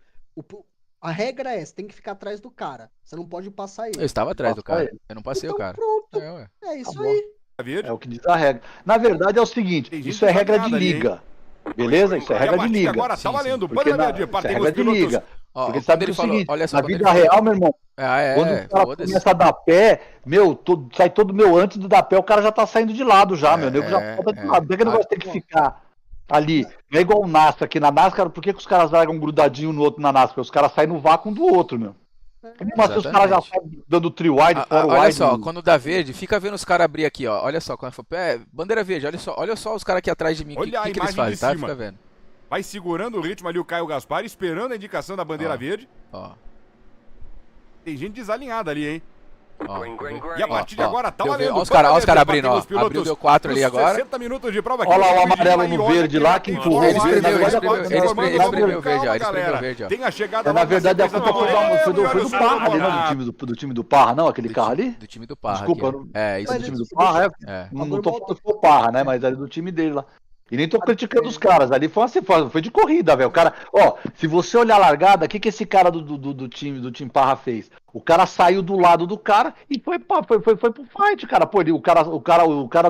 A regra é, você tem que ficar atrás do cara. Você não pode passar ele. Eu estava atrás do cara. Eu não passei o cara. Pronto. É isso aí. É o que diz a regra. Na verdade é o seguinte, isso é regra de liga. Beleza? Isso é regra de liga. Agora tá valendo. Porque isso é regra de liga. Porque sabe o seguinte, olha só, na vida real, meu irmão, quando o cara foda-se. começa a dar pé, sai todo meu antes do dar pé, o cara já tá saindo de lado já, meu nego já volta de lado. Por que o negócio tem que ficar ali? Não é igual o NASCAR aqui na NASCAR, por que os caras largam grudadinho no outro na NASCAR? Os caras saem no vácuo um do outro, meu. Mas os caras já saem dando trio-wide, fora-wide. Olha só, quando dá verde, fica vendo os caras abrir aqui, ó. Olha só, quando for bandeira verde, olha só os caras aqui atrás de mim. O que eles fazem, tá? Fica vendo. Vai segurando o ritmo ali o Caio Gaspar, esperando a indicação da bandeira verde. Tem gente desalinhada ali, hein? E a partir de agora tá valendo. Olha os caras abrindo, ó. Abriu, deu 4 ali agora. 60 minutos de prova aqui. Olha lá o amarelo no verde lá que empurrou. Ele espremeu o verde, ó. Tem a chegada na verdade a culpa foi do Parra ali, não? Do time do Parra, não? Aquele carro ali? Do time do Parra. Desculpa. Isso do time do Parra, não tô falando que foi o Parra, né? Mas ali do time dele lá. E nem tô criticando os caras, ali foi de corrida, velho. O cara, se você olhar a largada, o que esse cara do time Parra fez? O cara saiu do lado do cara e foi pro fight, cara. Pô, o cara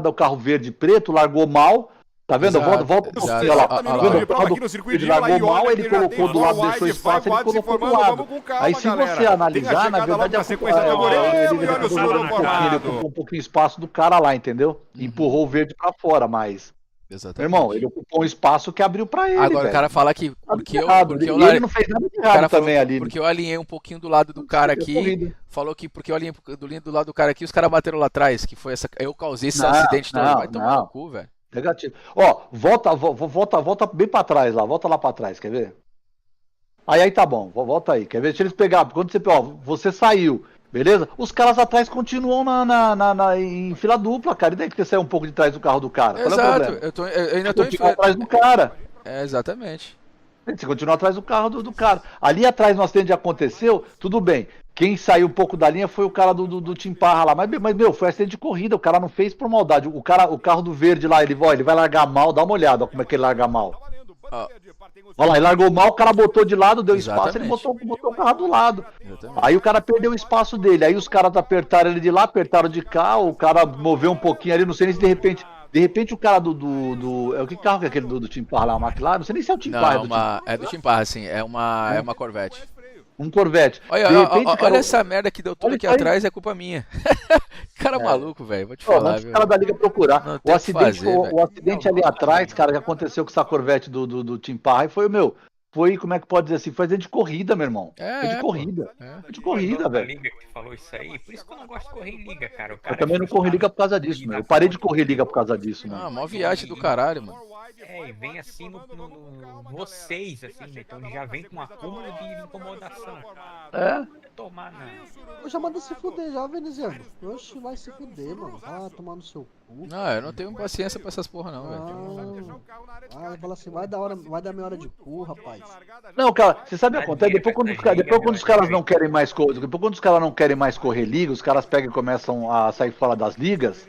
do carro verde e preto largou mal. Tá vendo? Volta pro lá. Ele largou mal, ele colocou do lado, deixou espaço, ele colocou do lado. Aí se você analisar, na verdade, ele ocupou um pouquinho espaço do cara lá, entendeu? Empurrou o verde pra fora, mas... Exatamente. Meu irmão, ele ocupou um espaço que abriu pra ele. Agora o cara fala que ele não fez nada de errado também ali. Porque eu alinhei um pouquinho do lado do cara aqui. Falou que porque eu alinhei do lado do cara aqui, os caras bateram lá atrás, que foi essa. Eu causei esse acidente todo. Vai tomar no cu, velho. Negativo. Volta bem pra trás lá, volta lá pra trás, quer ver? Aí tá bom, volta aí. Quer ver? Deixa eles pegar. Quando você saiu. Beleza? Os caras atrás continuam em fila dupla, cara. E daí que você sai um pouco de trás do carro do cara. Exato. Eu ainda tô em fila atrás do cara. Exatamente. Você continua atrás do carro do cara. Ali atrás no acidente aconteceu, tudo bem. Quem saiu um pouco da linha foi o cara do Tim Parra lá. Mas, meu, foi acidente de corrida. O cara não fez por maldade. O carro do verde lá, ele vai largar mal. Dá uma olhada como é que ele larga mal. Olha lá, ele largou mal, o cara botou de lado, deu espaço, ele botou o carro do lado. Aí o cara perdeu o espaço dele, aí os caras apertaram ele de lá, apertaram de cá, o cara moveu um pouquinho ali, não sei nem se de repente o cara que carro que é aquele do Tim Parra lá, uma McLaren? Não sei nem se é o Tim Parra. É do Tim Parra, sim, é uma Corvette. Um Corvette. Olha essa merda que deu tudo aqui atrás, é culpa minha. Cara maluco, velho, vou te falar. Os caras da liga procurar. O acidente ali atrás, cara, que aconteceu com essa Corvette do Tim Parra, foi, como é que pode dizer assim, foi de corrida, meu irmão. Foi de corrida. Foi de corrida, velho. Liga que falou isso aí, por isso que eu não gosto de correr em liga, cara. Eu também não corri liga por causa disso, meu. Eu parei de correr liga por causa disso, mano. Mó viagem do caralho, mano. E vem assim vocês, assim, né? Então já vem com um acúmulo de incomodação. Tomar, não. Eu já mando se fuder já, veneziano. Oxe, vai se fuder, mano. Vai tomar no seu cu. Não, eu não tenho paciência pra essas porra não, velho. Fala assim, vai dar minha hora de cu, rapaz. Não, cara, você sabe o que acontece? Depois quando os caras não querem mais correr, depois quando os caras não querem mais correr liga, os caras pegam e começam a sair fora das ligas.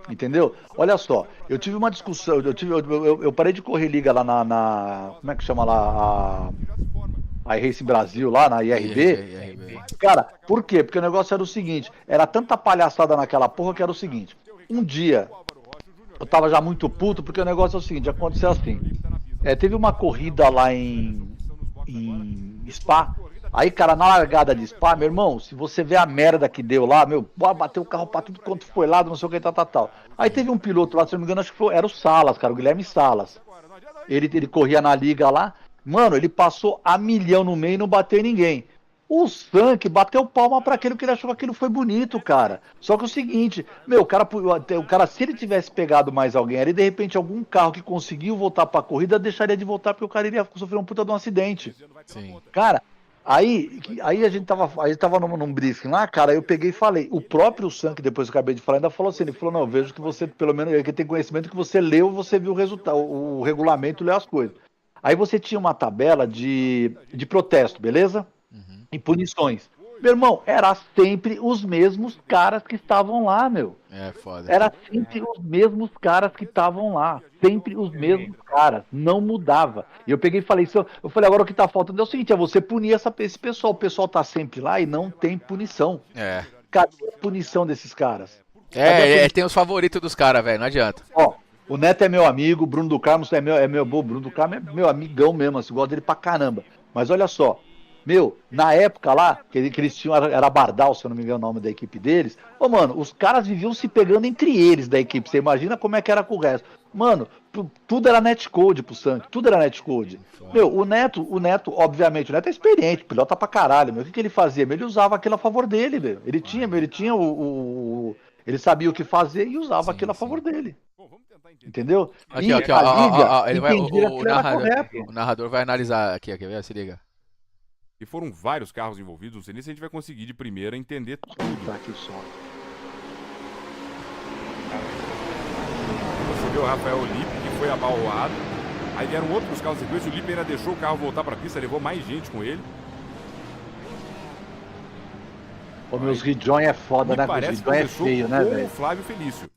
Entendeu? Olha só, eu tive uma discussão, eu parei de correr liga lá como é que chama lá, a Race Brasil lá, na IRB. Cara, por quê? Porque o negócio era o seguinte, era tanta palhaçada naquela porra que era o seguinte, um dia, eu tava já muito puto, porque o negócio é o seguinte, aconteceu assim, teve uma corrida lá em Spa. Aí, cara, na largada de Spa, meu irmão, se você vê a merda que deu lá, bateu o carro pra tudo quanto foi lá, não sei o que, tal. Aí teve um piloto lá, se não me engano, acho que era o Salas, cara, o Guilherme Salas. Ele corria na liga lá, mano, ele passou a milhão no meio e não bateu em ninguém. O Sank bateu palma pra aquele que ele achou que aquilo foi bonito, cara. Só que é o seguinte, o cara, se ele tivesse pegado mais alguém ali, de repente algum carro que conseguiu voltar pra corrida, deixaria de voltar porque o cara iria sofrer um puta de um acidente. Sim. Cara, Aí a gente tava num briefing lá, cara, eu peguei e falei, o próprio Sam, que depois eu acabei de falar, ainda falou assim, ele falou, não, eu vejo que você, pelo menos, que tem conhecimento que você leu, você viu o resultado, o regulamento, leu as coisas. Aí você tinha uma tabela de protesto, beleza? E punições. Meu irmão, era sempre os mesmos caras que estavam lá, meu. É, foda. Era sempre os mesmos caras que estavam lá. Sempre os mesmos caras. Não mudava. E eu peguei e falei, eu falei, agora o que tá faltando é o seguinte, é você punir esse pessoal. O pessoal tá sempre lá e não tem punição. É. Cadê a punição desses caras? Tem os favoritos dos caras, velho, não adianta. Ó, o Neto é meu amigo, o Bruno do Carmo é meu Bruno do Carmo é meu amigão mesmo, assim, gosto dele pra caramba. Mas olha só, meu, na época lá, que eles tinham, era Bardal, se eu não me engano o nome da equipe deles, mano, os caras viviam se pegando entre eles da equipe, você imagina como é que era com o resto. Mano, tudo era netcode pro Santos, tudo era netcode. Meu, o Neto, obviamente, o Neto é experiente, pilota pra caralho, meu, o que ele fazia? Ele usava aquilo a favor dele, meu. Ele tinha ele sabia o que fazer e usava aquilo a favor dele. Entendeu? Aqui, ó, o narrador vai analisar aqui, quer ver? Se liga. E foram vários carros envolvidos, não sei nem se a gente vai conseguir de primeira entender tudo. Aqui só. Você vê o Rafael Lippe, que foi abalroado. Aí vieram outros carros de sequência, o Lippe ainda deixou o carro voltar pra pista, levou mais gente com ele. Ô, meus Ridjon é foda, né? O Ridjon é feio, né, velho? O Flávio Felício.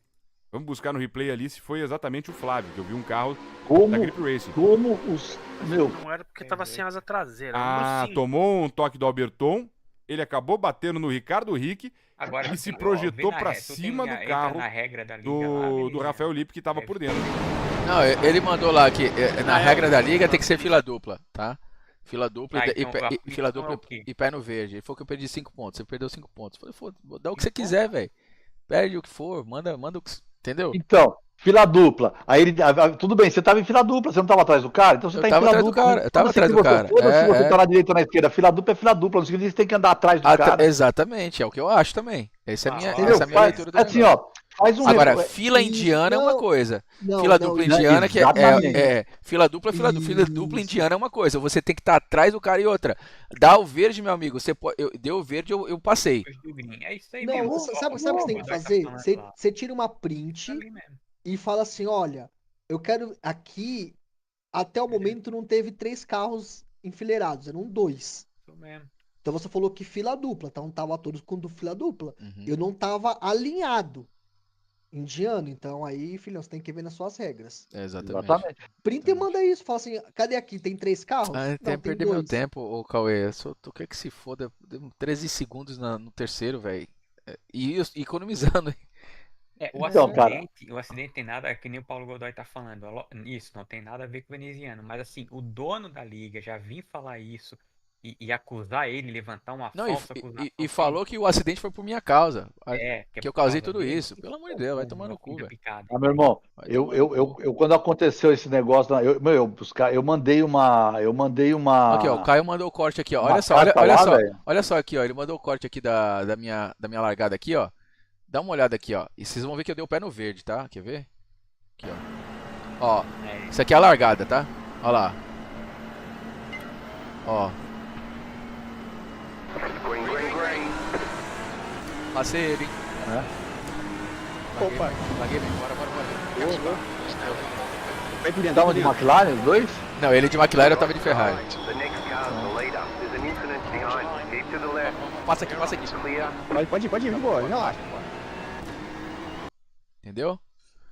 Vamos buscar no replay ali se foi exatamente o Flávio, que eu vi um carro da Grip Racing. Não era porque tava sem asa traseira. Tomou um toque do Alberton, ele acabou batendo no Ricardo Rick e se projetou pra cima do carro do Rafael Lippe, que tava por dentro. Não, ele mandou lá que na regra da liga tem que ser fila dupla, tá? Fila dupla e pé no verde. Ele falou que eu perdi 5 pontos. Você perdeu 5 pontos. Eu falei, foda, dá o que você quiser, velho. Perde o que for, manda o que. Entendeu? Então, fila dupla. Aí ele. Tudo bem, você tava em fila dupla, você não tava atrás do cara? Então você tá em fila dupla. Eu tava atrás do cara. Se você tá na direita ou na esquerda, fila dupla é fila dupla. Não significa que você tem que andar atrás do cara. Exatamente, é o que eu acho também. Essa é a minha leitura do assim, ó. Agora, fila indiana é uma coisa. Fila dupla indiana que fila dupla indiana é uma coisa. Você tem que estar atrás do cara e outra. Dá o verde, meu amigo. Deu o verde, eu passei. É isso aí não, mesmo. Sabe o que você tem que fazer? Você tira uma print e fala assim, olha, eu quero aqui, até o momento não teve 3 carros enfileirados, eram 2. Isso mesmo. Então você falou que fila dupla, então tava todos com fila dupla. Eu não tava alinhado. Indiano, então aí, filhão, você tem que ver nas suas regras. Exatamente. Printa e manda isso, fala assim, cadê aqui? Tem 3 carros? Não, tem perder 2. Meu tempo, ô Cauê. Tu quer que se foda? 13 segundos no terceiro, velho. E economizando, hein? O acidente tem nada, que nem o Paulo Godoy tá falando. Isso, não tem nada a ver com o veneziano. Mas assim, o dono da liga já vim falar isso. E acusar ele, levantar uma falsa acusação. E falou que o acidente foi por minha causa. Que eu causei tudo isso. Pelo amor de Deus, vai tomar no cu, velho. Meu irmão, eu quando aconteceu esse negócio, eu mandei uma. Aqui, ó, o Caio mandou o corte aqui, ó. Olha só aqui, ó. Ele mandou o corte aqui da minha largada aqui, ó. Dá uma olhada aqui, ó. E vocês vão ver que eu dei o pé no verde, tá? Quer ver? Aqui, ó. Ó, isso aqui é a largada, tá? Ó lá. Ó. Passei ele, hein? Opa! Larguei bem, bora. Vai por dentro de McLaren, os dois? Não, ele de McLaren, eu tava de Ferrari. Passa aqui. Pode ir, boa, relaxa. Entendeu?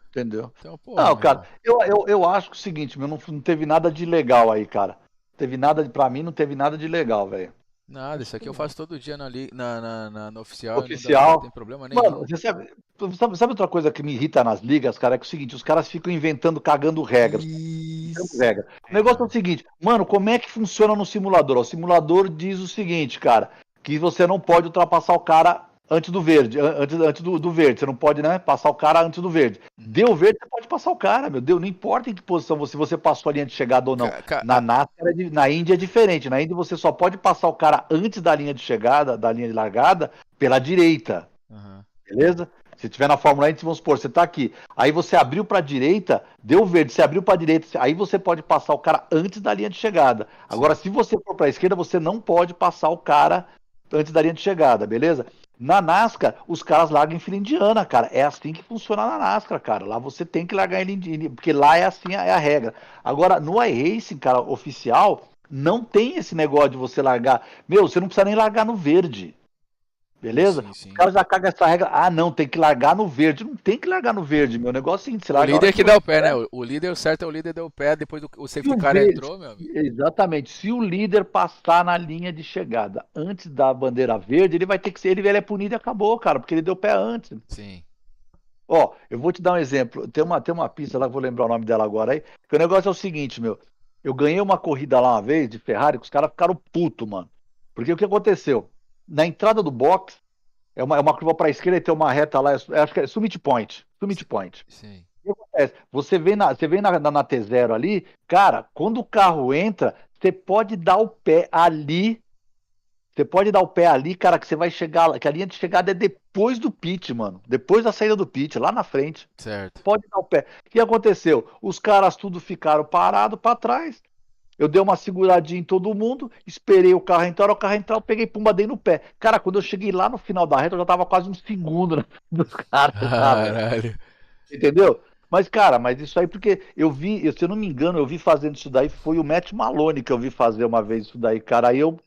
Entendeu? Então, pô, não, cara, eu acho que é o seguinte, meu, não teve nada de legal aí, cara. Pra mim não teve nada de legal, velho. Nada, isso aqui eu faço todo dia na oficial. Não tem problema nenhum. Mano, você sabe outra coisa que me irrita nas ligas, cara? É que é o seguinte, os caras ficam inventando, cagando regras. O negócio é o seguinte, mano, como é que funciona no simulador? O simulador diz o seguinte, cara, que você não pode ultrapassar o cara antes do verde, antes do verde. Você não pode, né, passar o cara antes do verde. Deu verde, você pode passar o cara, meu Deus. Não importa em que posição você passou a linha de chegada ou não. Na NASCAR, na Índia é diferente. Na Índia você só pode passar o cara antes da linha de chegada, da linha de largada, pela direita. Beleza? Se tiver na Fórmula 1, vamos supor, você tá aqui. Aí você abriu pra direita, deu verde, você abriu pra direita, aí você pode passar o cara antes da linha de chegada. Agora, se você for pra esquerda, você não pode passar o cara antes da linha de chegada, beleza? Na NASCAR, os caras largam em fila indiana, cara. É assim que funciona na NASCAR, cara. Lá você tem que largar ele indiana, porque lá é assim, é a regra. Agora, no iRacing, cara, oficial, não tem esse negócio de você largar. Meu, você não precisa nem largar no verde. Beleza? Os caras já cagam essa regra. Ah, não, tem que largar no verde. Não tem que largar no verde, meu negócio é o seguinte. Você O larga a líder hora que dá o você pé, né? quer. O líder, o certo é o líder deu o pé, depois o Se safety o car verde- entrou, meu amigo. Exatamente. Se o líder passar na linha de chegada antes da bandeira verde, ele vai ter que ser. Ele é punido e acabou, cara, porque ele deu pé antes. Sim. Ó, eu vou te dar um exemplo. Tem uma pista lá, que eu vou lembrar o nome dela agora aí. Que o negócio é o seguinte, meu. Eu ganhei uma corrida lá uma vez de Ferrari, que os caras ficaram putos, mano. Porque o que aconteceu? Na entrada do box, é uma curva para a esquerda e tem uma reta lá, acho que é Summit Point. Summit Point. Sim. O que acontece? Você vem na T0 ali, cara, quando o carro entra, você pode dar o pé ali. Você pode dar o pé ali, cara, que você vai chegar, que a linha de chegada é depois do pit, mano. Depois da saída do pit, lá na frente. Certo. Pode dar o pé. O que aconteceu? Os caras tudo ficaram parados para trás. Eu dei uma seguradinha em todo mundo, esperei o carro entrar, eu peguei pumba, dei no pé. Cara, quando eu cheguei lá no final da reta, eu já tava quase um segundo dos caras. sabe? Caralho. Entendeu? Mas, cara, mas isso aí, porque se eu não me engano, eu vi fazendo isso daí, foi o Matt Maloney que eu vi fazer uma vez isso daí, cara. Aí eu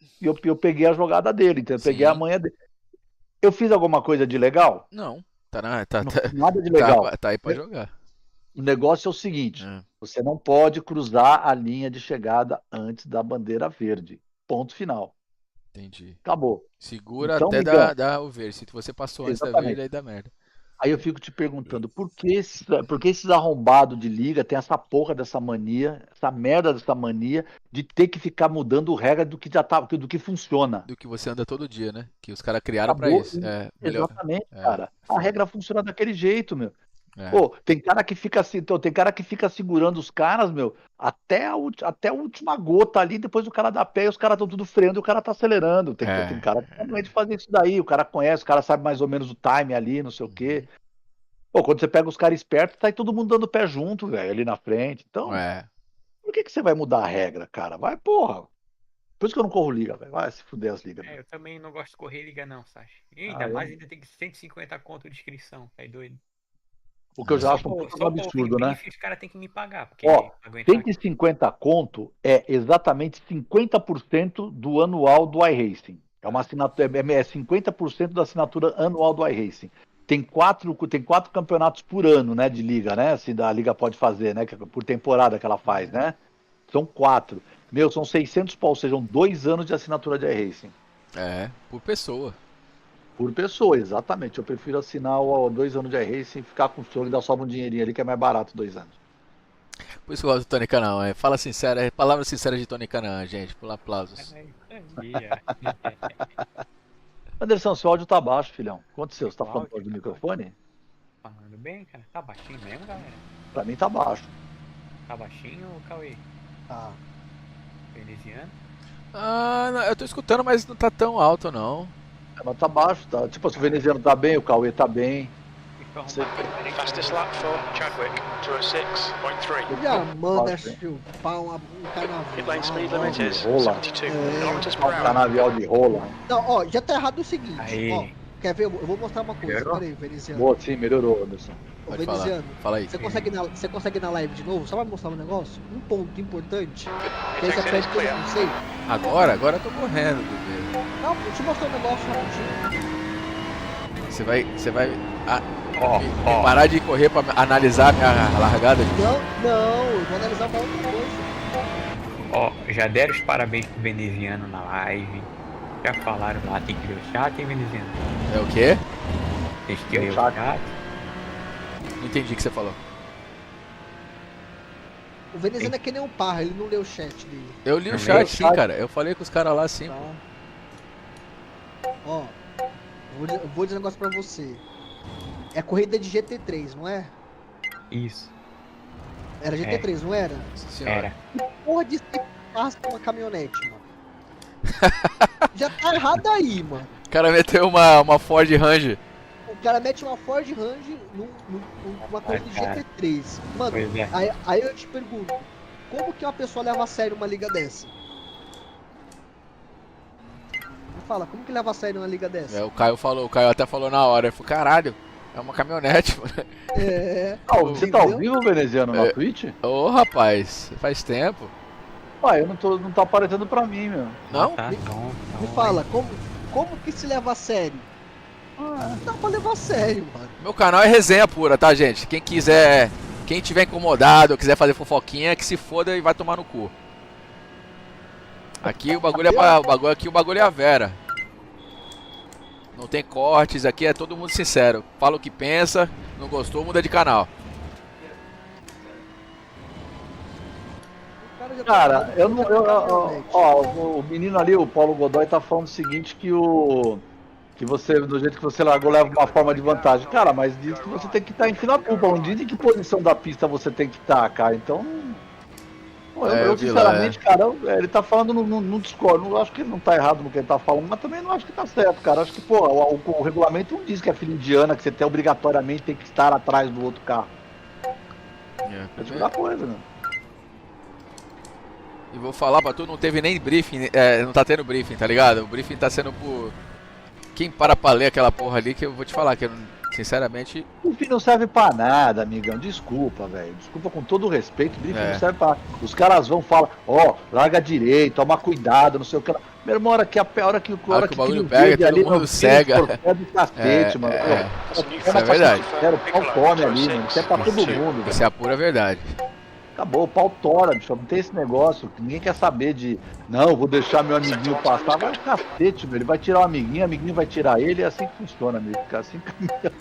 peguei a jogada dele, então eu peguei a manha dele. Eu fiz alguma coisa de legal? Não. Tá, Não fiz nada de legal. Tá aí pra jogar. O negócio é o seguinte: você não pode cruzar a linha de chegada antes da bandeira verde. Ponto final. Entendi. Acabou. Segura Então, até Miguel, dar o verde. Se você passou antes da exatamente. verde, aí dá merda. Aí eu fico te perguntando, por que esses arrombados de liga tem essa porra dessa mania, essa merda dessa mania de ter que ficar mudando regra do que já tá, do que funciona? Do que você anda todo dia, né? Que os caras criaram pra Acabou. isso. Melhor. Exatamente, cara. A regra funciona daquele jeito, meu. É. Pô, tem cara que fica segurando os caras, meu, até a última gota ali, depois o cara dá pé e os caras estão tudo freando e o cara tá acelerando. Tem cara que realmente faz isso daí, o cara conhece, o cara sabe mais ou menos o time ali, não sei o quê. Pô, quando você pega os caras espertos, tá aí todo mundo dando pé junto, velho, ali na frente. Então, por que você vai mudar a regra, cara? Vai, porra. Por isso que eu não corro liga, velho. Vai se fuder as ligas. Eu também não gosto de correr liga não, Sasha. E Ah, ainda é? mais, ainda tem que 150 conto de inscrição, tá aí doido. O que eu já acho um absurdo, né? Os caras têm que me pagar, porque Ó, aguentar 150 conto é exatamente 50% do anual do iRacing. É uma assinatura, é 50% da assinatura anual do iRacing. Tem quatro campeonatos por ano, né, de liga, né? Assim, a liga pode fazer, né? Por temporada que ela faz, né? São 4. Meu, são 600 pau, ou seja, 2 anos de assinatura de iRacing. Por pessoa. Por pessoa, exatamente. Eu prefiro assinar 2 anos de iRacing e ficar com o senhor e dar só um dinheirinho ali que é mais barato 2 anos. Por isso que eu gosto do Tony Canaan. Fala sincera, palavras sinceras de Tony Canaan, gente. Por aplausos. Anderson, seu áudio tá baixo, filhão. O que aconteceu? Você tá falando fora do microfone? Falando bem, cara. Tá baixinho mesmo, galera? Pra mim tá baixo. Tá baixinho, Cauê? Tá. Veneziano? Não, eu tô escutando, mas não tá tão alto, não. Mas tá baixo, tá. Tipo, se o veneziano tá bem, o Cauê tá bem. Fastest lap for Chadwick, 206.3. Já manda chupar um carnaval. Pit lane speed limit is Rola. 72 kilometers per hour. Canavial de rola. Não, ó, já tá errado o seguinte, Aí. ó. Quer ver? Eu vou mostrar uma coisa. Quero. Pera aí, Veneziano. Boa, sim, melhorou, Anderson. Ô, Pode Veneziano, falar. Fala aí. Você consegue ir na live de novo? Só vai mostrar um negócio? Um ponto importante. Que aí você pede que eu não sei. Agora eu tô correndo, bebê. Não, deixa eu mostrar um negócio rapidinho. Você vai me parar de correr pra analisar a minha largada? Não, eu vou analisar uma outra coisa. Ó, já deram os parabéns pro veneziano na live. Já falaram lá, tem que ler o chat, hein, veneziano? É o quê? Tem que ler o chat. Não entendi o que você falou. O Veneziano é que nem um parra, ele não leu o chat dele. Eu li o chat sim, cara. Eu falei com os caras lá sim. Ó, vou dizer um negócio pra você. É corrida de GT3, não é? Isso. Era GT3, não era? Era. Que porra de passa uma caminhonete, mano? Já tá errado aí, mano. O cara meteu uma Ford Ranger. O cara mete uma Ford Ranger numa coisa de GT3. Mano, aí eu te pergunto, como que uma pessoa leva a sério uma liga dessa? Me fala, como que leva a sério uma liga dessa? O Caio até falou na hora, ele falou, caralho, é uma caminhonete, mano. Você tá ao vivo, veneziano, na Twitch? Ô, rapaz, faz tempo. Ué, não tá aparecendo pra mim, meu. Não? Me fala, como que se leva a sério? Não dá pra levar a sério, mano. Meu canal é resenha pura, tá, gente? Quem tiver incomodado, quiser fazer fofoquinha, que se foda e vai tomar no cu. Aqui o bagulho é a Vera. Não tem cortes, aqui é todo mundo sincero. Fala o que pensa, não gostou, muda de canal. Cara, o menino ali, o Paulo Godoy, tá falando o seguinte, que você, do jeito que você largou, leva uma forma de vantagem. Cara, mas diz que você tem que estar em fila dupla, não diz em que posição da pista você tem que estar, cara. Então, eu sinceramente, cara, ele tá falando no Discord, não acho que ele não tá errado no que ele tá falando, mas também não acho que tá certo, cara. Acho que, pô, o regulamento não diz que é fila indiana, que você obrigatoriamente tem que estar atrás do outro carro. É de outra coisa, né? E vou falar pra tu, não teve nem briefing, não tá tendo briefing, tá ligado? O briefing tá sendo por... Quem para pra ler aquela porra ali, que eu vou te falar, que eu, sinceramente... Briefing não serve pra nada, amigão, desculpa, velho. Desculpa com todo o respeito, briefing não serve pra... Os caras vão falar, larga direito, toma cuidado, não sei o que... Meu irmão, a hora que o bagulho pega, todo mundo cega. É do cacete, mano. Isso é verdade. O pau come ali, mano. Isso é pra todo mundo. Isso é a pura verdade. Acabou, o pau tora, bicho. Não tem esse negócio. Ninguém quer saber de. Não, vou deixar meu amiguinho passar. Vai no cacete, meu. Ele vai tirar o amiguinho vai tirar ele. É assim que funciona, amigo. Assim caminha.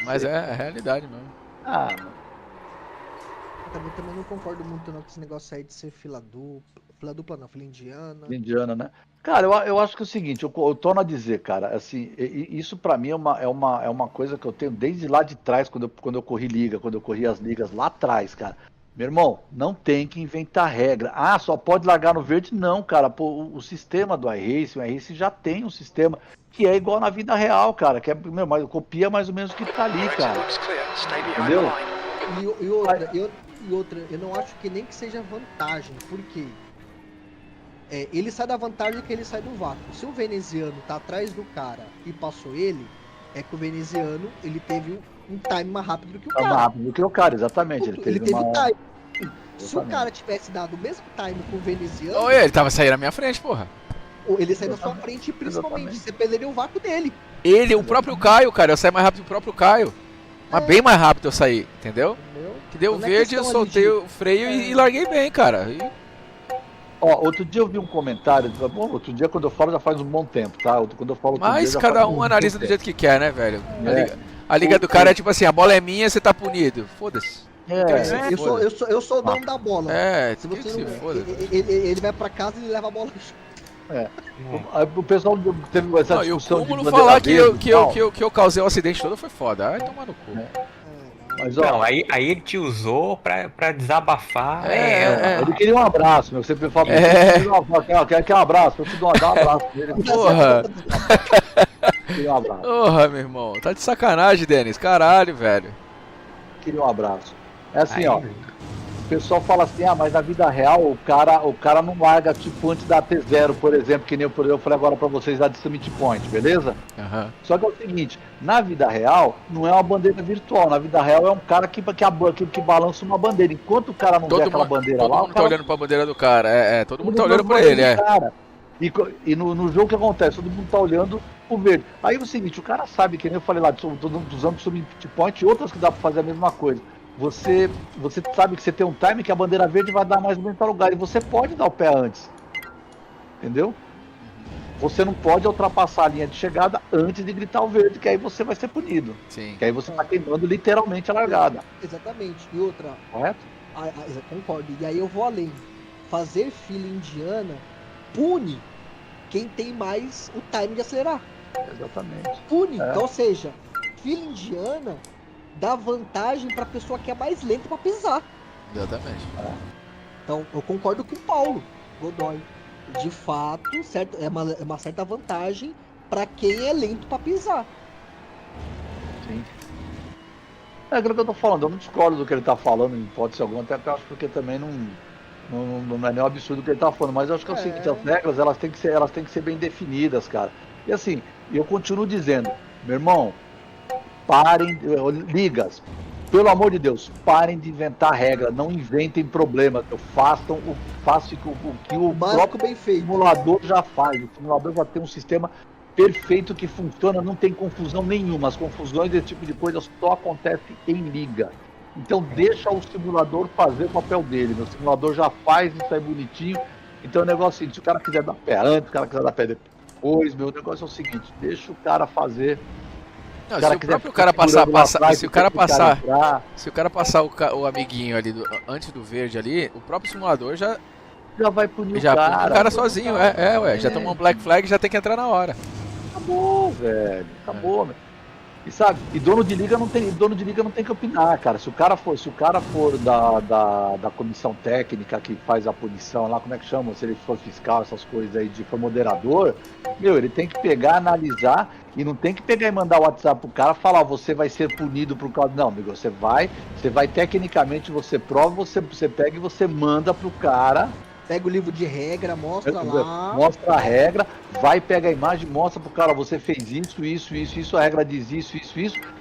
Mas é a realidade mesmo. Também não concordo muito não com esse negócio aí de ser fila dupla. Fila dupla não, fila indiana. Fila indiana, né? Cara, eu acho que é o seguinte, eu torno a dizer, cara, assim, isso pra mim é uma coisa que eu tenho desde lá de trás, quando eu corri liga, quando eu corri as ligas lá atrás, cara. Meu irmão, não tem que inventar regra. Só pode largar no verde? Não, cara. Pô, o sistema do iRacing, o iRacing já tem um sistema que é igual na vida real, cara. Que é, copia mais ou menos o que tá ali, cara. Entendeu? E outra, eu não acho que nem que seja vantagem, porque ele sai da vantagem que ele sai do vácuo. Se o veneziano tá atrás do cara e passou ele, é que o veneziano ele teve um time mais rápido do que o cara. Mais rápido do que o cara, exatamente. Ele teve time. Se o cara tivesse dado o mesmo time com o veneziano... ele tava saindo na minha frente, porra. Ele saiu na sua frente e principalmente você perderia o vácuo dele. O próprio Caio, cara, eu saí mais rápido que o próprio Caio. Mas bem mais rápido eu saí, entendeu? Que deu verde, eu soltei o freio e larguei bem, cara. Outro dia eu vi um comentário, outro dia quando eu falo já faz um bom tempo, tá? Quando eu falo mas cada um analisa do jeito que quer, né, velho? A liga do cara é tipo assim, a bola é minha, você tá punido. Foda-se. Eu sou o dono da bola. Se você não... ele vai pra casa e leva a bola. O pessoal teve essa discussão. E o cúmulo falar que eu causei o acidente todo foi foda. Ai, tomar no cu. Mas, aí ele te usou pra desabafar. Ele queria um abraço, meu. Você fala, quer um abraço? Eu te dou um abraço dele. Porra! Porra, meu irmão. Tá de sacanagem, Denis. Caralho, velho. Queria um abraço. É assim, o pessoal fala assim, mas na vida real o cara não larga tipo antes da T0, por exemplo, que nem eu falei agora pra vocês lá de Summit Point, beleza? Só que é o seguinte, na vida real não é uma bandeira virtual, na vida real é um cara que balança uma bandeira, enquanto o cara não vê aquela bandeira lá... Todo mundo tá olhando pra bandeira do cara, todo mundo tá olhando pra ele, cara. E no jogo o que acontece? Todo mundo tá olhando o verde. Aí é o seguinte, o cara sabe, que nem eu falei lá, dos anos Summit Point e outras que dá pra fazer a mesma coisa. Você sabe que você tem um time que a bandeira verde vai dar mais ou menos para lugar. E você pode dar o pé antes. Entendeu? Você não pode ultrapassar a linha de chegada antes de gritar o verde, que aí você vai ser punido. Sim. Que aí você tá queimando literalmente a largada. Exatamente. E outra... Correto? Concordo. E aí eu vou além. Fazer fila indiana pune quem tem mais o time de acelerar. Exatamente. Pune. Então, ou seja, fila indiana... dá vantagem pra pessoa que é mais lenta pra pisar. Exatamente. Então, eu concordo com o Paulo Godoy. De fato, é uma certa vantagem pra quem é lento pra pisar. Sim. É aquilo que eu tô falando, eu não discordo do que ele tá falando, em hipótese alguma, até acho porque também não é nenhum absurdo o que ele tá falando, mas eu acho que é o seguinte, as regras elas têm que ser bem definidas, cara. E assim, eu continuo dizendo, meu irmão, parem, ligas, pelo amor de Deus, parem de inventar regra, não inventem problemas, façam o que o próprio simulador já faz. O simulador já tem um sistema perfeito que funciona, não tem confusão nenhuma. As confusões desse tipo de coisa só acontecem em liga. Então deixa o simulador fazer o papel dele. Meu simulador já faz isso aí bonitinho. Então o negócio é o seguinte, se o cara quiser dar pé antes, se o cara quiser dar pé depois, meu negócio é o seguinte, deixa o cara fazer. Não, se o próprio cara passar, se o cara passar o amiguinho ali antes do verde ali, o próprio simulador já vai punir o cara sozinho, já tomou um black flag, já tem que entrar na hora. Acabou, velho, acabou, velho. E sabe, dono de liga não tem que opinar, cara. Se o cara for da comissão técnica que faz a punição lá, como é que chama? Se ele for fiscal, essas coisas aí, for moderador, ele tem que pegar, analisar e não tem que pegar e mandar o WhatsApp pro cara falar, você vai ser punido por causa. Não, amigo, você vai tecnicamente, você prova, você pega e você manda pro cara. Pega o livro de regra, mostra lá. Mostra a regra, vai, pega a imagem, mostra pro cara, você fez isso, a regra diz isso,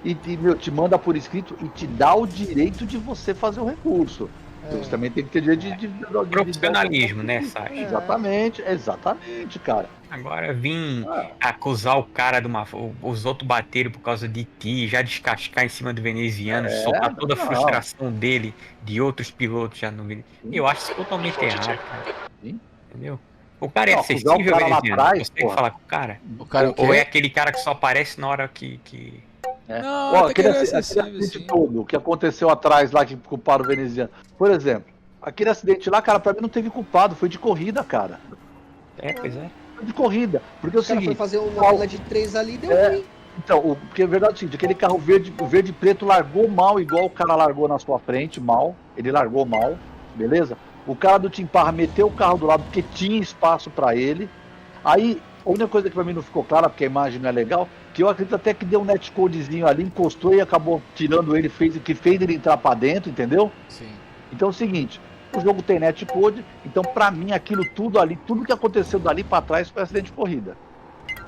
e te manda por escrito e te dá o direito de você fazer o recurso. Então, você também tem que ter direito de profissionalismo, né, Sasha? Exatamente, cara. Agora vim acusar o cara os outros bateram por causa de ti, já descascar em cima do veneziano, soltar toda a frustração dele, de outros pilotos já no veneziano. Eu acho isso totalmente errado, cara. Entendeu? O cara é acessível, veneziano, consegue falar com o cara? Ou é aquele cara que só aparece na hora que... Não, aquele acidente todo, o que aconteceu atrás lá, que culparam o veneziano. Por exemplo, aquele acidente lá, cara, pra mim não teve culpado, foi de corrida, cara. Pois é. Foi de corrida, porque o seguinte... foi fazer uma fila de 3 ali e deu ruim. Então, porque é verdade o seguinte, aquele carro verde e preto largou mal, igual o cara largou na sua frente, mal. Ele largou mal, beleza? O cara do Tim Parra meteu o carro do lado porque tinha espaço pra ele. Aí, a única coisa que pra mim não ficou clara, porque a imagem não é legal, que eu acredito até que deu um netcodezinho ali, encostou e acabou tirando ele, fez ele entrar pra dentro, entendeu? Sim. Então é o seguinte, o jogo tem netcode, então pra mim aquilo tudo ali, tudo que aconteceu dali pra trás foi acidente de corrida.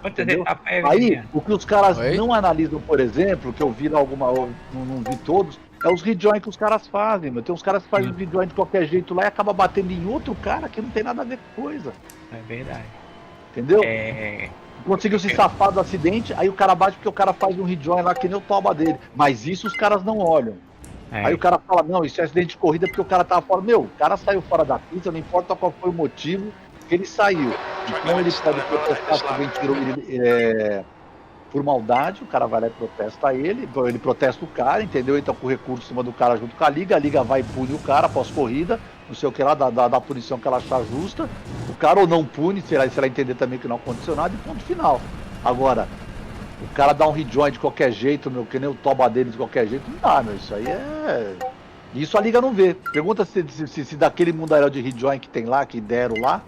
Entendeu? Aí, o que os caras não analisam, por exemplo, que eu vi não vi todos, é os rejoin que os caras fazem, meu. Tem uns caras que fazem um rejoin de qualquer jeito lá e acaba batendo em outro cara que não tem nada a ver com coisa. É verdade. Entendeu? Conseguiu se safar do acidente, aí o cara bate porque o cara faz um rejoin lá que nem o toba dele. Mas isso os caras não olham. Aí o cara fala, não, isso é acidente de corrida porque o cara tava fora. Meu, o cara saiu fora da pista, não importa qual foi o motivo que ele saiu. Então ele pode protestar se alguém tirou ele por maldade, o cara vai lá e protesta ele protesta o cara, entendeu? Ele tá com o recurso em cima do cara junto com a liga vai e pune o cara após corrida, não sei o que lá, dá punição que ela achar justa, o cara ou não pune, se ela entender também que não aconteceu nada, e ponto final. Agora, o cara dá um rejoin de qualquer jeito, meu, que nem o toba dele de qualquer jeito, não dá, meu, isso aí isso a liga não vê. Pergunta se daquele mundaréu de rejoin que tem lá, que deram lá,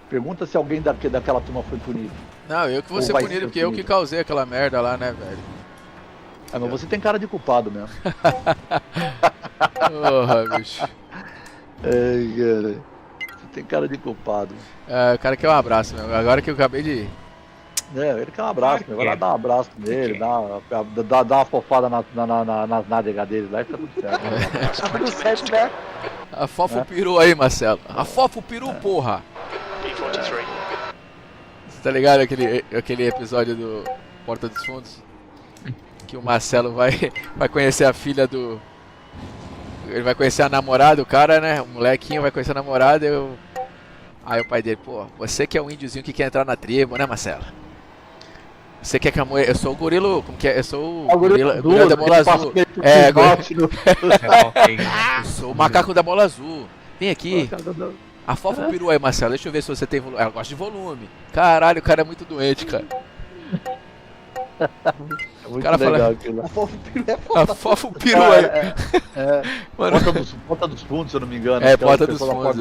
pergunta se alguém daquela turma foi punido. Não, eu que vou ser punido, porque eu que causei aquela merda lá, né, velho? Mas você tem cara de culpado mesmo. Porra, bicho. Cara. Você tem cara de culpado. O cara quer um abraço, meu. Agora que eu acabei de... ele quer um abraço, meu. Vai lá dar um abraço nele, dá uma fofada nas nádegas dele lá e fica tudo certo. Tá tudo certo, né? Afofa o peru aí, Marcelo. Afofa o peru, porra. Você tá ligado aquele episódio do Porta dos Fundos? Que o Marcelo vai conhecer a filha do... Ele vai conhecer a namorada, o cara, né? O molequinho vai conhecer a namorada e Aí o pai dele, pô, você que é o índiozinho que quer entrar na tribo, né, Marcelo? Você quer que a mulher... Eu sou o gorila... Como que é? Eu sou o gorila da bola azul. Eu sou o macaco da bola azul. Vem aqui. Afofa o peru aí, Marcelo. Deixa eu ver se você tem volume. Ela gosta de volume. Caralho, o cara é muito doente, cara. É muito cara legal aquilo. Afofa o peru é foda. Afofa o peru aí. Mano, Porta dos Fundos, se eu não me engano. Porta dos Fundos,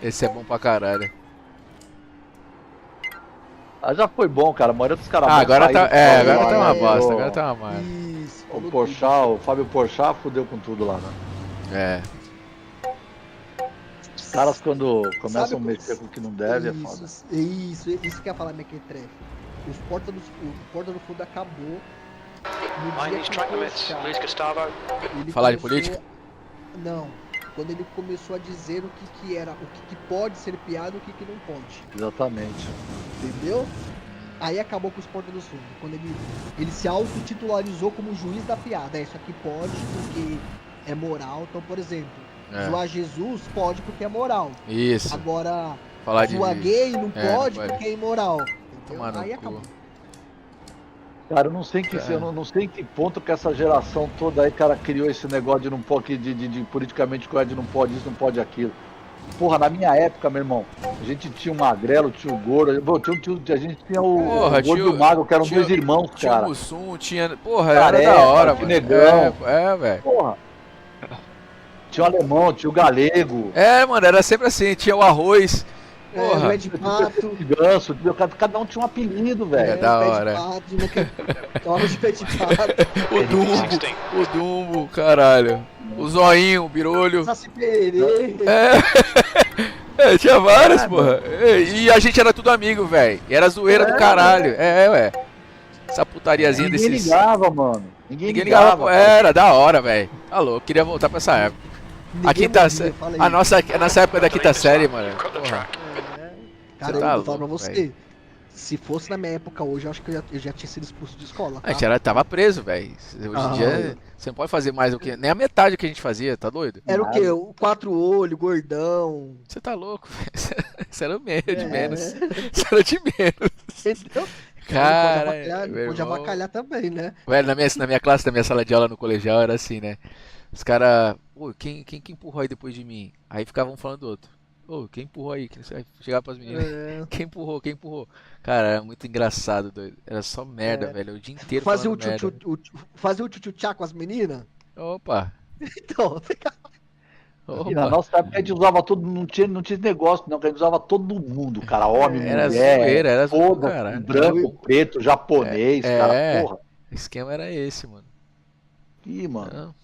Esse é bom pra caralho. Já foi bom, cara. A maioria dos caras. Agora tá, agora tá uma né? bosta, agora tá uma merda. Isso. O Porchat, o Fábio Porchat fudeu com tudo lá, né? É. Os caras quando começam a mexer com o que não deve, é foda. Isso que eu ia falar, Mequetrefe. Os Porta do Fundo acabou. Mind these track limits, Luis Gustavo. Falar de política? Não. Quando ele começou a dizer o que era, o que pode ser piada e o que não pode. Exatamente. Entendeu? Aí acabou com os Porta dos Fundos. Quando ele se autotitularizou como juiz da piada. Isso aqui pode porque é moral. Então, por exemplo, zoar Jesus pode porque é moral. Isso. Agora, falar zoar gay não pode não porque é imoral. Tomar Aí no acabou. Cara, eu não sei em que ponto que essa geração toda aí, cara, criou esse negócio de não pode, de politicamente correto, de não pode isso, não pode aquilo. Porra, na minha época, meu irmão, a gente tinha o Magrelo, tinha o Gordo, a gente tinha o Gordo e o Magro, que eram dois irmãos, cara. Tinha o Mussum, tinha... Porra, era da hora, mano. Negão. Velho. Porra. Tinha o Alemão, tinha o Galego. Mano, era sempre assim, tinha o Arroz. Porra. O pé de pato. Ganso, cada um tinha um apelido, velho. É da hora. De pé de pato. O Dumbo, caralho. O Zoinho, o Birolho. Saci Pererê. Tinha várias, porra. E a gente era tudo amigo, velho. E era zoeira do caralho. Ué. Essa putariazinha desses... Ninguém ligava, mano. Ninguém ligava. Era da hora, velho. Tá louco, queria voltar pra essa época. A quinta série. A nossa época da quinta série, mano. Porra. Cara, tá eu vou falar pra você. Véio. Se fosse na minha época hoje, eu acho que eu já tinha sido expulso de escola. Tá? A gente tava preso, velho. Hoje em dia, você não pode fazer mais o que. Nem a metade do que a gente fazia, tá doido? Era o quê? O 4 olhos, gordão. Você tá louco, velho. Isso era de menos. Isso era de menos. Entendeu? Cara, pode avacalhar também, né? Velho, na minha classe, na minha sala de aula no colegial, era assim, né? Os caras, pô, quem empurrou aí depois de mim? Aí ficavam um falando do outro. Ô, quem empurrou aí? Chegava pras meninas. Quem empurrou? Cara, era muito engraçado, doido. Era só merda, velho. O dia inteiro Fazia o merda. tchutchá com as meninas? Opa. Então, E na nossa época a gente usava todo, não tinha negócio, não, que a gente usava todo mundo, cara, homem, mulher, era zoeira, cara. Branco, preto, japonês, cara, porra. O esquema era esse, mano. Ih, mano.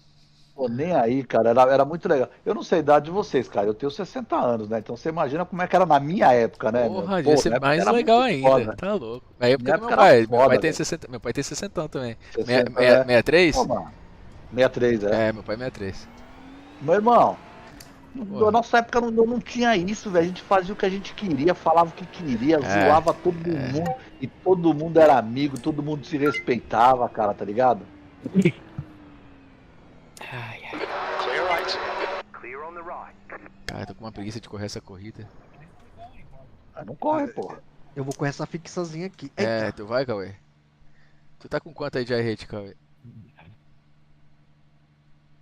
Pô, nem aí, cara, era muito legal. Eu não sei a idade de vocês, cara, eu tenho 60 anos, né, então você imagina como é que era na minha época, né? Porra, devia ser mais legal ainda, foda. Tá louco. Na época do meu pai tem 60, meu pai tem 60 também. 63? 63, meu pai é 63. Meu irmão, na nossa época não tinha isso, velho. A gente fazia o que a gente queria, falava o que queria, zoava todo mundo. E todo mundo era amigo, todo mundo se respeitava, cara, tá ligado? Clear right. Clear on the right. Cara, tô com uma preguiça de correr essa corrida. Não corre, porra. Eu vou correr essa fixazinha aqui. Tu vai, Cauê? Tu tá com quanto aí de iRate, Cauê?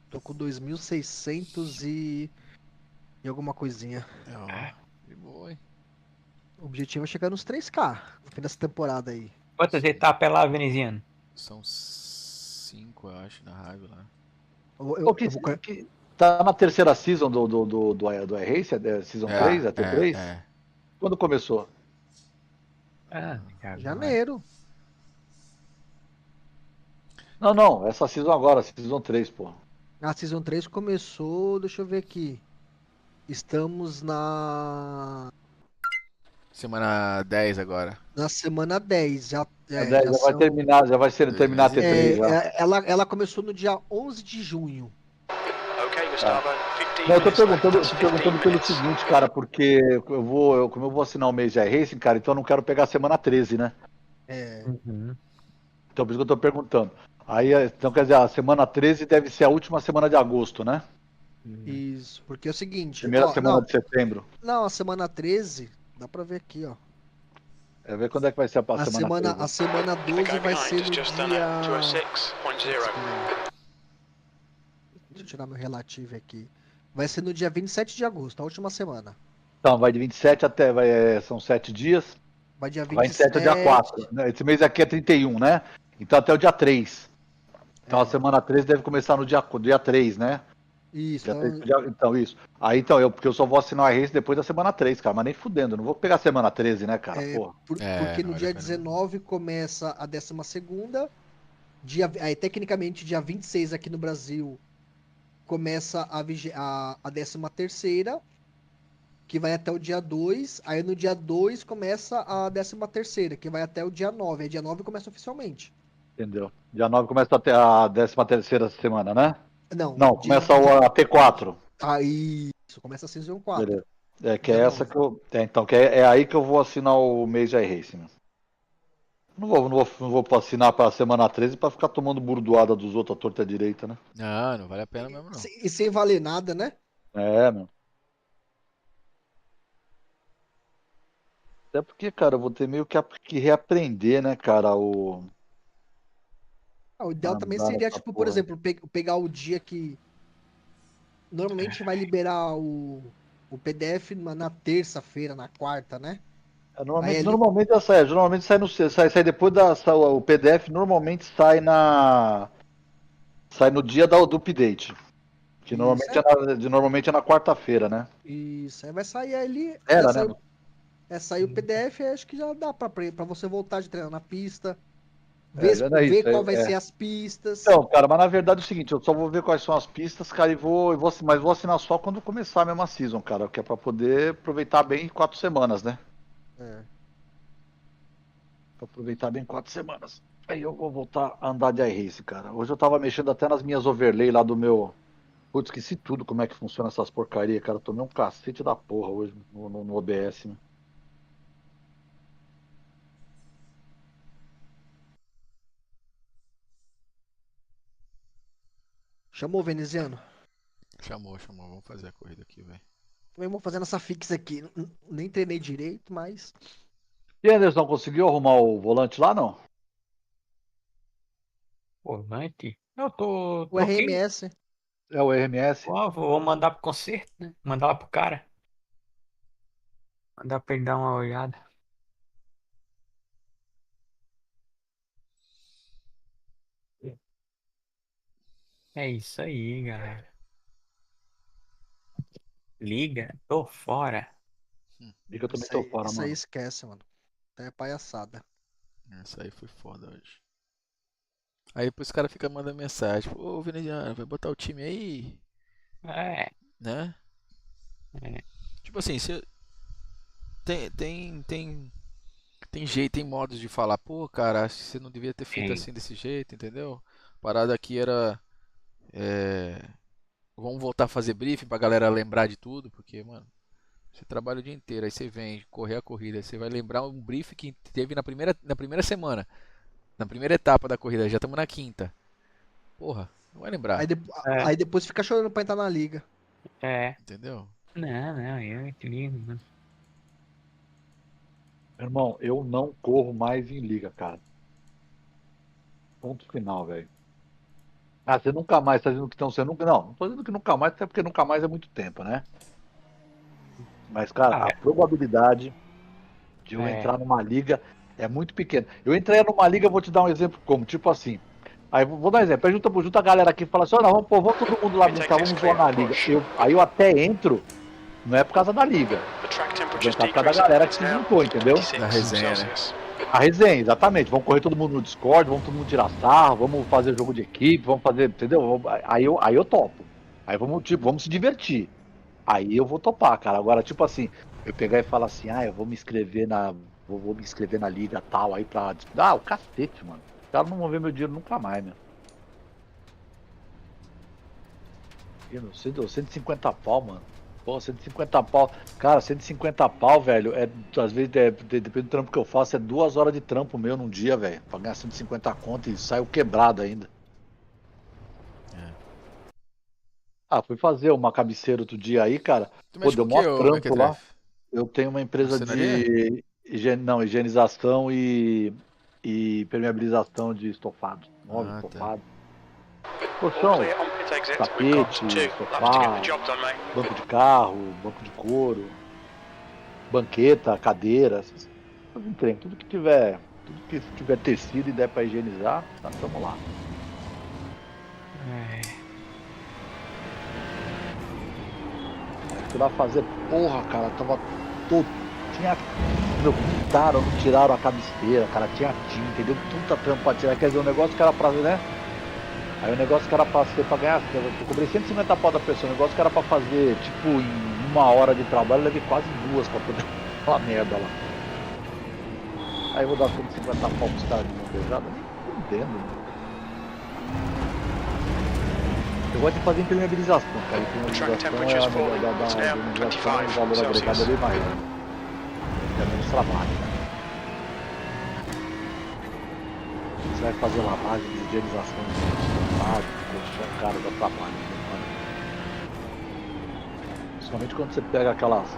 Tô com 2.600 e alguma coisinha. De boa, hein? O objetivo é chegar nos 3K no fim dessa temporada aí. Quantas etapas é lá, veneziano? São 5, eu acho, na rádio lá. Tá na terceira season do iRace, Season 3, a T3? Quando começou? Janeiro. Não, essa season agora, Season 3, pô. A Season 3 começou, deixa eu ver aqui. Estamos na... Semana 10 agora. Na semana 10. Já vai terminar, já vai terminar a T3. Ela começou no dia 11 de junho. Não, eu tô perguntando pelo seguinte, cara, porque como eu vou assinar o mês de iRacing, cara, então eu não quero pegar a semana 13, né? Então por isso que eu tô perguntando. Aí, então quer dizer, a semana 13 deve ser a última semana de agosto, né? Isso, porque é o seguinte... Primeira semana de setembro. Não, a semana 13, dá pra ver aqui, ó. É ver quando é que vai ser a semana 13. A semana 12 vai ser no dia... Deixa eu tirar meu relativo aqui. Vai ser no dia 27 de agosto, a última semana. Então, vai de 27 até... são 7 dias. Vai dia 27. Vai de 7 ao dia 4. Né? Esse mês aqui é 31, né? Então até o dia 3. Então a semana 13 deve começar no dia 3, né? Isso. Então, isso. Aí, então, porque eu só vou assinar a race depois da semana 3, cara. Mas nem fudendo. Eu não vou pegar a semana 13, né, cara? Porra. Porque no dia 19 começa a 12ª. Aí, tecnicamente, dia 26 aqui no Brasil começa a 13ª, que vai até o dia 2. Aí no dia 2 começa a 13ª, que vai até o dia 9. Aí dia 9 começa oficialmente. Entendeu? Dia 9 começa até a 13ª semana, né? Não, começa a T4. Aí, isso, começa a Season 4. Beleza. Que é essa que eu... então, que é aí que eu vou assinar o mês de iRacing. Não vou assinar pra semana 13 pra ficar tomando burdoada dos outros à torta à direita, né? Não vale a pena mesmo, não. E sem valer nada, né? Meu. Até porque, cara, eu vou ter meio que reaprender, né, cara, o ideal também seria, tipo, por exemplo, pegar o dia que normalmente vai liberar o PDF na terça-feira, na quarta, né? Normalmente sai no sai depois o PDF normalmente sai no dia do update. Que normalmente é na quarta-feira, né? Isso, aí vai sair ali. Né? Sair o PDF, acho que já dá pra você voltar de treinar na pista. Ver qual vai ser as pistas. Então, cara, mas na verdade é o seguinte, eu só vou ver quais são as pistas, cara, mas vou assinar só quando começar a mesma season, cara, que é pra poder aproveitar bem 4 semanas, né? Pra aproveitar bem 4 semanas. Aí eu vou voltar a andar de iRace, cara. Hoje eu tava mexendo até nas minhas overlay lá do meu... Putz, esqueci tudo como é que funciona essas porcarias, cara. Eu tomei um cacete da porra hoje no OBS, né? Chamou o veneziano? Chamou. Vamos fazer a corrida aqui, velho. Também vou fazendo essa fix aqui. Nem treinei direito, mas... E Anderson, conseguiu arrumar o volante lá, não? Volante? Eu tô... O RMS. É o RMS? Vou mandar pro concerto, né? Mandar lá pro cara. Mandar pra ele dar uma olhada. É isso aí, galera. Liga, tô fora. Liga, eu também tô fora, mano. Isso aí esquece, mano. É palhaçada. Isso aí foi foda hoje. Aí depois os caras ficam mandando mensagem. Ô, Veneziano, vai botar o time aí? Né? Tipo assim, tem jeito, tem modos de falar. Pô, cara, acho que você não devia ter feito assim desse jeito, entendeu? A parada aqui era... Vamos voltar a fazer briefing pra galera lembrar de tudo, porque, mano, você trabalha o dia inteiro, aí você vem correr a corrida, aí você vai lembrar um briefing que teve na primeira semana, na primeira etapa da corrida, já estamos na 5ª. Porra, não vai lembrar. Aí depois fica chorando pra entrar na liga. Entendeu? Não, eu entendo, mano. Irmão, eu não corro mais em liga, cara. Ponto final, velho. Você nunca mais tá dizendo que você nunca... Não tô dizendo que nunca mais, até porque nunca mais é muito tempo, né? Mas, cara, a probabilidade de eu entrar numa liga é muito pequena. Eu entrei numa liga, vou te dar um exemplo como, tipo assim. Aí vou dar um exemplo. Aí junta a galera aqui e fala assim, vamos todo mundo lá brincar, vamos zoar na liga. Aí eu até entro, não é por causa da liga. É por causa da galera que se juntou, entendeu? Da resenha, né? A resenha, exatamente. Vamos correr todo mundo no Discord, vamos todo mundo tirar sarro, vamos fazer jogo de equipe, vamos fazer, entendeu? Aí eu topo. Aí vamos se divertir. Aí eu vou topar, cara. Agora, tipo assim, eu pegar e falar assim, eu vou me inscrever vou me inscrever na liga tal, aí pra... o cacete, mano. Os caras não vão ver meu dinheiro nunca mais, meu. Eu não sei, deu 150 pau, mano. Pô, 150 pau. Cara, 150 pau, velho, às vezes, depende do trampo que eu faço, é 2 horas de trampo meu num dia, velho. Pra ganhar 150 conto e saio quebrado ainda. Fui fazer uma cabeceira outro dia aí, cara. Pô, deu mó trampo lá. Eu tenho uma empresa de higienização e permeabilização de estofados. Móveis estofados. Colchão, tapete, sofá, banco de carro, banco de couro, banqueta, cadeira, tudo que tiver tecido e der pra higienizar, tá, tamo lá. Fui lá fazer, porra, cara, tava todo. Tinha. Meu, pintaram, não tiraram a cabeceira, cara, tinha tinta, deu puta trampa pra tirar. Quer dizer, o negócio que era pra, né? Aí o negócio que era pra ser pra ganhar, eu cobrei 150 pau da pessoa, o negócio que era pra fazer, tipo, em 1 hora de trabalho, eu levei quase 2 pra poder aquela merda lá. Aí eu vou dar 150 pau pros caras de mão beijada, nem fudendo, né? Eu gosto de fazer impermeabilização, cara. Impermeabilização é a melhor da indenização, o valor agregado é bem maior. É menos trabalho, né? Você vai fazer lavagem de higienização de estofado, colchão, cara, dá trabalho, né? Principalmente quando você pega aqueles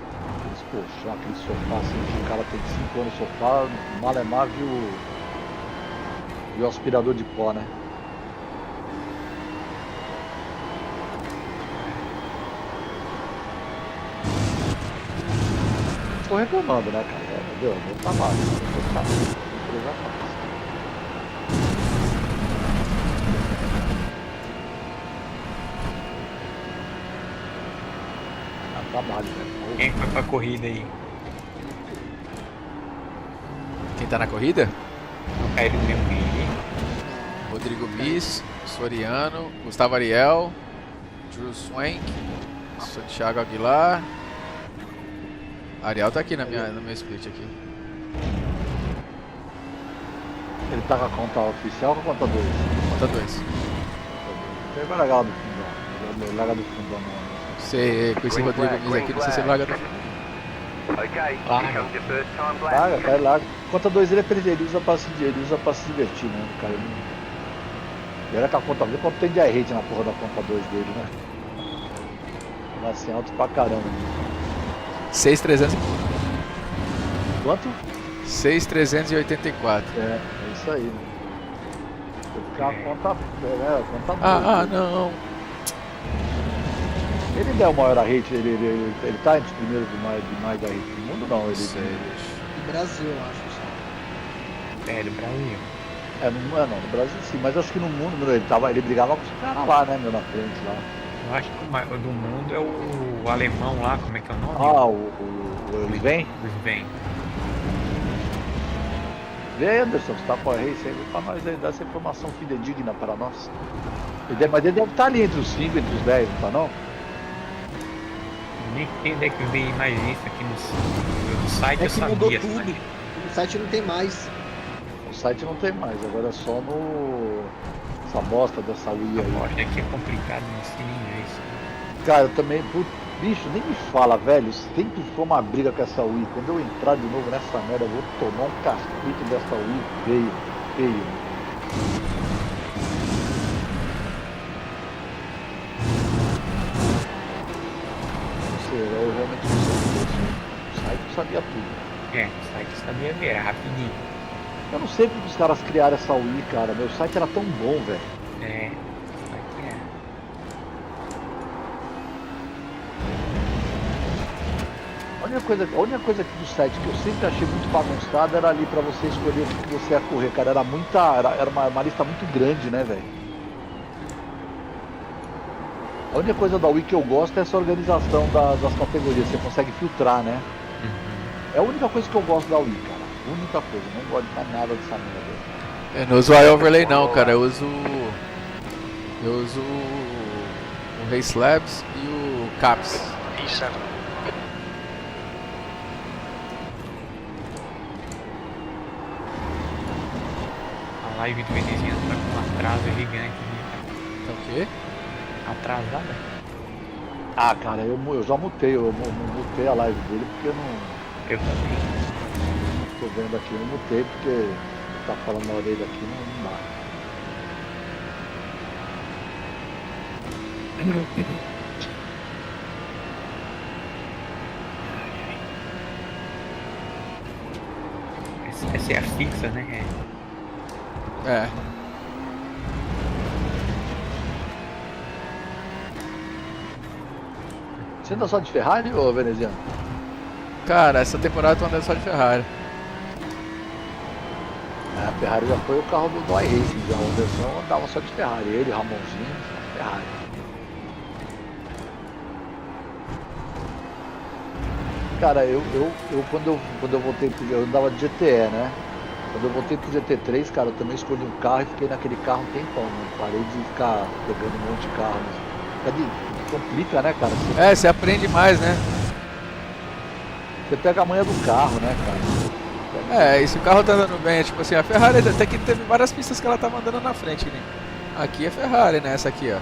colchão, aquele sofá assim, que o cara tem 5 anos no sofá, malemar viu o aspirador de pó, né? Tô reclamando, né, cara? Entendeu? Meu trabalho, meu trabalho. Empresa faz. Trabalho, né? Quem foi pra corrida aí? Quem tá na corrida? Não caiu no mesmo aí. Rodrigo Miss, Soriano, Gustavo Ariel, Drew Swank, Santiago Aguilar. Ariel tá aqui no meu split aqui. Ele tá com a conta oficial ou com a conta 2? Conta 2. Ele vai largar do fundão. Ele larga do fundão não. Você com esse Rodrigo Miss aqui, não sei se ele larga do fundão. Larga. Conta 2 ele usa pra se divertir, né? Cara, e olha que a conta 2, quanto tem de rate na porra da conta 2 dele, né? Vai ser alto pra caramba. 6.300. Quanto? 6.384. É isso aí, né? Tem que ficar a conta. Conta 2. Não. Ele não é o maior rate, ele tá entre os primeiros de mais da rate do mundo, não? Ele Do Brasil, eu acho só. É, do Brasil. Não, no Brasil sim, mas acho que no mundo, ele brigava com os caras lá, né, meu, na frente lá. Eu acho que o maior do mundo é o alemão lá, como é que é o nome? O Sven? O Sven. Vê aí, Anderson, você tá com a race aí pra nós aí, dar essa informação fidedigna para nós. Mas ele deve estar ali entre os 5, entre os 10, não tá não? Nem sei onde é que eu vi mais isso aqui no site, É eu que sabia. mudou tudo. O site não tem mais. O site não tem mais, agora é só no... essa bosta dessa Wii aí. Eu acho que é complicado, não sei nem ver isso. Cara, eu também... Bicho, nem me fala, velho. Sempre foi uma briga com essa Wii. Quando eu entrar de novo nessa merda, eu vou tomar um casquito dessa Wii feio. Eu realmente não sei o site sabia tudo. É, o site sabia ver, era rapidinho. Eu não sei porque os caras criaram essa Wii, cara. Meu site era tão bom, velho. É, o site é. A única coisa aqui do site que eu sempre achei muito bagunçada era ali pra você escolher o que você ia correr, cara. Era uma lista muito grande, né, velho? A única coisa da Wii que eu gosto é essa organização das categorias, você consegue filtrar, né? É a única coisa que eu gosto da Wii, cara. A única coisa, não gosto de mais nada dessa merda. Eu não uso o iOverlay não, cara. Eu uso o Race Labs e o Caps. E7. A live do Veneziano tá com um atraso gigante. Tá o quê? Atrasada? Ah, cara, eu já mutei, eu mutei a live dele porque eu não... Eu também. Tô vendo aqui, eu mutei porque tá falando na orelha aqui, não dá. Essa é a fixa, né? É. Você anda só de Ferrari, ô Veneziano? Cara, essa temporada eu tô andando só de Ferrari. A Ferrari já foi o carro do iRacing, já o Anderson andava só de Ferrari, ele, Ramonzinho, Ferrari. Cara, eu quando eu voltei pro... Eu andava de GTE, né? Quando eu voltei pro GT3, cara, eu também escolhi um carro e fiquei naquele carro um tempão, né? Parei de ficar pegando um monte de carro. Complica, né, cara? Você aprende mais, né? Você pega a manha do carro, né, cara? E se o carro tá andando bem, tipo assim, a Ferrari até que teve várias pistas que ela tava andando na frente, né? Aqui é Ferrari, né? Essa aqui, ó.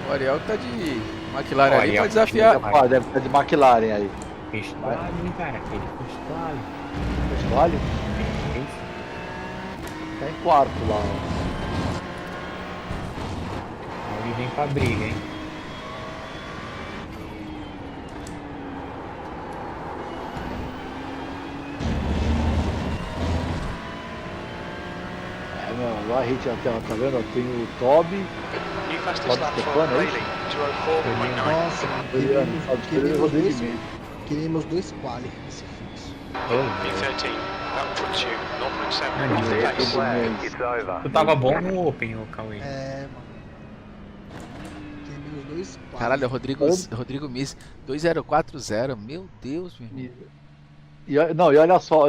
O Ariel tá de McLaren ali pra desafiar. Deve estar de McLaren aí. Pistole, cara, aquele pistole. Pistole? Tá em quarto lá, ó. Aí vem pra briga, hein? Lá a gente até, tá vendo? Tem o Toby. Nossa, queremos dois quali nesse fixo. B13, that puts you 0.7 Tu tava bom no Open, o Cauê. Mano. Queremos dois quali. Caralho, Rodrigo Miss 2040, meu Deus, meu irmão. E olha só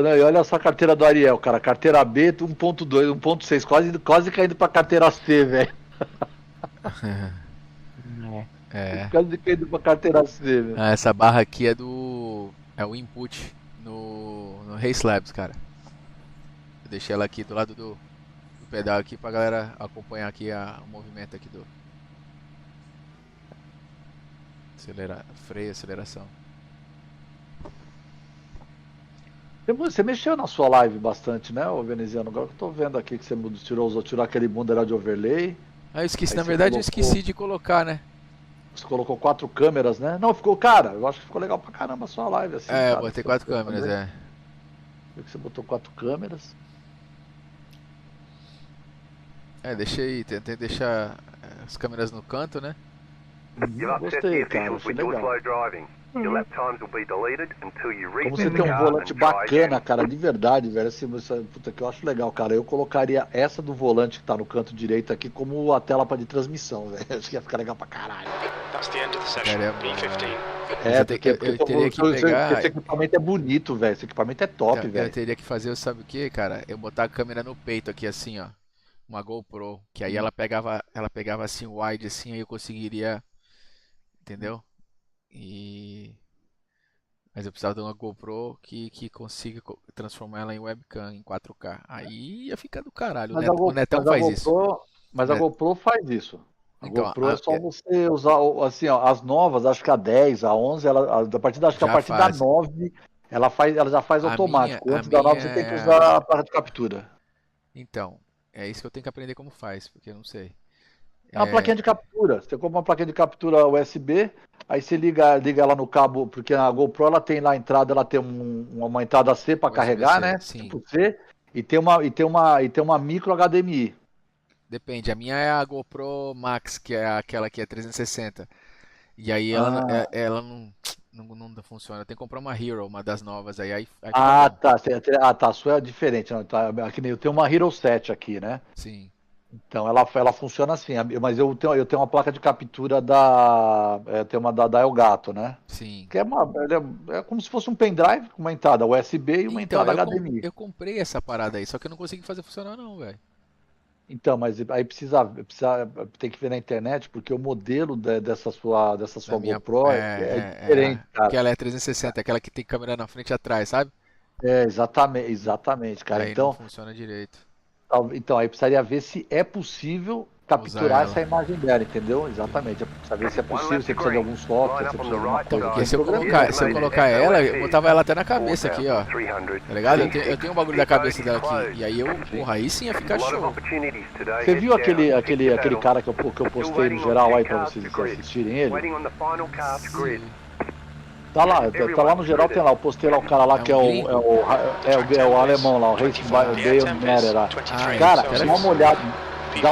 a carteira do Ariel, cara. Carteira B, 1.2, 1.6, quase caindo pra carteira C, velho. Quase caindo pra carteira C, velho. Essa barra aqui é o input no Race Labs, cara. Eu deixei ela aqui do lado do pedal aqui pra galera acompanhar aqui o movimento aqui do freio, aceleração. Você mexeu na sua live bastante, né, ô veneziano? Agora que eu tô vendo aqui que você tirou aquele mundo lá de overlay. Eu esqueci, na verdade eu esqueci de colocar, né? Você colocou 4 câmeras, né? Não, ficou, cara, eu acho que ficou legal pra caramba a sua live, assim. Eu botei 4 câmeras, Viu que você botou 4 câmeras. Tentei deixar as câmeras no canto, né? Gostei, cara, achei legal. Como você tem um volante bacana, cara, de verdade, velho, assim, puta, que eu acho legal, cara. Eu colocaria essa do volante que tá no canto direito aqui como a tela de transmissão, velho. Acho que ia ficar legal pra caralho. Porque eu teria que pegar... Esse equipamento é bonito, velho. Esse equipamento é top, velho. Eu teria que fazer, sabe o que, cara? Eu botar a câmera no peito aqui, assim, ó. Uma GoPro, que aí ela pegava assim o wide, assim, aí eu conseguiria... Entendeu? Mas eu precisava de uma GoPro que consiga transformar ela em webcam em 4K. Aí ia ficar do caralho. O Netão faz isso. Mas a GoPro faz isso. A GoPro é só você usar, assim, ó, as novas, acho que a 10, a 11, a partir da 9, ela já faz automático. Antes da 9 você tem que usar a placa de captura. Então, é isso que eu tenho que aprender como faz, porque eu não sei. É uma plaquinha de captura. Você compra uma plaquinha de captura USB, aí você liga ela no cabo, porque a GoPro ela tem lá a entrada, ela tem uma entrada C para carregar, né? Sim. Tipo C, e tem uma micro HDMI. Depende, a minha é a GoPro Max, que é aquela que é 360. E aí ela não funciona. Tem que comprar uma Hero, uma das novas aí. Tá. A sua é diferente, não. Tá, eu tenho uma Hero 7 aqui, né? Sim. Então ela funciona assim, mas eu tenho uma placa de captura tem uma da Elgato, né? Sim. Que é como se fosse um pendrive com uma entrada USB e uma entrada HDMI. Eu comprei essa parada aí, só que eu não consegui fazer funcionar não, velho. Então, mas aí tem que ver na internet, porque o modelo dessa sua GoPro é diferente, cara. Porque ela é 360, aquela que tem câmera na frente e atrás, sabe? Exatamente, cara. Aí então não funciona direito. Então, aí precisaria ver se é possível capturar essa imagem dela, entendeu? Exatamente. Precisa ver se é possível, se precisa de algum software, se precisa de alguma coisa. Porque se eu colocar ela, eu botava ela até na cabeça aqui, ó. Tá ligado? Eu tenho um bagulho da cabeça dela aqui. E aí aí sim ia ficar show. Você viu aquele cara que eu postei no geral aí pra vocês assistirem ele? Tá lá no geral, tem lá, eu postei lá o cara lá que é o alemão lá, o Race Bale Matter lá. Cara, dá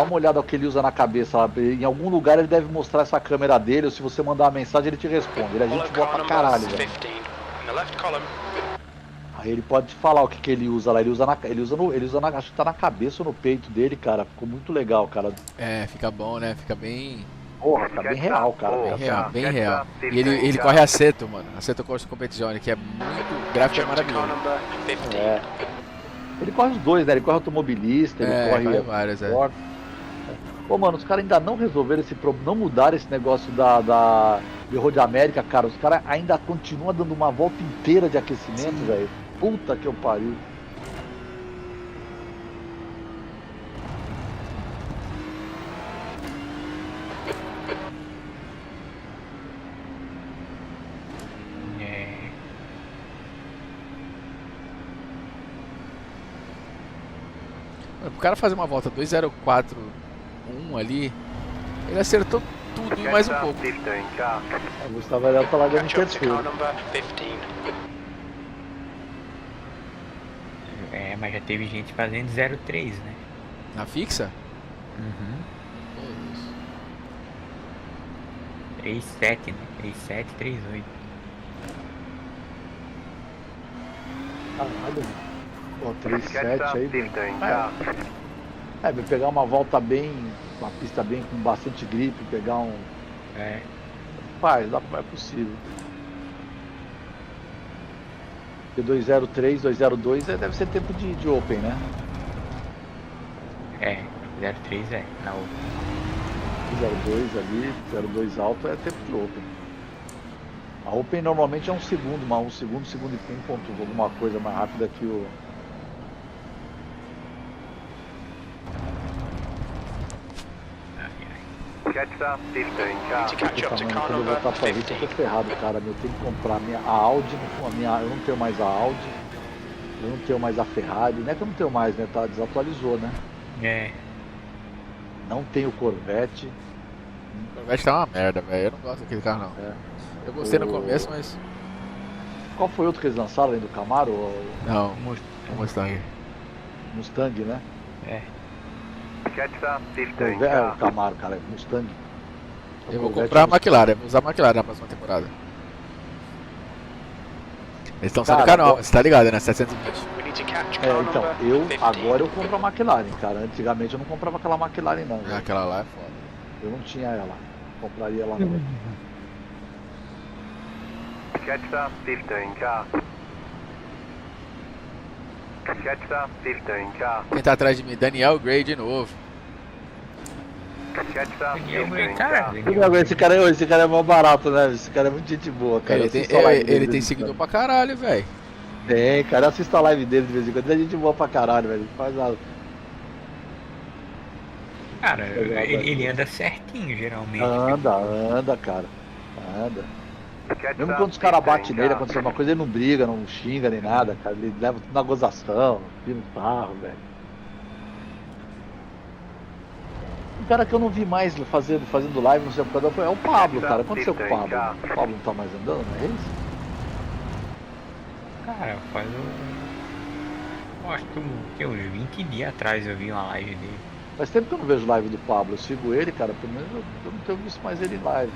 uma olhada ao que ele usa na cabeça lá. Em algum lugar ele deve mostrar essa câmera dele, ou se você mandar uma mensagem ele te responde. Ele é gente boa pra caralho, velho. Aí ele pode te falar o que ele usa lá, ele usa acho que tá na cabeça ou no peito dele, cara. Ficou muito legal, cara. Fica bom, né? Fica bem Porra, tá bem real, cara. Bem real, bem real. E ele corre Aceto, mano. Aceto Corsa Competizione, que é muito... O gráfico é maravilhoso. É. Ele corre os dois, né? Ele corre automobilista, ele corre vários, Pô, mano, os caras ainda não resolveram esse problema, não mudaram esse negócio de Road América, cara. Os caras ainda continuam dando uma volta inteira de aquecimento, velho. Puta que eu pariu. O cara fazer uma volta 2.04.1 ali, ele acertou tudo e mais um pouco. O Gustavo Varela tá largando em terceiro. É, mas já teve gente fazendo 0.3, né? Na fixa? Uhum. 3.7, né? 3.7, 3.8. Caralho, pô, 3.7 aí, velho. Vai pegar uma volta bem, uma pista bem com bastante gripe, pegar um... Faz, é possível. Porque 2.03, 2.02 deve ser tempo de Open, né? 0.3 na Open. 2.02 ali, 0.2 alto é tempo de Open. A Open normalmente é um segundo, mas um segundo e um ponto, alguma coisa mais rápida que o... Quando eu voltar pra Rita, eu tô ferrado, cara. Eu tenho que comprar a Audi, eu não tenho mais a Audi, eu não tenho mais a Ferrari, não é que eu não tenho mais, né? Desatualizou, né? Não tenho Corvette. O Corvette tá uma merda, velho. Eu não gosto daquele carro, não. Eu gostei no começo, mas... Qual foi outro que eles lançaram além do Camaro? Não, o Mustang. Mustang, né? O o Camaro, cara, Mustang. Eu vou comprar a McLaren, vou usar a McLaren na próxima temporada. Eles estão saindo canal, você tá ligado, né? 720. Então, agora eu compro a McLaren, cara. Antigamente eu não comprava aquela McLaren, não. Aquela lá é foda. Eu não tinha ela. Compraria ela não. Catch 15 car. Catch 15 car. Quem tá atrás de mim? Daniel Gray de novo. Esse cara é mal barato, né? Esse cara é muito gente boa, cara. Ele tem seguidor pra caralho, velho. Tem, cara. Eu assisto a live dele de vez em quando. Ele é gente boa pra caralho, velho. Faz a... Cara, ele anda certinho, geralmente. Anda, cara. Anda. Mesmo quando os caras batem nele, acontece alguma coisa, ele não briga, não xinga nem nada, cara. Ele leva tudo na gozação, vira no carro, velho. Um cara que eu não vi mais fazendo live no seu canal é o Pablo, cara. O que aconteceu com o Pablo? O Pablo não tá mais andando, não é isso? Cara, faz acho que uns 20 dias atrás eu vi uma live dele. Faz tempo que eu não vejo live do Pablo. Eu sigo ele, cara. Pelo menos eu não tenho visto mais ele em live.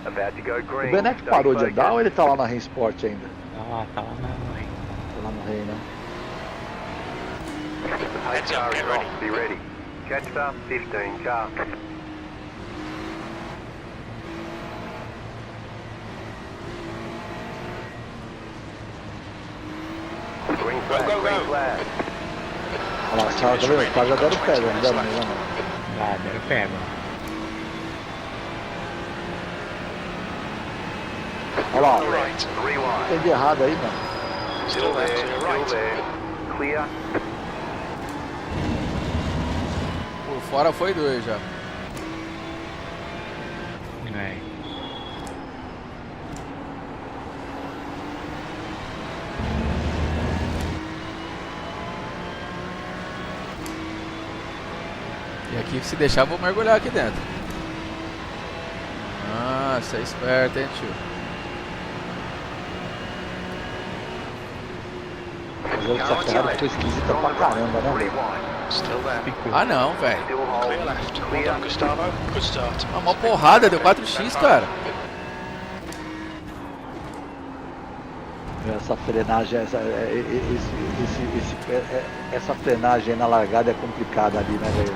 O Benek parou de andar ou ele tá lá na Rei Sport ainda? Tá lá no Rei. Tá lá no Rei, né? Be ready. Catch 15 car. Green flag, green flag. Olha lá, os caras já deram pé, não deram, não. Deram pé, mano. Olha lá, entendi errado aí, mano. Still there. Clear. Por fora foi 2 já. E aqui, se deixar, eu vou mergulhar aqui dentro. Ah, você é esperto, hein, tio? Mas essa Ferrari ficou esquisita pra caramba, né, velho? Ah, não, velho. Uma porrada, deu 4x, cara. Essa frenagem, essa frenagem aí na largada é complicada ali, né, velho?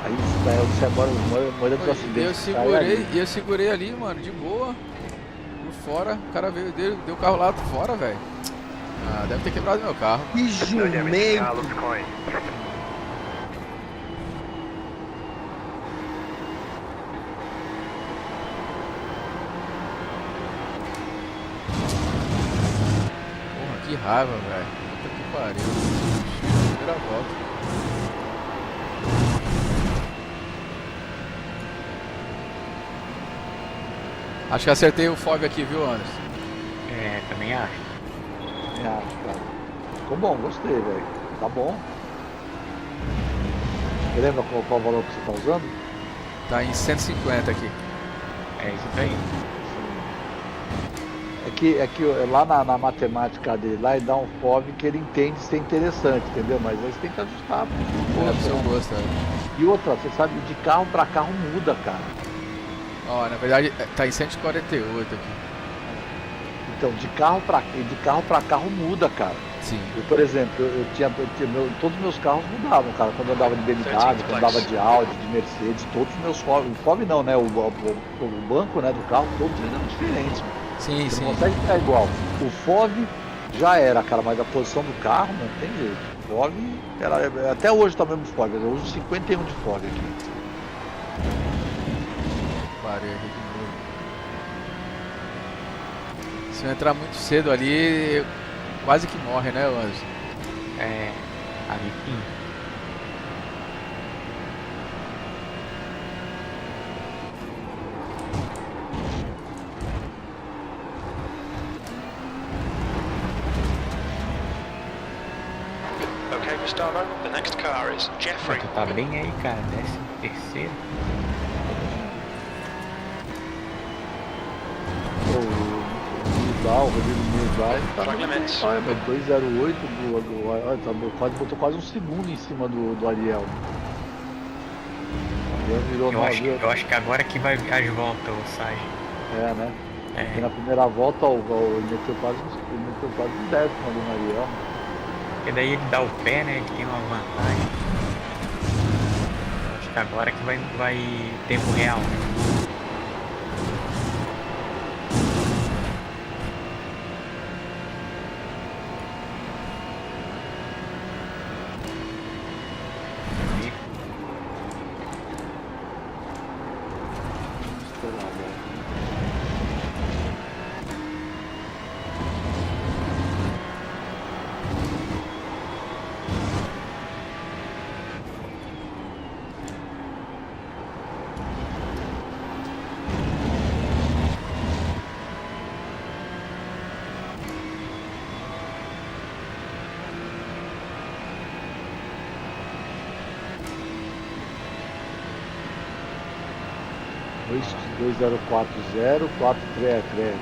Aí você mora do acidente. Eu segurei ali, mano, de boa. Por fora, o cara veio, deu o carro lá fora, velho. Ah, deve ter quebrado meu carro. Que jumento! Porra, que raiva, velho. Puta que pariu. Primeira volta. Acho que acertei o fog aqui, viu, Anderson? É, também acho. Cara. Ficou bom, gostei, velho. Tá bom. Você lembra qual valor que você tá usando? Tá em 150 aqui. É isso aí. É que lá na matemática dele, lá ele dá um FOV que ele entende ser interessante, entendeu? Mas aí você tem que ajustar pro seu gosto, E outra, você sabe, de carro pra carro muda, cara. Ó, na verdade tá em 148 aqui. Então, de carro pra carro muda, cara. Sim. Eu, por exemplo, todos os meus carros mudavam, cara. Quando eu andava de BMW, quando eu andava de Audi, de Mercedes, todos os meus FOV não, né? O banco, né, do carro, todos eles eram diferentes. Sim, Você não consegue ficar igual. O FOV já era, cara, mas a posição do carro não tem jeito. O FOV, até hoje tá o mesmo FOV, eu uso 51 de FOV aqui. Parei aqui de novo. Se eu entrar muito cedo ali, quase que morre, né, Anderson? É, ali sim. Okay, Gustavo, the next car is Jeffrey. Tu tá bem aí, cara, 13º. O Rodrigo Muniz lá, ele tá 208, botou quase um segundo em cima do Ariel. O Ariel virou eu acho que agora que vai as voltas, o Sage. É, né? É. Porque na primeira volta ele meteu quase um décimo ali no Ariel. Porque daí ele dá o pé, né? Ele tem uma vantagem. Eu acho que agora que vai tempo real, né?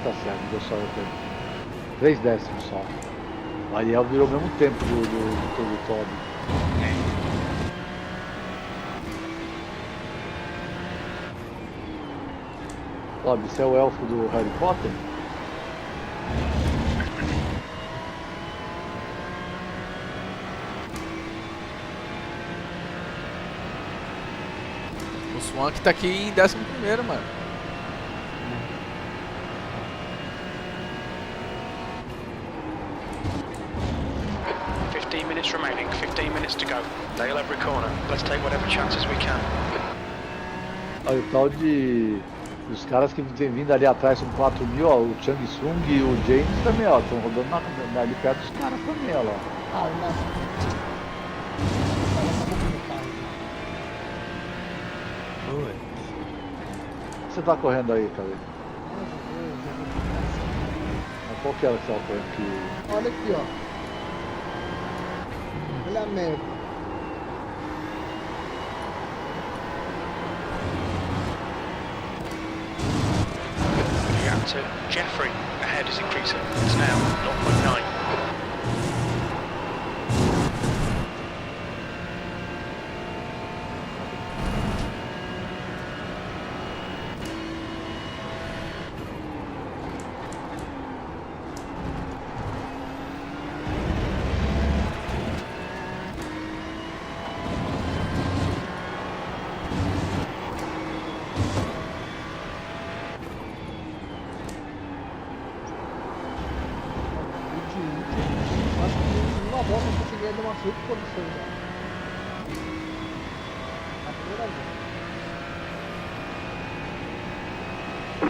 Tá certo, deu só 3 décimos só. O Ariel virou o mesmo tempo do Toby. Toby, você é o elfo do Harry Potter? O Swank tá aqui em 11º, mano. Minutes remaining, 15 minutes to go. They'll every corner. Let's take whatever chances we can. Olha o tal os caras que têm vindo ali atrás são 4.000, ó, o Chang Sung e o James também, ó, estão rodando ali perto dos caras também, ó lá. Você tá correndo aí, cara? Qual que era que você tava correndo aqui? Olha aqui, ó. Olha a merda. So Jeffrey ahead is increasing. It's now 0.9. resposta eu cheguei a dar umas 8 posições já. A primeira vez.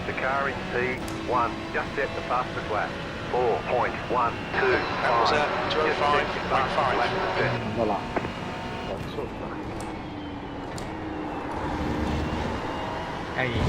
The car in P1 just set the fastest lap. 4.125. That was 205.5. Vai lá. Pode soltar. Aí.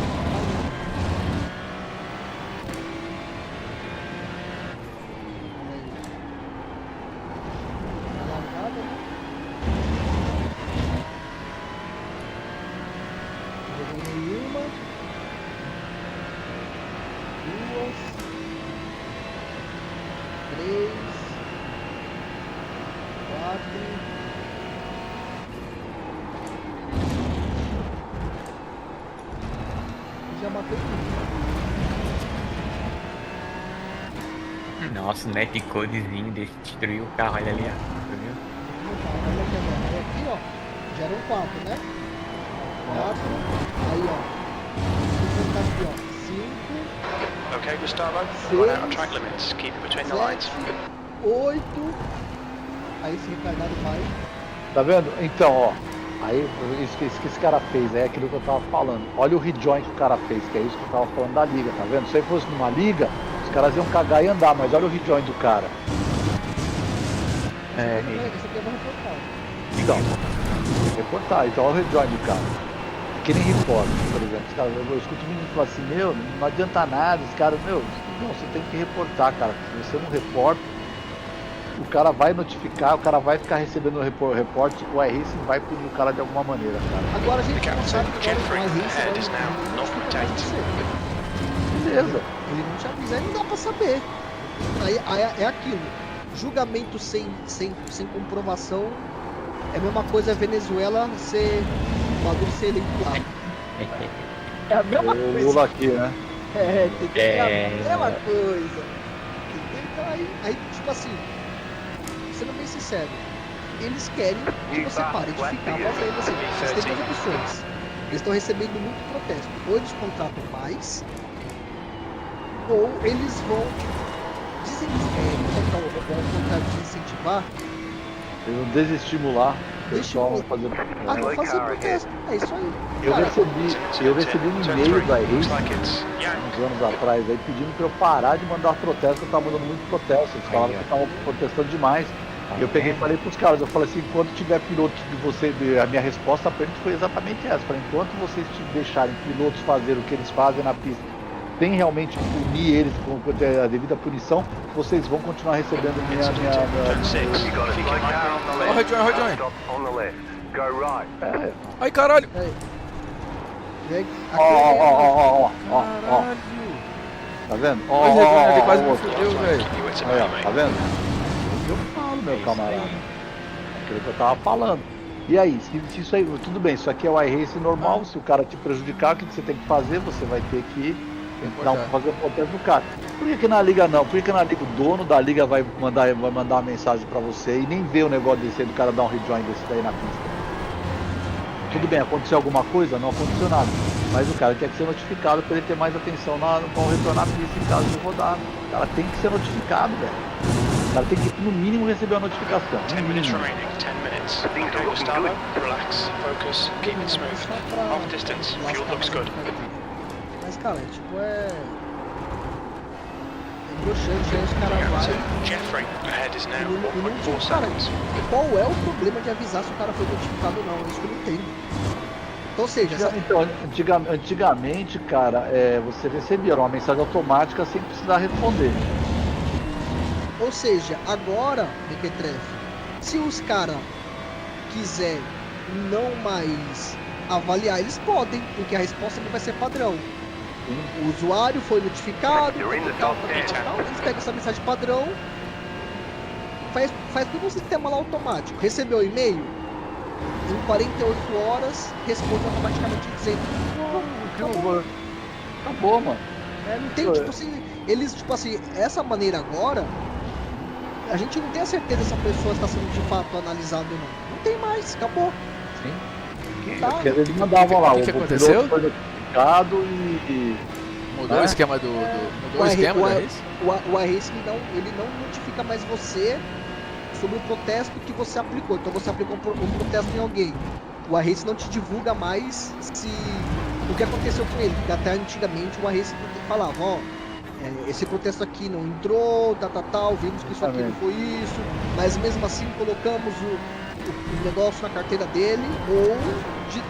Nossa, o netcodezinho destruiu o carro, olha ali, ó. Viu? Aqui, ó, já eram 4, né? 4, aí, ó. Vou botar aqui, ó. 5. Okay, Gustavo, run out of track limits. Keep it between the lines. 8. Aí esse retardado vai. Tá vendo? Então, ó. Aí, isso que esse cara fez, é aquilo que eu tava falando. Olha o rejoin que o cara fez, que é isso que eu tava falando da liga, tá vendo? Se ele fosse numa liga, os caras iam cagar e andar, mas olha o rejoin do cara. Esse aqui eu vou reportar. Então, reportar, então olha o rejoin do cara. Que nem repórter, por exemplo. Os caras, eu escuto muito falar assim, meu, não adianta nada, os caras, meu, não, você tem que reportar, cara. Se você não reporta, o cara vai notificar, o cara vai ficar recebendo o reporte, o iRacing vai punir o cara de alguma maneira, cara. Agora a gente não sabe que o iRacing beleza. Ele não te avisa, aí não dá pra saber. Aí é aquilo. Julgamento sem comprovação é a mesma coisa a Venezuela ser Maduro ser eleito lá. É a mesma coisa. O Lula aqui, né? É a mesma coisa. Então aí tipo assim, sendo bem sincero, eles querem que você pare de ficar fazendo assim. Vocês têm duas opções. Eles estão recebendo muito protesto. Ou eles contratam mais, ou eles vão desincentivar. Eles vão desestimular o pessoal a fazer protesto. É isso aí. Eu recebi um e-mail da iRacing uns anos atrás aí pedindo pra eu parar de mandar protesto, que eu tava mandando muito protesto. Eles falavam que eu tava protestando demais. Eu peguei e falei pros caras, eu falei assim, enquanto tiver piloto de você, a minha resposta pra eles foi exatamente essa. Eu falei, enquanto vocês deixarem pilotos fazer o que eles fazem na pista, sem realmente punir eles com a devida punição, vocês vão continuar recebendo minha... Ó, rejoin. Ai, caralho. Ó. Tá vendo? Ó, ele quase me fudeu, velho. Tá vendo? Eu falo, meu camarada. Aquilo que eu tava falando. E aí, se isso aí, tudo bem, isso aqui é o iRacing normal, se o cara te prejudicar, o que você tem que fazer? Você vai ter que fazer o protesto do cara. Por que na liga não? Por que na liga o dono da liga vai mandar uma mensagem pra você e nem vê o negócio desse aí do cara dar um rejoin desse daí na pista? Tudo bem, aconteceu alguma coisa? Não aconteceu nada. Mas o cara tem que ser notificado para ele ter mais atenção para retornar a pista em caso de rodada. O cara tem que ser notificado, velho. O cara tem que, no mínimo, receber a notificação. 10 minutes remaining, 10 minutes. Okay, Gustavo, relax, focus, keep it smooth. Off distance, fuel looks good. Mas, cara, é broxante, aí os caras vão. Jeffrey, ahead is now 1.4 cara, seconds. qual é o problema de avisar se o cara foi notificado ou não? É isso que eu não entendo. Então, ou seja, então, antigamente, cara, você recebia uma mensagem automática sem precisar responder. Ou seja, agora, Mequetrefe, se os caras quiserem não mais avaliar, eles podem, porque a resposta não vai ser padrão. O usuário foi notificado, eles pegam essa mensagem padrão, faz tudo um sistema lá automático. Recebeu o e-mail, em 48 horas responde automaticamente dizendo acabou, mano. Não tem, tipo assim, eles, tipo assim, essa maneira agora, a gente não tem a certeza se a pessoa está sendo de fato analisada ou não. Não tem mais, acabou. Sim. Porque eles mandavam lá, o que aconteceu? Foi notificado e mudou o esquema do mudou o esquema da race? O iRacing ele não notifica mais você sobre o protesto que você aplicou. Então você aplicou um protesto em alguém. O iRace não te divulga mais o que aconteceu com ele. Porque até antigamente o iRace falava, ó, esse protesto aqui não entrou, tal, vimos que isso aqui não foi isso, mas mesmo assim colocamos o negócio na carteira dele, ou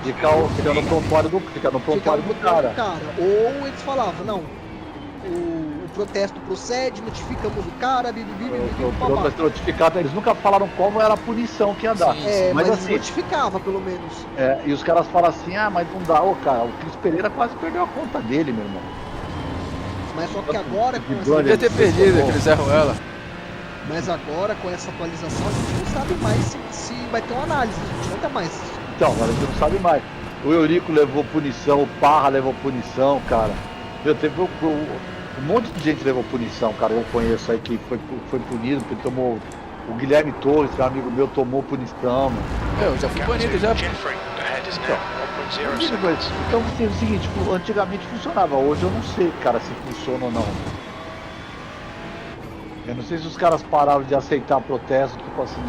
fica no prontuário do cara. Ou eles falavam, não, o protesto procede, notificamos o cara, o protesto notificado, eles nunca falaram como era a punição que ia dar. Mas assim, notificava pelo menos. E os caras falam assim, mas não dá, cara, o Cris Pereira quase perdeu a conta dele, meu irmão. Mas só que agora com essa... Podia ter perdido aquele Zé Ruela. Mas agora com essa atualização a gente não sabe mais se vai ter uma análise, a gente não tem mais. Então, agora a gente não sabe mais. O Eurico levou punição, o Parra levou punição, cara. Teve um monte de gente levou punição, cara. Eu conheço aí que foi punido, porque tomou. O Guilherme Torres, que é um amigo meu, tomou punição. Eu já fui banido já. Então é o seguinte, antigamente funcionava, hoje eu não sei, cara, se funciona ou não. Eu não sei se os caras pararam de aceitar protesto, tipo assim,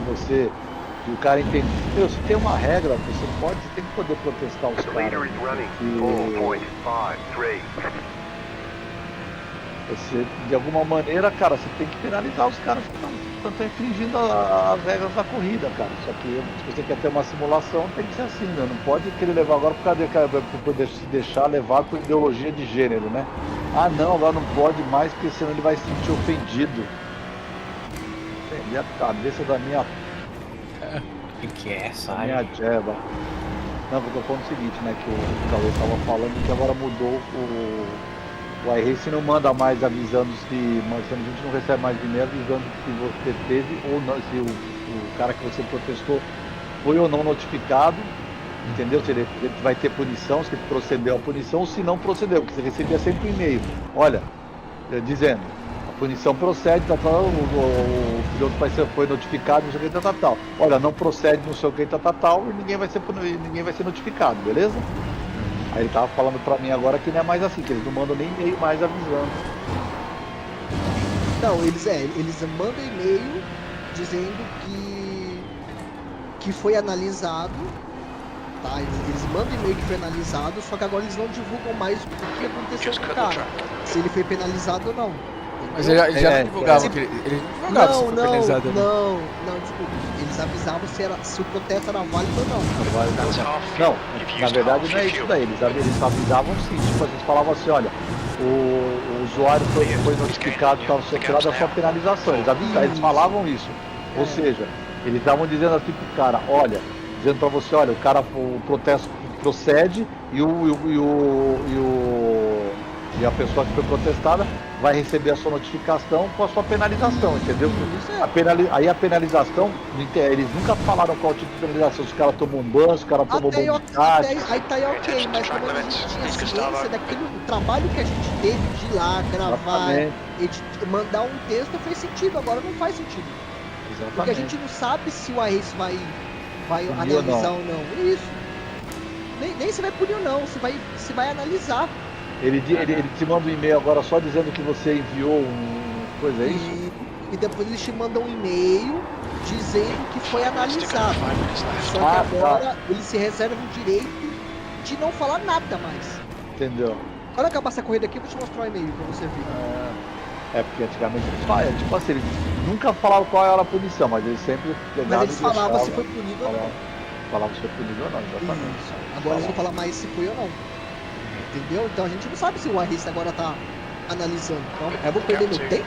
que o cara entende. Se tem uma regra, você tem que poder protestar os caras. Você, de alguma maneira, cara, você tem que penalizar os caras que estão infringindo as regras da corrida, cara. Só que se você quer ter uma simulação, tem que ser assim, né? Não pode querer levar agora por poder se deixar levar por ideologia de gênero, né? Ah, não, agora não pode mais, porque senão ele vai se sentir ofendido. Ofender a cabeça da minha... O que é essa? Da minha jeba. Não, eu tô falando o seguinte, né? Que o Cauê estava falando que agora mudou o iRace não manda mais avisando se a gente não recebe mais dinheiro avisando se você teve ou não, se o cara que você protestou foi ou não notificado, entendeu? Se ele vai ter punição, se procedeu a punição ou se não procedeu, porque você recebia sempre um e-mail. Olha, dizendo, a punição procede, o piloto foi notificado, não sei o que, tal. Olha, não procede, não sei o que, tal, e ninguém vai ser notificado, beleza? Aí ele tava falando pra mim agora que não é mais assim, que eles não mandam nem e-mail mais avisando. Não, eles mandam e-mail dizendo que foi analisado, tá? Eles mandam e-mail que foi analisado, só que agora eles não divulgam mais o que aconteceu com o cara, se ele foi penalizado ou não. Mas ele já não divulgava, eles não divulgavam se foi penalizado ou não. Não, desculpa. Eles avisavam se o protesto era válido ou não. Não, na verdade não é isso daí. Eles avisavam sim. Tipo, eles falavam assim, olha, o usuário foi notificado que estava sofrendo a sua penalização. Eles falavam isso. Ou seja, eles estavam dizendo assim pro cara, olha, dizendo pra você, olha, o protesto procede e a pessoa que foi protestada vai receber a sua notificação com a sua penalização, entendeu? Aí a penalização, eles nunca falaram qual tipo de penalização, se o cara tomou um ban, se o cara tomou Aí tá ok, mas como a gente tinha ciência daquele trabalho que a gente teve de ir lá, gravar, mandar um texto, fez sentido, agora não faz sentido. Exatamente. Porque a gente não sabe se o iRace vai analisar ou não. Isso. Nem se vai punir ou não, se vai analisar. Ele te manda um e-mail agora só dizendo que você enviou coisa, é isso? E depois eles te mandam um e-mail dizendo que foi analisado. Só que agora eles se reservam o direito de não falar nada mais. Entendeu? Quando acabar essa corrida aqui, eu vou te mostrar o e-mail pra você ver. Porque antigamente eles falavam, tipo assim, eles nunca falavam qual era a punição, mas eles sempre pegavam. Mas eles falavam se foi punido ou não. Falavam se foi punido ou não, exatamente. Isso. Agora eles vão falar mais se foi ou não. Entendeu? Então a gente não sabe se o iRace agora tá analisando. Então eu vou perder meu tempo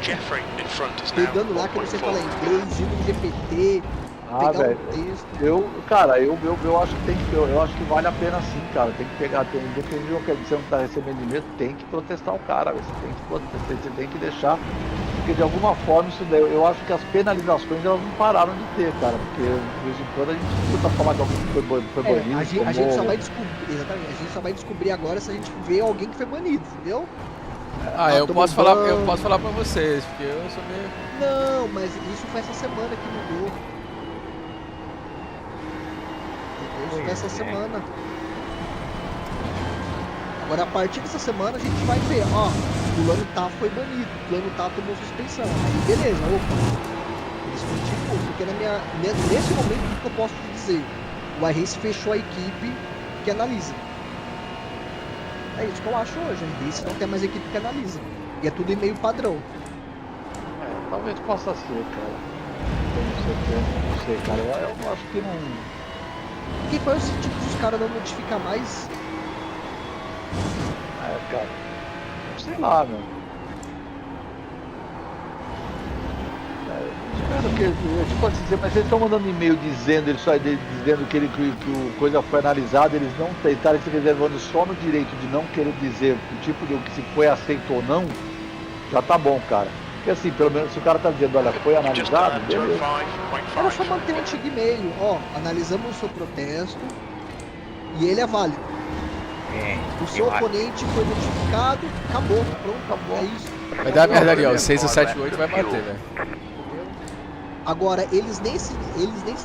pegando lá que você fala inglês, indo no GPT, pegar um texto. Eu acho que eu acho que vale a pena sim, cara. Tem que pegar, independente do que você não tá recebendo dinheiro, tem que protestar o cara, você tem que deixar, porque de alguma forma isso daí, eu acho que as penalizações elas não pararam de ter, cara, porque de vez em quando a gente escuta falar que alguém foi banido. A gente só vai descobrir, exatamente, a gente só vai descobrir agora se a gente vê alguém que foi banido, entendeu? Eu posso falar pra vocês, porque eu sou meio... Não, mas isso foi essa semana que mudou. Isso foi essa semana. Agora a partir dessa semana a gente vai ver, ó, fulano tá foi banido, fulano tá tomou suspensão. Aí beleza, opa. descontinuou, porque nesse momento que eu posso te dizer, o iRace fechou a equipe que analisa. É isso que eu acho hoje, a iRace não tem mais equipe que analisa. E é tudo em meio padrão. Talvez possa ser, cara. Não sei, cara. Eu acho que não. Que foi o sentido dos caras não notificar mais? Cara. Sei lá, meu. Espero que. Tipo assim, mas eles estão mandando e-mail dizendo, dizendo que o coisa foi analisada, eles não estarem se reservando só no direito de não querer dizer o tipo de que se foi aceito ou não, já tá bom, cara. Porque assim, pelo menos se o cara tá dizendo, olha, foi analisado, beleza. Era só manter um antigo e-mail, ó, analisamos o seu protesto e ele é válido. O seu oponente foi notificado, acabou, pronto, acabou. É isso. Vai dar merda ali, ó, o 6 ou 7, 8 vai bater, velho. Agora, eles nem se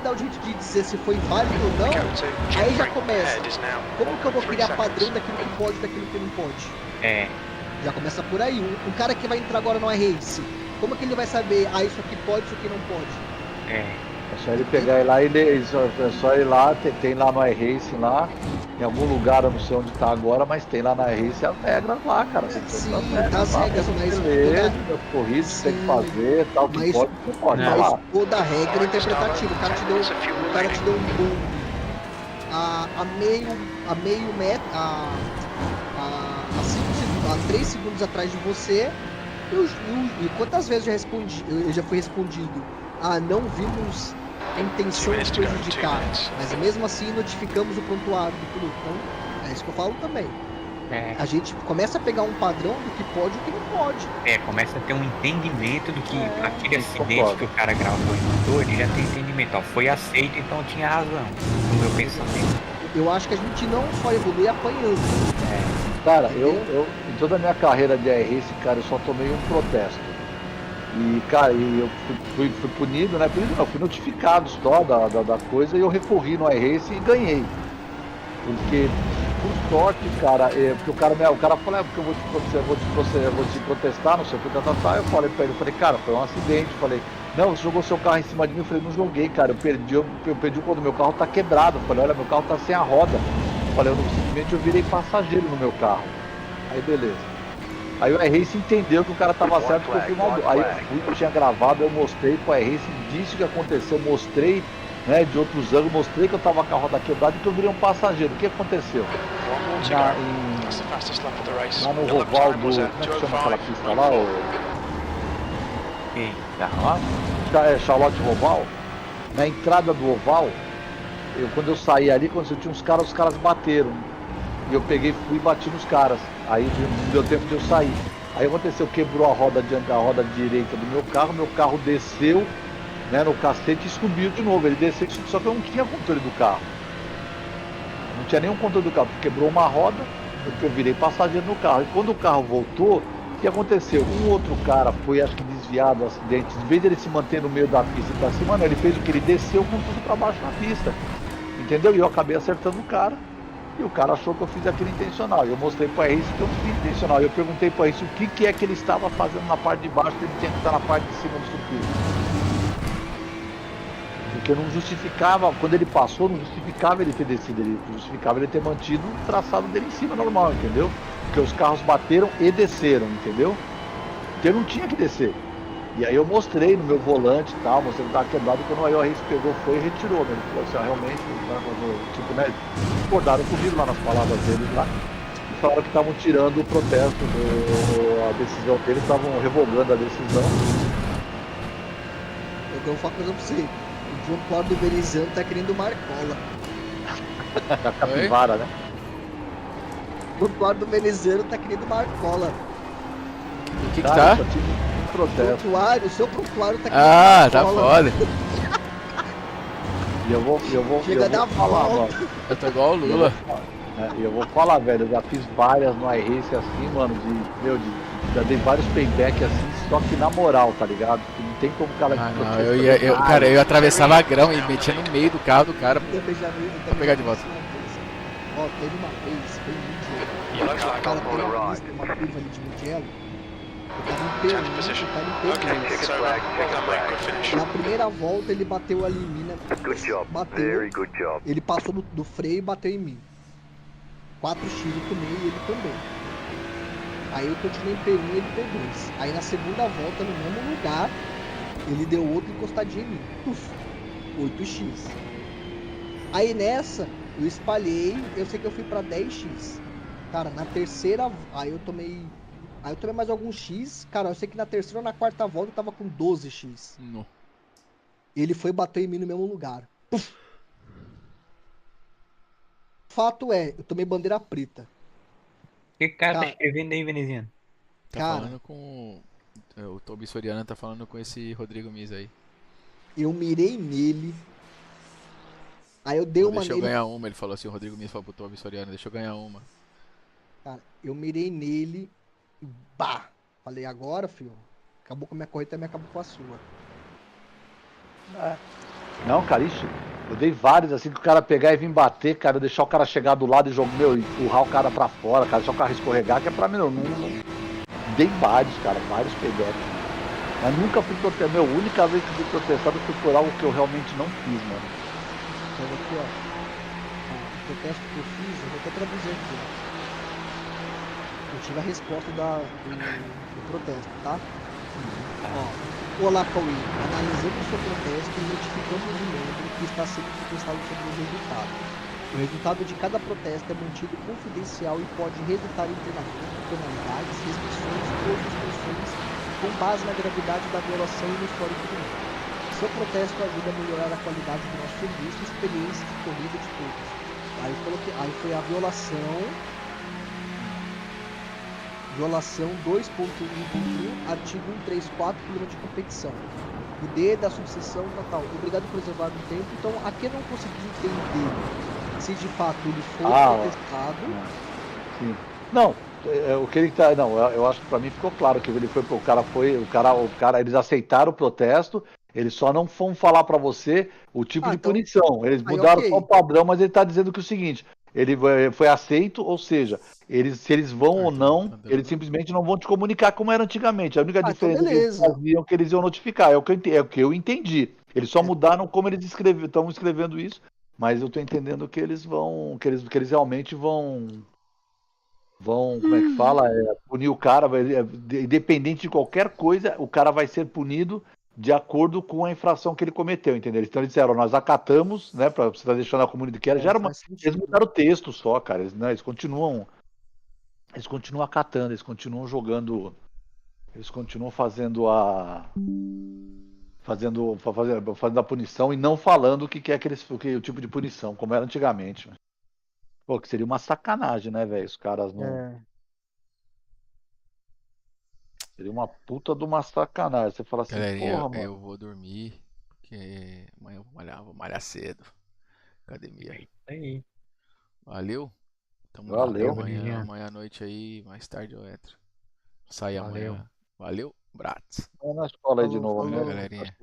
dão o jeito de dizer se foi válido ou não, aí já começa. Como que eu vou criar padrão daquilo que pode e daquilo que não pode? Já começa por aí. O cara que vai entrar agora no iRace, como que ele vai saber, isso aqui pode, isso aqui não pode? É só ele pegar e lá, é só ir lá, tem lá no iRace lá, em algum lugar, eu não sei onde tá agora, mas tem lá na iRace as regras lá, cara. Sim, as regras, mas beleza, corridas que tem que fazer, tal, que mas, pode, não pode, mas lá. Toda regra é interpretativa. O cara te deu a meio metro, a 3 segundos atrás de você, e quantas vezes eu já fui respondido? Não vimos a intenção de prejudicar, mas mesmo assim notificamos o prontuário do piloto. Então, é isso que eu falo também. A gente começa a pegar um padrão do que pode e o que não pode. Começa a ter um entendimento do que aquele acidente que o cara gravou e mandou, ele já tem entendimento. Ó, foi aceito, então eu tinha razão no meu pensamento. Eu acho que a gente não só evolui apanhando. Cara, eu em toda a minha carreira de iRace, cara, eu só tomei um protesto. E, cara, eu fui punido, né? Punido não, fui notificado só da coisa e eu recorri no iRace e ganhei. Porque, por sorte, cara, porque o cara falou, porque eu vou te protestar, não sei o que, eu falei pra ele, cara, foi um acidente, falei, não, você jogou seu carro em cima de mim, eu falei, não joguei, cara, eu perdi quando meu carro tá quebrado, eu falei, olha, meu carro tá sem a roda, eu falei, simplesmente eu virei passageiro no meu carro, aí beleza. Aí o iRace entendeu que o cara tava certo porque eu fui mal. Aí eu tinha gravado, eu mostrei pro iRace, disse o que aconteceu, mostrei, né, de outros ângulos, mostrei que eu tava com a roda quebrada e que eu virei um passageiro. O que aconteceu? Lá no Roval como é que chama aquela pista lá? Charlotte Roval. Na entrada do Oval, quando eu saí ali, quando eu tinha uns caras, os caras bateram. E eu peguei, fui e bati nos caras. Aí não deu tempo de eu sair. Aí aconteceu, quebrou a roda direita do meu carro desceu, né, no cacete e subiu de novo. Ele desceu e subiu, só que eu não tinha controle do carro. Não tinha nenhum controle do carro, porque quebrou uma roda, porque eu virei passageiro no carro. E quando o carro voltou, o que aconteceu? Um outro cara foi, acho que desviado do acidente. Em vez dele se manter no meio da pista e pra cima, não, ele fez o que? Ele desceu com tudo pra baixo na pista. Entendeu? E eu acabei acertando o cara. E o cara achou que eu fiz aquilo intencional. Eu mostrei para ele que eu fiz intencional. Eu perguntei para ele o que é que ele estava fazendo na parte de baixo, que ele tinha que estar na parte de cima do suplício. Porque não justificava, quando ele passou, não justificava ele ter descido, ele justificava ele ter mantido o traçado dele em cima normal, entendeu? Porque os carros bateram e desceram, entendeu? Porque eu não tinha que descer. E aí eu mostrei no meu volante e tal, mostrei que estava quebrado, quando o iRace pegou, foi e retirou, né? Ele falou assim, realmente, tipo, né? Concordaram comigo lá nas palavras deles lá. E falaram que estavam tirando o protesto, a decisão deles, estavam revogando a decisão. Eu vou falar uma coisa pra você, o prontuário do Veneziano tá querendo Marcola. Da capivara, né? O prontuário do Veneziano tá querendo Marcola. O que tá? Protesto. O seu prontuário tá aqui. Tá foda. E eu vou falar, mano. Eu tô igual o Lula. E eu vou falar, velho, eu já fiz várias no iRace assim, mano, já dei vários payback assim, só que na moral, tá ligado? Porque não tem como o cara... eu ia atravessar Lagrão e metia no meio do carro do cara pra pegar de volta. Ó, teve uma vez, foi em Mugello. O cara tem uma curva ali de Mugello. Eu tava em P1, na primeira volta ele bateu ali em mim, né? Good job. Bateu. Very good job. Ele passou do freio e bateu em mim. 4x eu tomei e ele também. Aí eu continuei em P1 e ele P2. Aí na segunda volta, no mesmo lugar, ele deu outra encostadinha em mim. Puf, 8x. Aí nessa, eu espalhei, eu sei que eu fui pra 10x. Cara, na terceira, aí eu tomei mais alguns X. Cara, eu sei que na terceira ou na quarta volta eu tava com 12x. Não. Ele foi bater em mim no mesmo lugar. Puf. Fato é, eu tomei bandeira preta. O que o cara tá escrevendo aí, veneziano? Tá falando com... O Tobi Soriano tá falando com esse Rodrigo Miz aí. Eu mirei nele. Aí eu dei uma Deixa nele. eu ganhar uma, ele falou assim, o Rodrigo Miz falou pro Tobi Soriano, deixa eu ganhar uma. Cara, eu mirei nele e bah! Falei, agora, filho, acabou com a minha corrida, também acabou com a sua. Não, cara, isso. Eu dei vários assim que o cara pegar e vir bater, cara, eu deixar o cara chegar do lado e jogar, empurrar o cara pra fora, cara, deixar o carro escorregar, que é pra mim, não. Dei vários, cara, vários pegos. Mas nunca fui protestado. A única vez que fui protestado foi por algo que eu realmente não fiz, mano. Então aqui, ó. O protesto que eu fiz, eu vou até traduzir aqui, ó. Eu tive a resposta do protesto, tá? Ó, olá, Cauê. Analisando o seu protesto e notificamos o membro que está sendo protestado sobre o resultado. O resultado de cada protesto é mantido confidencial e pode resultar em treinamento, penalidades, restrições ou suspensões com base na gravidade da violação e no histórico do membro. Seu protesto ajuda a melhorar a qualidade do nosso serviço e experiência de corrida de todos. Aí foi a violação 2.1.1, artigo 134, clima de competição. O D da subseção tal. Obrigado por reservar o tempo. Então, aqui eu não consegui entender se de fato ele foi protestado. Sim. Não, o que ele tá. Não, eu acho que pra mim ficou claro que ele foi. O cara, eles aceitaram o protesto. Eles só não vão falar pra você o tipo de punição. Eles mudaram só o padrão, mas ele tá dizendo que é o seguinte. Ele foi aceito, ou seja, se eles vão ou não, eles simplesmente não vão te comunicar como era antigamente. A única diferença que eles faziam é que eles iam notificar, é o que eu entendi. Eles só mudaram como eles estão escrevendo isso, mas eu tô entendendo que eles vão, que eles realmente vão, como é que fala? Punir o cara, independente de qualquer coisa, o cara vai ser punido de acordo com a infração que ele cometeu, entendeu? Então eles disseram, nós acatamos, né, pra você estar deixando a comunidade que era, eles mudaram o texto só, cara, eles continuam acatando, eles continuam jogando, eles continuam fazendo fazendo a punição e não falando o que é o tipo de punição, como era antigamente. Pô, que seria uma sacanagem, né, velho, os caras não... Seria uma puta de uma sacanagem. Você fala assim, galerinha, porra, mano. eu vou dormir, porque amanhã eu vou malhar cedo. Academia. Aí. Valeu? Tamo Valeu. lá. Amanhã à noite aí, mais tarde eu entro. Sair amanhã. Valeu, Bratz. Vamos na escola aí de novo, Valeu, né? galerinha.